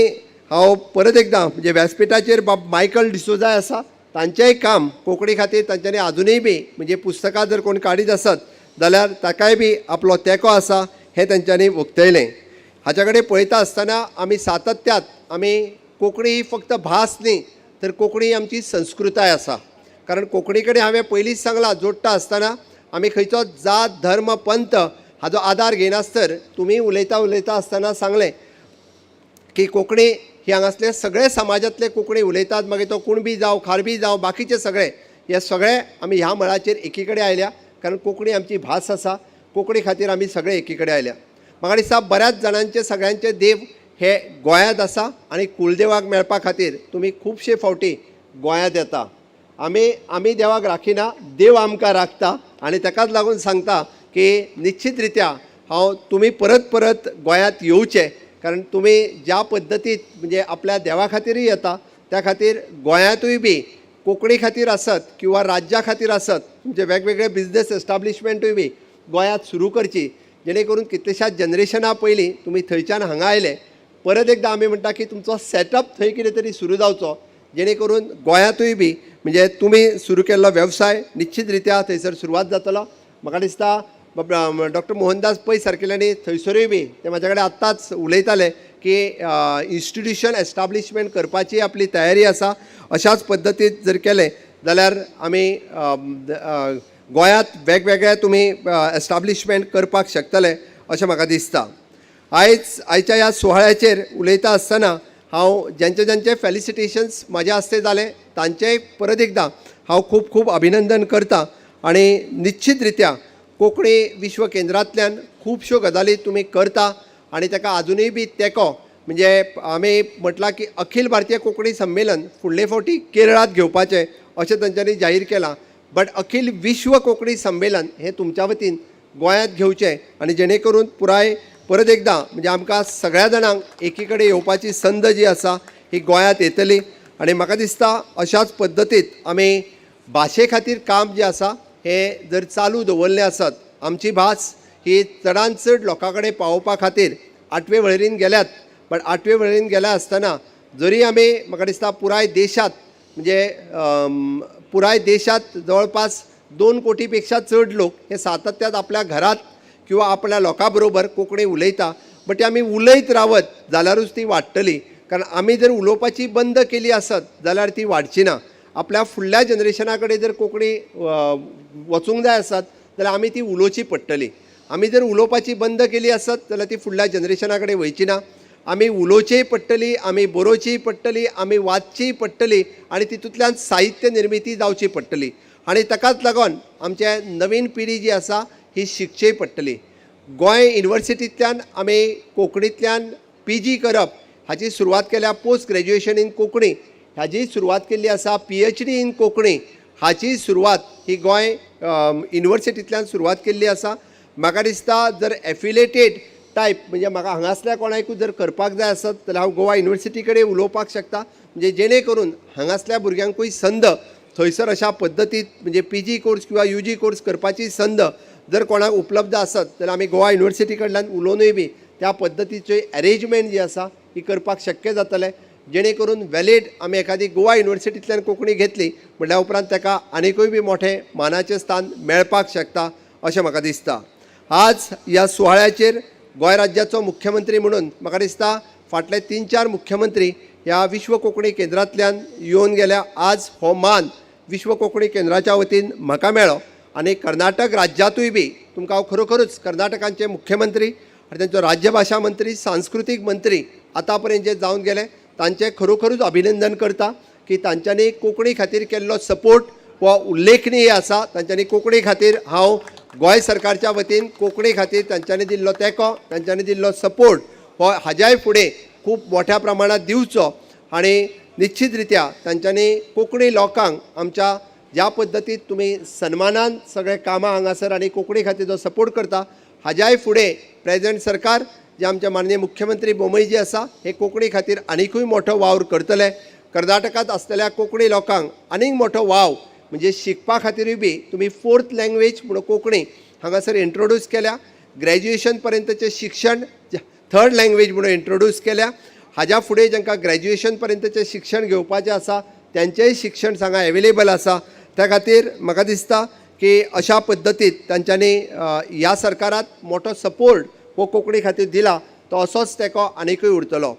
हांव परत एकदां म्हणजे व्यासपीठाचेर बाब मायकल डिसोजा आसा तांचेंय काम कोंकणी खातीर तांच्यांनी आजुनूय बी म्हणजे पुस्तकां जर कोण काडीत आसत जाल्यार ताकाय बी आपलो तेंको आसा हें तांच्यांनी उक्तायलें. हाच्या कडेन पळयता आसतना आमी सातत्यात आमी कोंकणी ही फक्त भास न्ही तर कोंकणी ही आमची संस्कृताय आसा. कारण कोंकणी कडेन हांवें पयलींच सांगलां जोडटा आसतना आमी खंयचो जात धर्म पंथ हाचो आदार घेनासतर तुमी उलयता आसतना सांगलें की कोंकणी ही हांगासले सगळे समाजांतले कोंकणी उलयतात, मागीर तो कुणबी जावं, खारबी जावं, बाकीचे सगळे हे सगळे आमी ह्या मळाचेर एकी कडेन आयल्या. कारण कोंकणी आमची भास आसा, कोंकणी खातीर आमी सगळे एकी कडेन आयल्या. म्हाका दिसता बऱ्याच जाणांचे सगळ्यांचे देव हे गोंयांत आसा आनी कुलदेवाक मेळपा खातीर तुमी खुबशे फावटी गोंयांत येता. आमी देवाक राखिना, देव आमकां राखता आनी ताकाच लागून सांगता की निश्चित रित्या हांव तुमी परत परत गोंयांत येवचे, कारण तुमी ज्या पद्दतीत म्हणजे आपल्या देवा खातीरय येता त्या खातीर गोंयांतूय बी कोंकणी खातीर आसत किंवा राज्या खातीर आसत म्हणजे वेगवेगळे बिझनेस एस्टाब्लिशमेंटूय बी गोंयांत सुरू करची, जेणे करून कितलेशाच जनरेशना पयलीं तुमी थंयच्यान हांगा आयले. परत एकदां आमी म्हणटा की तुमचो सेटअप थंय कितें तरी सुरू जावचो, जेणे करून गोंयांतूय बी म्हणजे तुमी सुरू केल्लो वेवसाय निश्चित रित्या थंयसर सुरवात जातलो. म्हाका दिसता डॉक्टर मोहनदास पै सारकेल्यांनी थंयसरूय बी ते म्हाजे कडेन आत्ताच उलयताले की इन्स्टिट्यूशन एस्टाब्लिशमेंट करपाची आपली तयारी आसा. अशाच पद्दतीन जर केलें जाल्यार आमी गोंयांत वेगवेगळे तुमी एस्टाब्लिशमेंट करपाक शकतले अशें म्हाका दिसता. आयच्या ह्या सुवाळ्याचेर उलयता आसतना हांव ज्यांचे फेलिसिटेशन्स म्हाज्या हस्ते जाले तांचेय परत एकदां हांव खूब खूब अभिनंदन करता. आनी निश्चित रित्या कोंकणी विश्व केंद्रांतल्यान खुबश्यो गजाली तुमी करता आनी ताका आजुनूय बी तेंको म्हणजे आमी म्हटलां की अखिल भारतीय कोंकणी संमेलन फुडले फावटी केरळांत घेवपाचें अशें तांच्यांनी जाहीर केलां. बट अखिल विश्व कोंकणी संमेलन हें तुमच्या वतीन गोंयांत घेवचें आनी जेणे करून पुराय परत एकदां म्हणजे आमकां सगळ्या जाणांक एकी कडेन येवपाची संद जी आसा ही गोंयांत येतली. आनी म्हाका दिसता अशाच पद्दतीत आमी भाशे खातीर काम जें आसा हें जर चालू दवरलें आसत आमची भास ही चडांत चड लोकां कडेन पावोवपा खातीर 8वे वळेरीन गेल्यात. बट 8वे वळेरीन गेल्या आसतना जरी आमी म्हाका दिसता पुराय देशांत जवळपास 2 कोटी पेक्षा चड लोक हे सातत्यान आपल्या घरात किंवा आपल्या लोकां बरोबर कोंकणी उलयता. बट ती आमी उलयत रावत जाल्यारूच ती वाडटली. कारण आमी जर उलोवपाची बंद केली आसत जाल्यार ती वाडची ना. आपल्या फुडल्या जनरेशना कडेन जर कोंकणी वचूंक जाय आसत जाल्यार आमी ती उलोवची पडटली. आमी जर उलोवपाची बंद केली आसत जाल्यार ती फुडल्या जनरेशना कडेन वयची ना. आमी उलोवचीय पडटली, आमी बरोवचीय पडटली, आमी वाचचीय पडटली आनी तितूंतल्यान साहित्य निर्मिती जावची पडटली. आनी ताकाच लागून आमचे नवीन पिढी जी आसा ही शिकचीय पडटली. गोंय युनिवर्सिटींतल्यान आमी कोंकणींतल्यान PG करप हाची सुरवात केल्या. पोस्ट ग्रॅज्युएशन इन कोंकणी हाची सुरवात केल्ली आसा. PhD इन कोंकणी हाची सुरवात ही गोंय युनिवर्सिटींतल्यान सुरवात केल्ली आसा. म्हाका दिसता जर एफिलेटेड टायप म्हणजे म्हाका हांगासल्या कोणाकूय जर करपाक जाय आसत जाल्यार हांव गोवा युनिवर्सिटी कडेन उलोवपाक शकता. म्हणजे जेणे करून हांगासल्या भुरग्यांकूय संद थंयसर अशा पद्दतीत म्हणजे PG कोर्स किंवा UG कोर्स करपाची संद जर कोणाक उपलब्ध आसत जाल्यार आमी गोवा युनिवर्सिटी कडल्यान उलोवनूय बी त्या पद्दतीची अरेंजमेंट जी आसा ही करपाक शक्य जातलें. जेणे करून वॅलीड आमी एखादी गोवा युनिवर्सिटींतल्यान कोंकणी घेतली म्हटल्या उपरांत ताका आनिकूय बी मोठें मानाचें स्थान मेळपाक शकता अशें म्हाका दिसता. आज ह्या सुवाळ्याचेर गोंय राज्याचो मुख्यमंत्री म्हणून म्हाका दिसता फाटले 3-4 मुख्यमंत्री ह्या विश्व कोंकणी केंद्रांतल्यान येवन गेल्या. आज हो मान विश्व कोंकणी केंद्राच्या वतीन म्हाका मेळ्ळो. आनी कर्नाटक राज्यांतूय बी तुमकां हांव खरोखरूच कर्नाटकांचे मुख्यमंत्री आनी तांचो राज्य भाशा मंत्री सांस्कृतीक मंत्री आतां पर्यंत जे जावन गेले तांचें खरोखरूच अभिनंदन करता की तांच्यांनी कोंकणी खातीर केल्लो सपोर्ट हो उल्लेखनीय आसा. तांच्यांनी कोंकणी खातीर हांव गोंय सरकारच्या वतीन कोंकणी खातीर तांच्यांनी दिल्लो तेंको तांच्यांनी दिल्लो सपोर्ट हो हाज्याय फुडें खूब मोठ्या प्रमाणात दिवचो. आनी निश्चित रित्या तांच्यांनी कोंकणी लोकांक आमच्या ज्या पद्दतीत तुमी सन्मानान सगळे कामां हांगासर आनी कोंकणी खातीर जो सपोर्ट करता हाज्याय फुडें प्रेझेंट सरकार जे आमचे माननीय मुख्यमंत्री बोमय जी आसा हे कोंकणी खातीर आनिकूय मोठो वावर करतले. कर्नाटकांत आसलेल्या कोंकणी लोकांक आनीक मोठो वाव म्हणजे शिकपा खातीरूय बी तुमी 4th लँग्वेज म्हणून कोंकणी हांगासर इंट्रोड्यूस केल्या. ग्रॅज्युएशन पर्यंतचें शिक्षण 3rd लँग्वेज म्हणून इंट्रोड्यूस केल्या. हाज्या फुडें जांकां ग्रॅज्युएशन पर्यंतचें शिक्षण घेवपाचें आसा त्यांचेंय शिक्षण हांगा एवेलेबल आसा. त्या खातीर म्हाका दिसता की अशा पद्दतीत तांच्यांनी ह्या सरकारात मोठो सपोर्ट हो कोंकणी खातीर दिला. तो असोच तेंको आनिकूय उरतलो.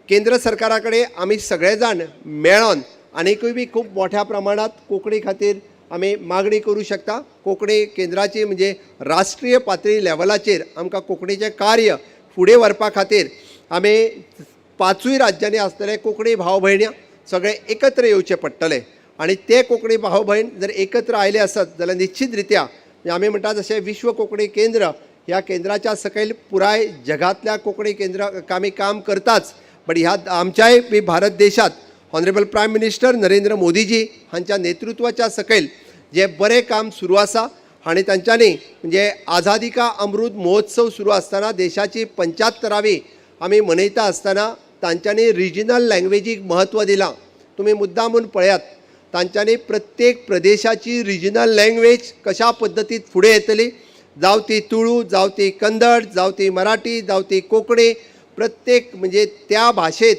केंद्र सरकारा कडेन आमी सगळे जाण मेळोन आनिकूय बी खूब मोठ्या प्रमाणात कोंकणी खातीर आमी मागणी करूं शकता. कोंकणी केंद्राची म्हणजे राष्ट्रीय पातळी लेवलाचेर आमकां कोंकणीचें कार्य फुडें व्हरपा खातीर आमी 5 राज्यांनी आसतले कोंकणी भाव भयण्या सगळे एकत्र येवचे पडटले. आनी ते कोंकणी भाव भयण जर एकत्र आयले आसत जाल्यार निश्चित रित्या आमी म्हणटा जशें विश्व कोंकणी केंद्र ह्या केंद्राच्या सकयल पुराय जगातल्या कोंकणी केंद्राक आमी काम करताच. बट ह्या आमच्याय बी भारत देशात honourable prime minister Narendra Modiji हांच्या नेतृत्वाच्या सकयल जे बरें काम सुरू आसा आनी तांच्यांनी म्हणजे आझादी का अमृत महोत्सव सुरू आसतना देशाची 75वी आमी मनयता आसतना तांच्यांनी रिजनल लँग्वेजीक महत्व दिलां. तुमी मुद्दामून पळयात तांच्यांनी प्रत्येक प्रदेशाची रिजनल लँग्वेज कशा पद्दतीत फुडें येतली जावं ती तुळू जावं ती कन्नड जावं ती मराठी जावं ती कोंकणी प्रत्येक म्हणजे त्या भाशेत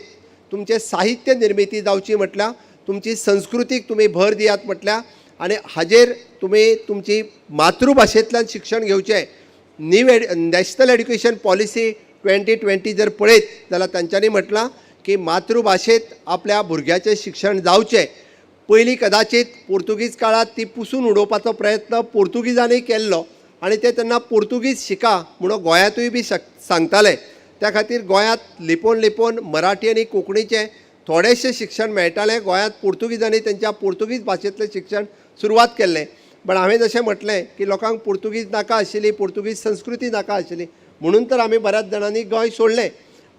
तुमचे साहित्य निर्मिती जावची म्हटल्यार तुमची संस्कृतीक तुम्ही भर दियात म्हटल्या आनी हाजेर तुम्ही तुमची मातृभाशेंतल्यान शिक्षण घेवचें. नॅशनल एड्युकेशन पॉलिसी 2020 जर पळयत जाल्यार तांच्यांनी म्हटलां की मातृभाशेंत आपल्या भुरग्याचें शिक्षण जावचें. पयलीं कदाचित पोर्तुगीज काळात ती पुसून उडोवपाचो प्रयत्न पोर्तुगीजांनी केल्लो आनी ते तेन्ना पोर्तुगीज शिका म्हणून गोंयांतूय बी सांगताले. त्या खातीर गोंयांत लिपोवन मराठी आनी कोंकणीचें थोडेंशें शिक्षण मेळटालें. गोंयांत पोर्तुगीजांनी तेंच्या पोर्तुगीज भाशेंतलें शिक्षण सुरवात केल्लें. पण हांवें जशें म्हटलें की लोकांक पोर्तुगीज नाका आशिल्ली, पोर्तुगीज संस्कृती नाका आशिल्ली म्हणून तर आमी बऱ्याच जाणांनी गोंय सोडलें.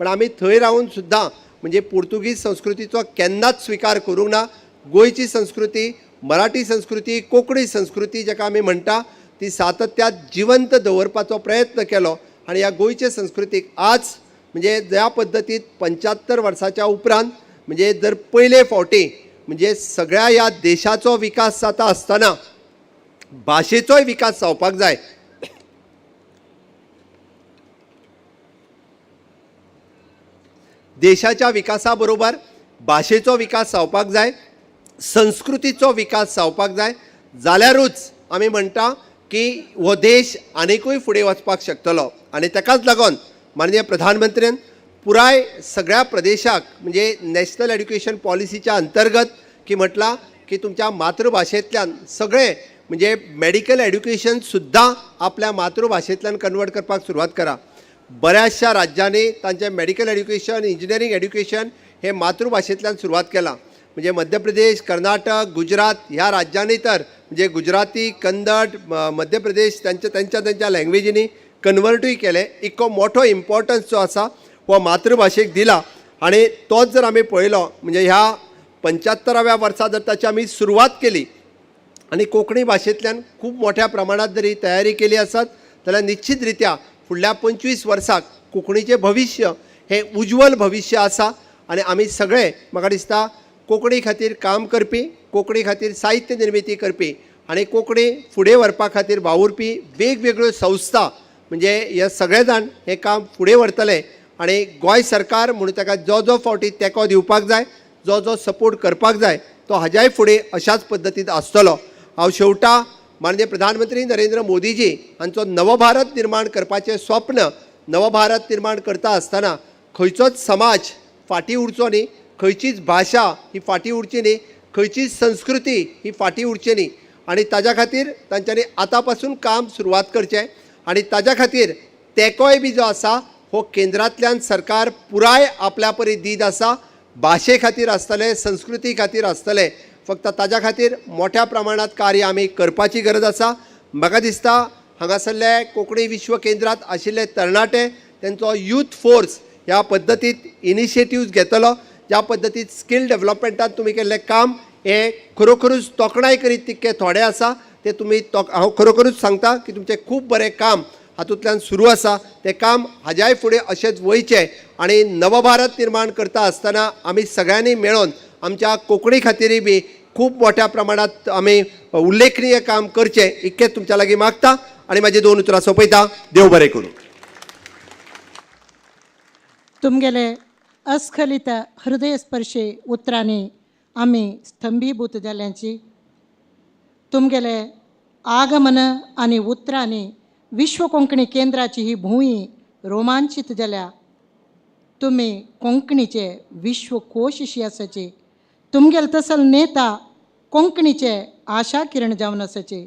पण आमी थंय रावन सुद्दां म्हणजे पोर्तुगीज संस्कृतीचो केन्नाच स्विकार करूंक ना. गोंयची संस्कृती, मराठी संस्कृती, कोंकणी संस्कृती जाका आमी म्हणटा ती सातत्यात जिवंत दवरपाचो प्रयत्न केलो. आनी ह्या गोंयचे संस्कृतीक आज म्हणजे ज्या पद्दतीत 75 वर्साच्या उपरांत म्हणजे जर पयले फावटी म्हणजे सगळ्या ह्या देशाचो विकास जाता आसतना भाशेचोय विकास जावपाक जाय. देशाच्या विकासा बरोबर भाशेचो विकास जावपाक जाय, संस्कृतीचो विकास जावपाक जाय. जाल्यारूच आमी म्हणटा की हो देश आनिकूय फुडें वचपाक शकतलो. आनी ताकाच लागून माननीय प्रधानमंत्र्यान पुराय सगळ्या प्रदेशाक म्हणजे नॅशनल एड्युकेशन पॉलिसीच्या अंतर्गत की म्हटलां की तुमच्या मातृभाशेंतल्यान सगळे म्हणजे मेडिकल एड्युकेशन सुद्दां आपल्या मातृभाशेंतल्यान कन्वर्ट करपाक सुरवात करा. बऱ्याचशा राज्यांनी तांचें मेडिकल एड्युकेशन, इंजिनियरींग एड्युकेशन हे मातृभाशेंतल्यान सुरवात केलां. म्हणजे मध्य प्रदेश, कर्नाटक, गुजरात ह्या राज्यांनी तर म्हणजे गुजराती, कन्नड, मध्य प्रदेश त्यांच्या लँग्वेजींनी कन्वर्टूय केले. इतको मोठो इम्पॉर्टन्स जो आसा हो मातृभाशेक दिला. आनी तोच जर आमी पळयलो म्हणजे ह्या 75व्या वर्सा जर ताची आमी सुरवात केली आनी कोंकणी भाशेंतल्यान खूब मोठ्या प्रमाणात जरी तयारी केली आसत जाल्यार निश्चित रित्या फुडल्या 25 वर्साक कोंकणीचें भविश्य हें उज्वल भविश्य आसा. आनी आमी सगळे म्हाका दिसता कोंकणी खातीर काम करपी, कोंकणी खातीर साहित्य निर्मिती करपी आनी कोंकणी फुडें व्हरपा खातीर वावुरपी वेगवेगळ्यो संस्था म्हणजे हे सगळे जाण हें काम फुडें व्हरतले. आनी गोंय सरकार म्हणून ताका जो फावटी तेंको दिवपाक जाय, जो सपोर्ट करपाक जाय तो हाज्याय फुडें अशाच पद्दतीन आसतलो. हांव शेवटां माननीय प्रधानमंत्री नरेंद्र मोदीजी हांचो नवभारत निर्माण करपाचें स्वप्न, नवभारत निर्माण करता आसतना खंयचोच समाज फाटीं उरचो न्ही, खंयचीच भाशा ही फाटीं उरची न्ही, खंयचीच संस्कृती ही फाटीं उरची न्ही. आनी ताज्या खातीर तांच्यांनी आतां पासून काम सुरवात करचें. आनी ताज्या खातीर तेंकोय बी जो आसा हो केंद्रांतल्यान सरकार पुराय आपल्या परी दीत आसा. भाशे खातीर आसतले, संस्कृती खातीर आसतले. फक्त ताज्या खातीर मोठ्या प्रमाणात कार्य आमी करपाची गरज आसा. म्हाका दिसता हांगासरले कोंकणी विश्व केंद्रांत आशिल्ले तरणाटे तेंचो यूथ फोर्स ह्या पद्दतीत इनिशिएटिव्ज घेतलो. ज्या पद्दतीत स्कील डेव्हलपमेंटात तुमी केल्लें काम हें खरोखरूच तोखणाय करीत तितकें थोडें आसा. ते तुमी हांव खरोखरूच सांगता की तुमचें खूब बरें काम हातूंतल्यान सुरू आसा. तें काम हाज्याय फुडें अशेंच वयचें आनी नवभारत निर्माण करता आसतना आमी सगळ्यांनी मेळोन आमच्या कोंकणी खातीरय बी खूब मोठ्या प्रमाणात आमी उल्लेखनीय काम करचें इतकेंच तुमच्या लागीं मागता आनी म्हाजी 2 उतरां सोंपयता. देव बरें करूं. तुमगेले अस्खलित हृदयस्पर्शी उतरांनी आमी स्तंभीभूत जाल्यांची तुमगेले आगमन आनी उतरांनी विश्व कोंकणी केंद्राची ही भूंय रोमांचीत जाल्या. तुमी कोंकणीचे विश्वकोश आसाची. तुमगेले तसल नेता कोंकणीचे आशा किरण जावन आसाची.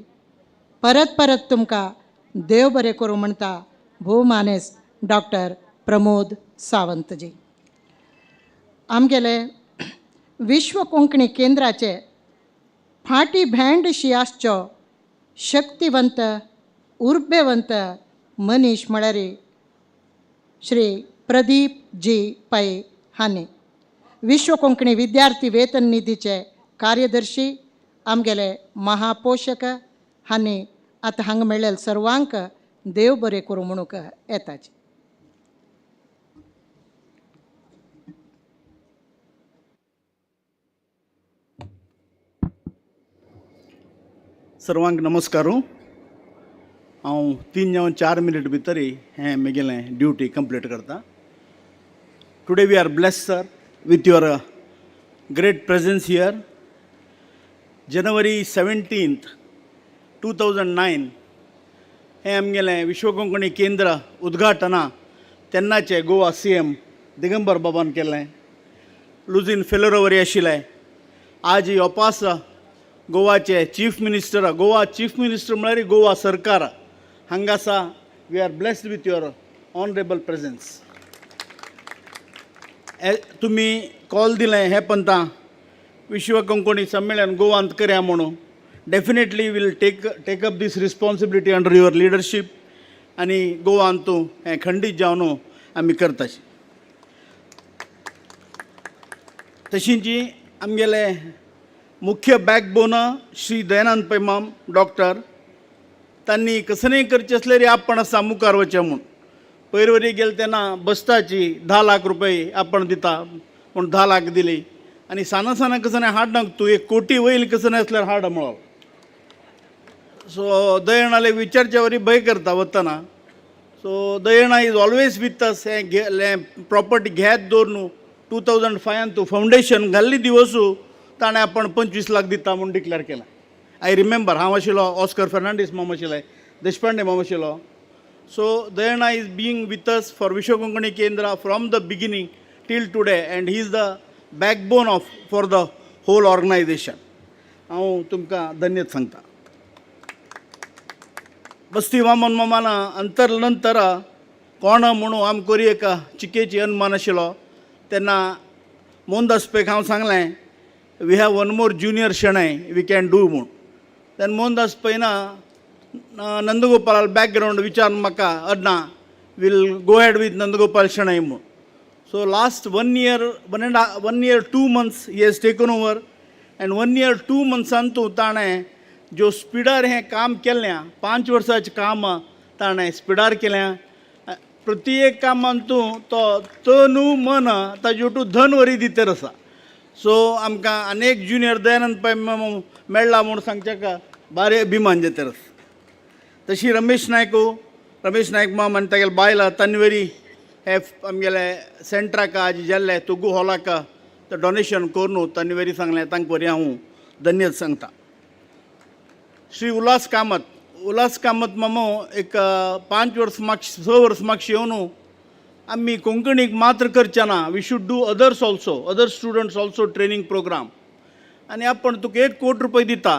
परत परत तुमकां देव बरें करूं म्हणटा भोवमानेस्त डॉक्टर प्रमोद सावंतजी. आमगेले विश्व कोंकणी केंद्राचे फाटी भेंडशी आसच्यो शक्तिवंत उर्बेवंत मनीस म्हळ्यार श्री प्रदीप जी पै हांणी. विश्व कोंकणी विद्यार्थी वेतन निधीचे कार्यदर्शी आमगेले महापोशक हांणी आतां हांगा मेळ्ळेल्या सर्वांक देव बरें करूं म्हणूंक येताची. सर्वांक नमस्कारू. हांव 3 जावन 4 मिनट भितरी हें म्हगेलें ड्युटी कंप्लीट करता. Today we are blessed sir with your great presence here January 17th, 2009 हे आमगेलें विश्व कोंकणी केंद्र उद्घाटना तेन्नाचे गोवा CM दिगंबर बाबान केल्लें. लुझीन फेलोरोवरी आशिल्ले. आज ही ओपास गोवाचे chief minister, Goa chief minister म्हळ्यार गोवा सरकार हांगासा. We are blessed with your honourable presence. तुम्ही कॉल दिलें हे पंता विश्व कोंकणी संमेलन गोवांत करया म्हणून. Definitely will take up this responsibility under your leadership आनी गोवांतू हें खंडीत जावन आमी करताशी. तशींच आमगेले मुख्य बॅकबोन श्री दयानंद पै माम डॉक्टर तांणी कसनय करचें असल्यार आपण आसा मुखार वचचें म्हूण. पयरवरी गेले तेन्ना बसताची 10 लाख रुपये आपण दिता म्हूण 10 लाख दिली आनी साना कसनय हाडनाक तूं 1 कोटी वयर कसनय असल्यार हाड म्हणलो. सो दयणाले विचारच्या वरी भंय करता वतना. सो दयणा इज ऑलवेज विथ अस. हें प्रॉपर्टी घेत दवर 2005 तूं फावंडेशन घाल्ली दिवसू ताणें आपण 25 लाख दिता म्हूण डिक्लेअर केला. आय रिमेंबर हांव आशिल्लो, ऑस्कर फर्नांडीस माम आशिल्ले, देशपांडे माम आशिल्लो. सो दयणा is being with us for विश्व कोंकणी केंद्र from the beginning till today and he is the backbone of for the whole organization. हांव तुमकां धन्यवाद सांगता. बस्ती वामन मामान अंतर नंतर कोण म्हणून आम कोरी एक चिकेची अनमान आशिल्लो तेन्ना मोहनदास पेक हांव सांगलें we have one more junior Shenoy we can do म्हूण. तेन्ना मोहनदास पैना नंदगोपाल बॅकग्रावंड विचारून म्हाका अडना will go head with Nandagopal Shenoy म्हूण. So last 1 year 2 months he has taken over and 1 year 2 months ताणें जो स्पिडार हें काम केल्लें 5 वर्साचें काम ताणें स्पिडार केलें. प्रत्येक कामांतू तो तनू मन ताजे वटू धन वरी दितर आसा. सो आमकां अनेक ज्युनियर दयानंद पै मेळ्ळा म्हूण सांगचे बारे अभिमान जेतर आसा. तशी रमेश नायक माम आनी तागेले बायल तन्वेरी हे आमगेले सेंट्राक आज जेल्ले तुगू हॉलाक तो डोनेशन करून तन्वेरी सांगलें तांकां वरी हांव धन्यवाद सांगता. श्री उल्हास कामत मामो एक 5 वर्स मागीर 6 वर्स मागीर येवन आमी कोंकणीक मात्र करचे ना. We should do other students also training programme. आनी आपण तुका 1 कोटी रुपये दिता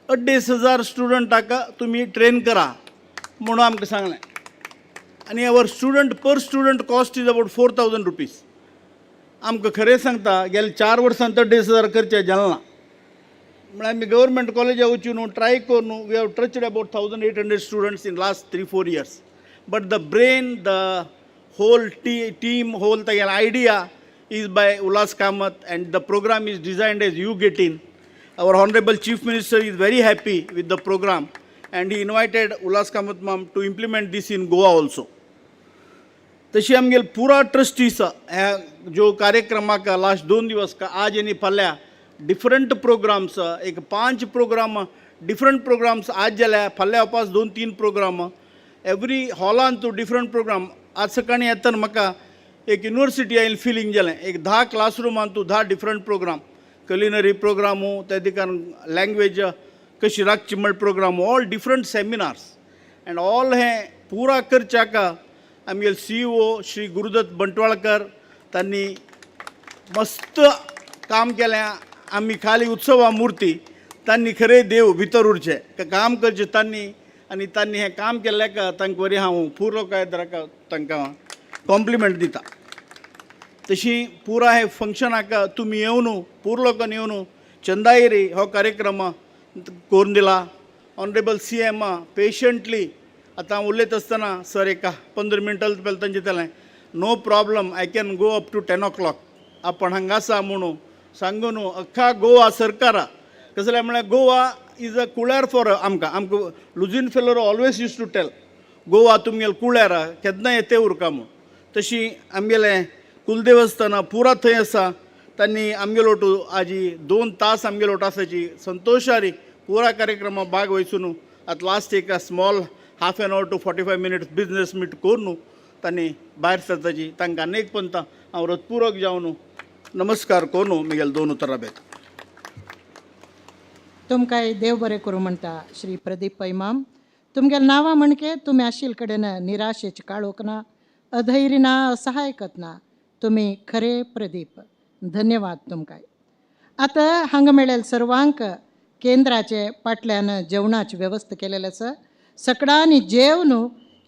2,500 स्टुडंटाक तुमी ट्रेन करा म्हणून आमकां सांगलें. आनी our per student cost is about 4,000 rupees. आमकां खरें सांगता गेल्या 4 वर्सांत 2,500 करचें जालें ना. म्हळ्यार आमी गव्हर्मेंट कॉलेजाक वचून ट्राय करून we have touched about 1,800 students in last 3-4 years. But the brain, the whole team, whole idea is by Ullas Kamath, and the program is designed as you get in. Our Honorable Chief Minister is very happy with the program, and he invited Ullas Kamath ma'am to implement this in Goa also. तशी आमगेल पुरा trustees ह्या जो कार्यक्रमाक last 2 दिवस का आज आनी फाल्यां डिफरंट प्रोग्राम्स एक 5 प्रोग्राम डिफरंट प्रोग्राम्स आज जाल्या फाल्यां वपास 2-3 प्रोग्राम एवरी हॉलान तूं डिफरंट प्रोग्राम. आज सकाळी येतना म्हाका एक युनिवर्सिटी आयिल्लें फिलींग जालें. एक 10 क्लासरुमान तूं 10 डिफरंट प्रोग्राम, कलिनरी प्रोग्रामू, त्या दिकान लँग्वेज कशी राखची म्हण programme, all different seminars and all हें पुरा करच्याक आमगेले CEO श्री गुरुदत्त बंटवाळकर तांणी मस्त काम केलें. आमी खाली उत्सवा मुर्ती तांणी खरें देव भितर उरचें काम करचें तांणी, आनी तांणी हें काम केल्ल्याक तांकां वरी हांव पुरो कायद्राक तांकां कॉम्प्लिमेंट दिता. तशी पुरा हे फंक्शनाक तुमी येवन पूर लोकांनी येवन चंदायरी हो कार्यक्रम करून दिला. ऑनरेबल CM पेशंटली आतां उलयता आसतना सर एक 15 मिनटां पयलीं तांचें तेलें no problem I can go up to 10 o'clock आपण हांगा आसा म्हणून सांगून अख्खा गोवा सरकारा कसलें म्हळ्यार गोवा इज अ कुळ्यार फॉर आमकां Luizinho Faleiro always use to tell Goa तुमगेले कुळ्यार केन्ना येते उरका म्हूण. तशी आमगेलें कुलदेवस्थान पुरा थंय आसा. तांणी आमगेलो वटू आजी 2 तास आमगेलो वटू आसाची संतोशारी पुरा कार्यक्रमाक भाग वयसून आतां लास्ट एक small half an hour to 45 minutes business meet करून तांणी भायर सरताची. तांकां अनेक पंतां हांव हृदयपूर्वक जावन नमस्कार करून म्हगेले 2 उतरां भेट. तुमकांय देव बरें करूं म्हणटा श्री प्रदीप पैमाम. तुमगेलें नांवां म्हणके तुमी आशिल्ले कडेन निराशेची काळोख ना, अधैर्य ना, असहायकत ना. तुमी खरे प्रदीप. धन्यवाद तुमकांय. आतां हांगा मेळ्ळेल्या सर्वांक केंद्राचे फाटल्यान जेवणाची वेवस्था केलेली आसा. सकाळांनी जेवण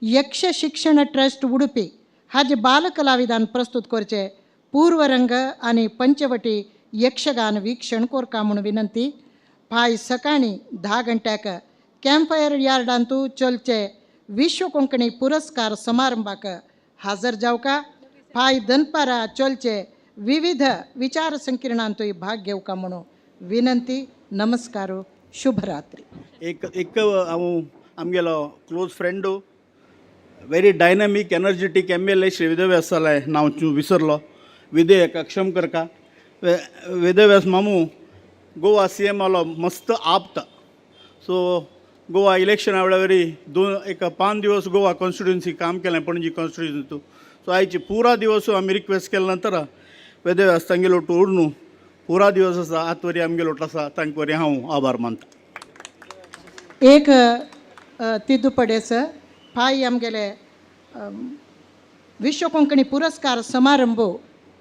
यक्ष शिक्षण ट्रस्ट उडुपी हाजे बालकलाविदान प्रस्तुत करचे. पूर्वरंग आनी पंचवटी यक्षगान वीक्षण कोरका म्हूण विनंती. फाय सकाळीं 10 गंट्याक कॅम्पफायर यार्डांतू चलचे विश्व कोंकणी पुरस्कार समारंभाक हाजर जावका. फाय दनपारां चलचे विविध विचार संकिरणांतूय भाग घेवका म्हणून विनंती. नमस्कार. शुभरात्री. एक हांव आमगेलो close friend very dynamic energetic MLA Shri Vedvyas जालें नांव विसरलो. विधेयक अक्षम करका. वेदव्यास मामू गोवा CM आलो मस्त आपता. सो गोवा इलेक्शना वेळार एक 5 दिवस गोवा कॉन्स्टिट्युन्सी काम केलें पणजी कॉन्स्टिट्युन्सी. सो आयचे पुरा दिवस आमी रिक्वेस्ट केले नंतर वेदव्यास तांगेलो टूर न्हू पुरा दिवस आसा आतवरी आमगेलो आसा तांकां वरी हांव आभार मानता. एक तिद्दुपडी फाय आमगेले विश्व कोंकणी पुरस्कार समारंभ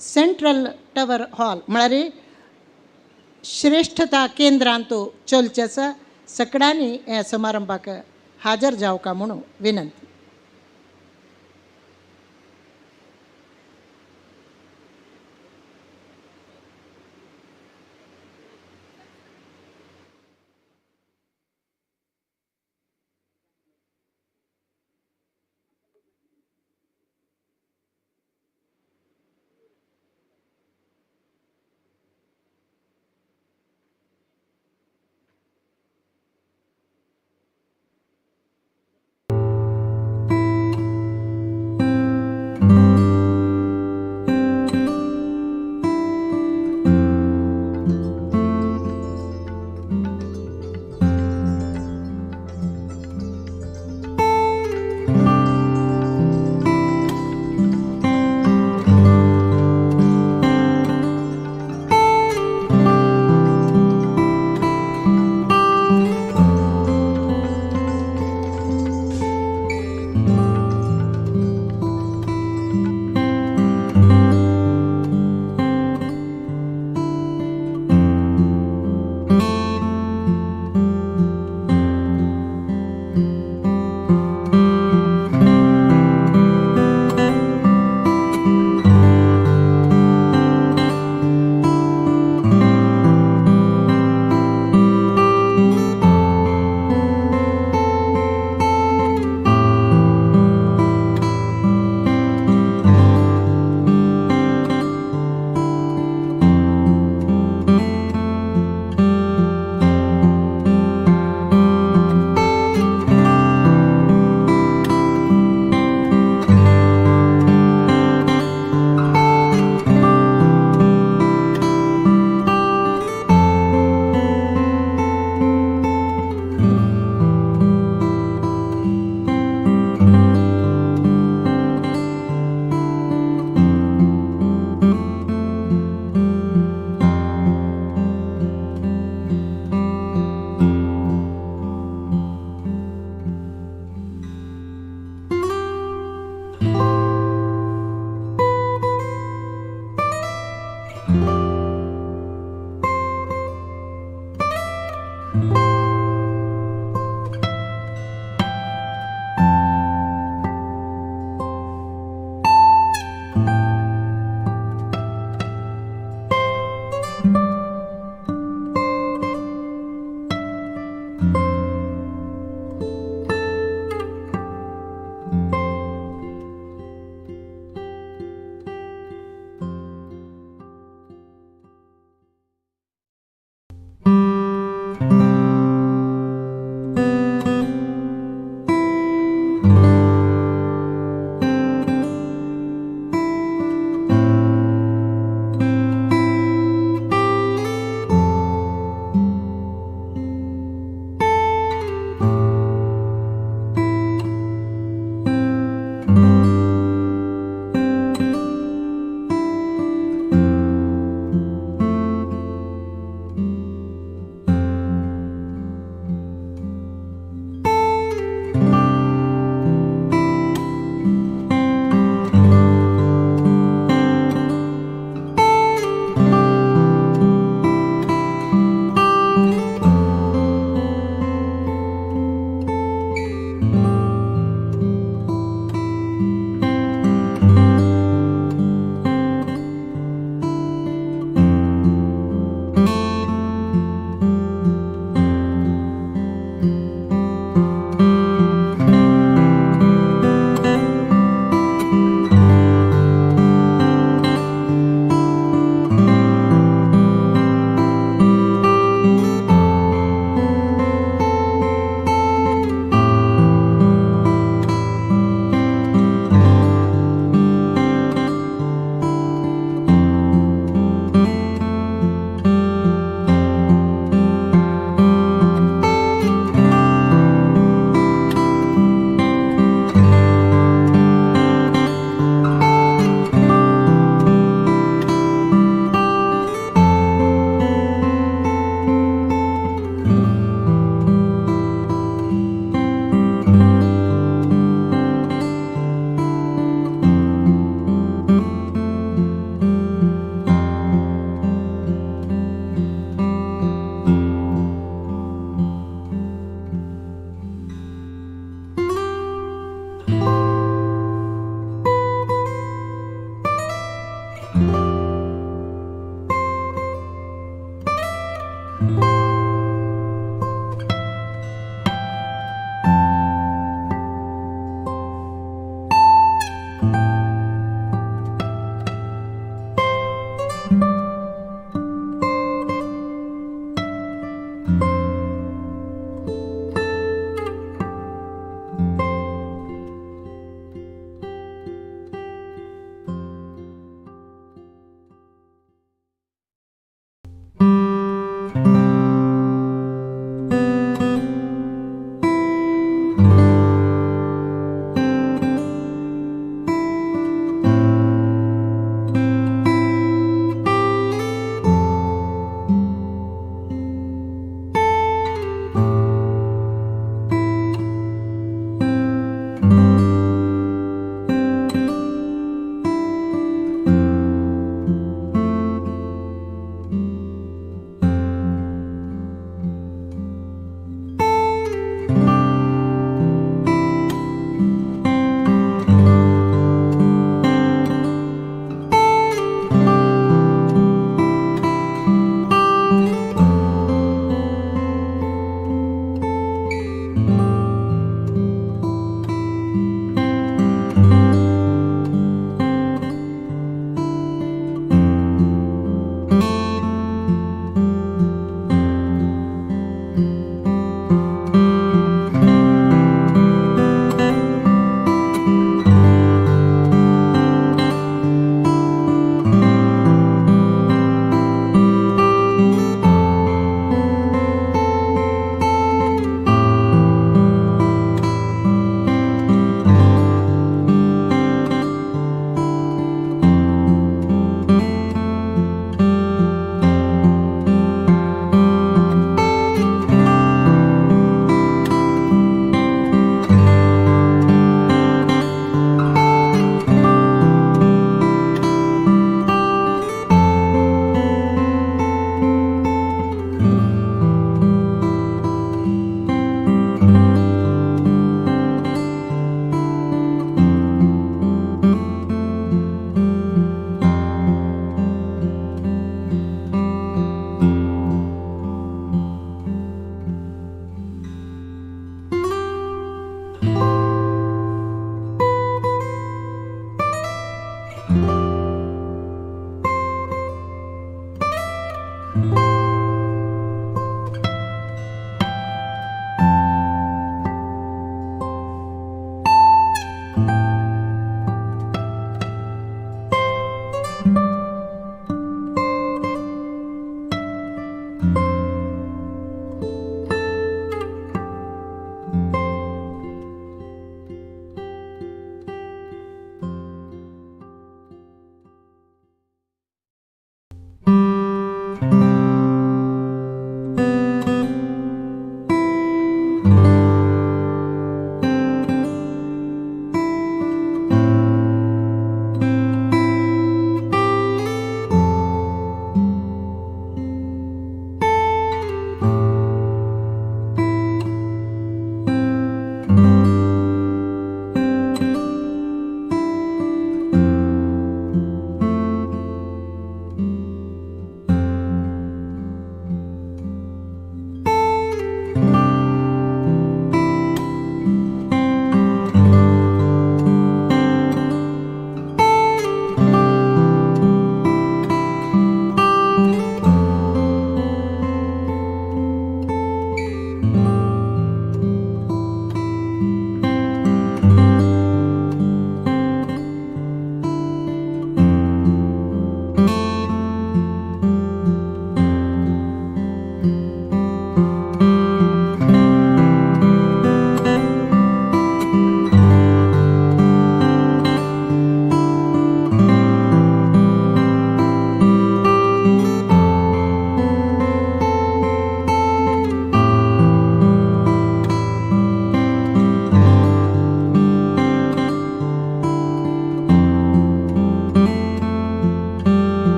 सेंट्रल टवर हॉल म्हळ्यार श्रेष्ठता केंद्रांतू चलचे आसा. सकाळांनी ह्या समारंभाक हाजर जावका म्हणून विनंती.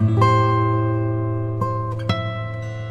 मा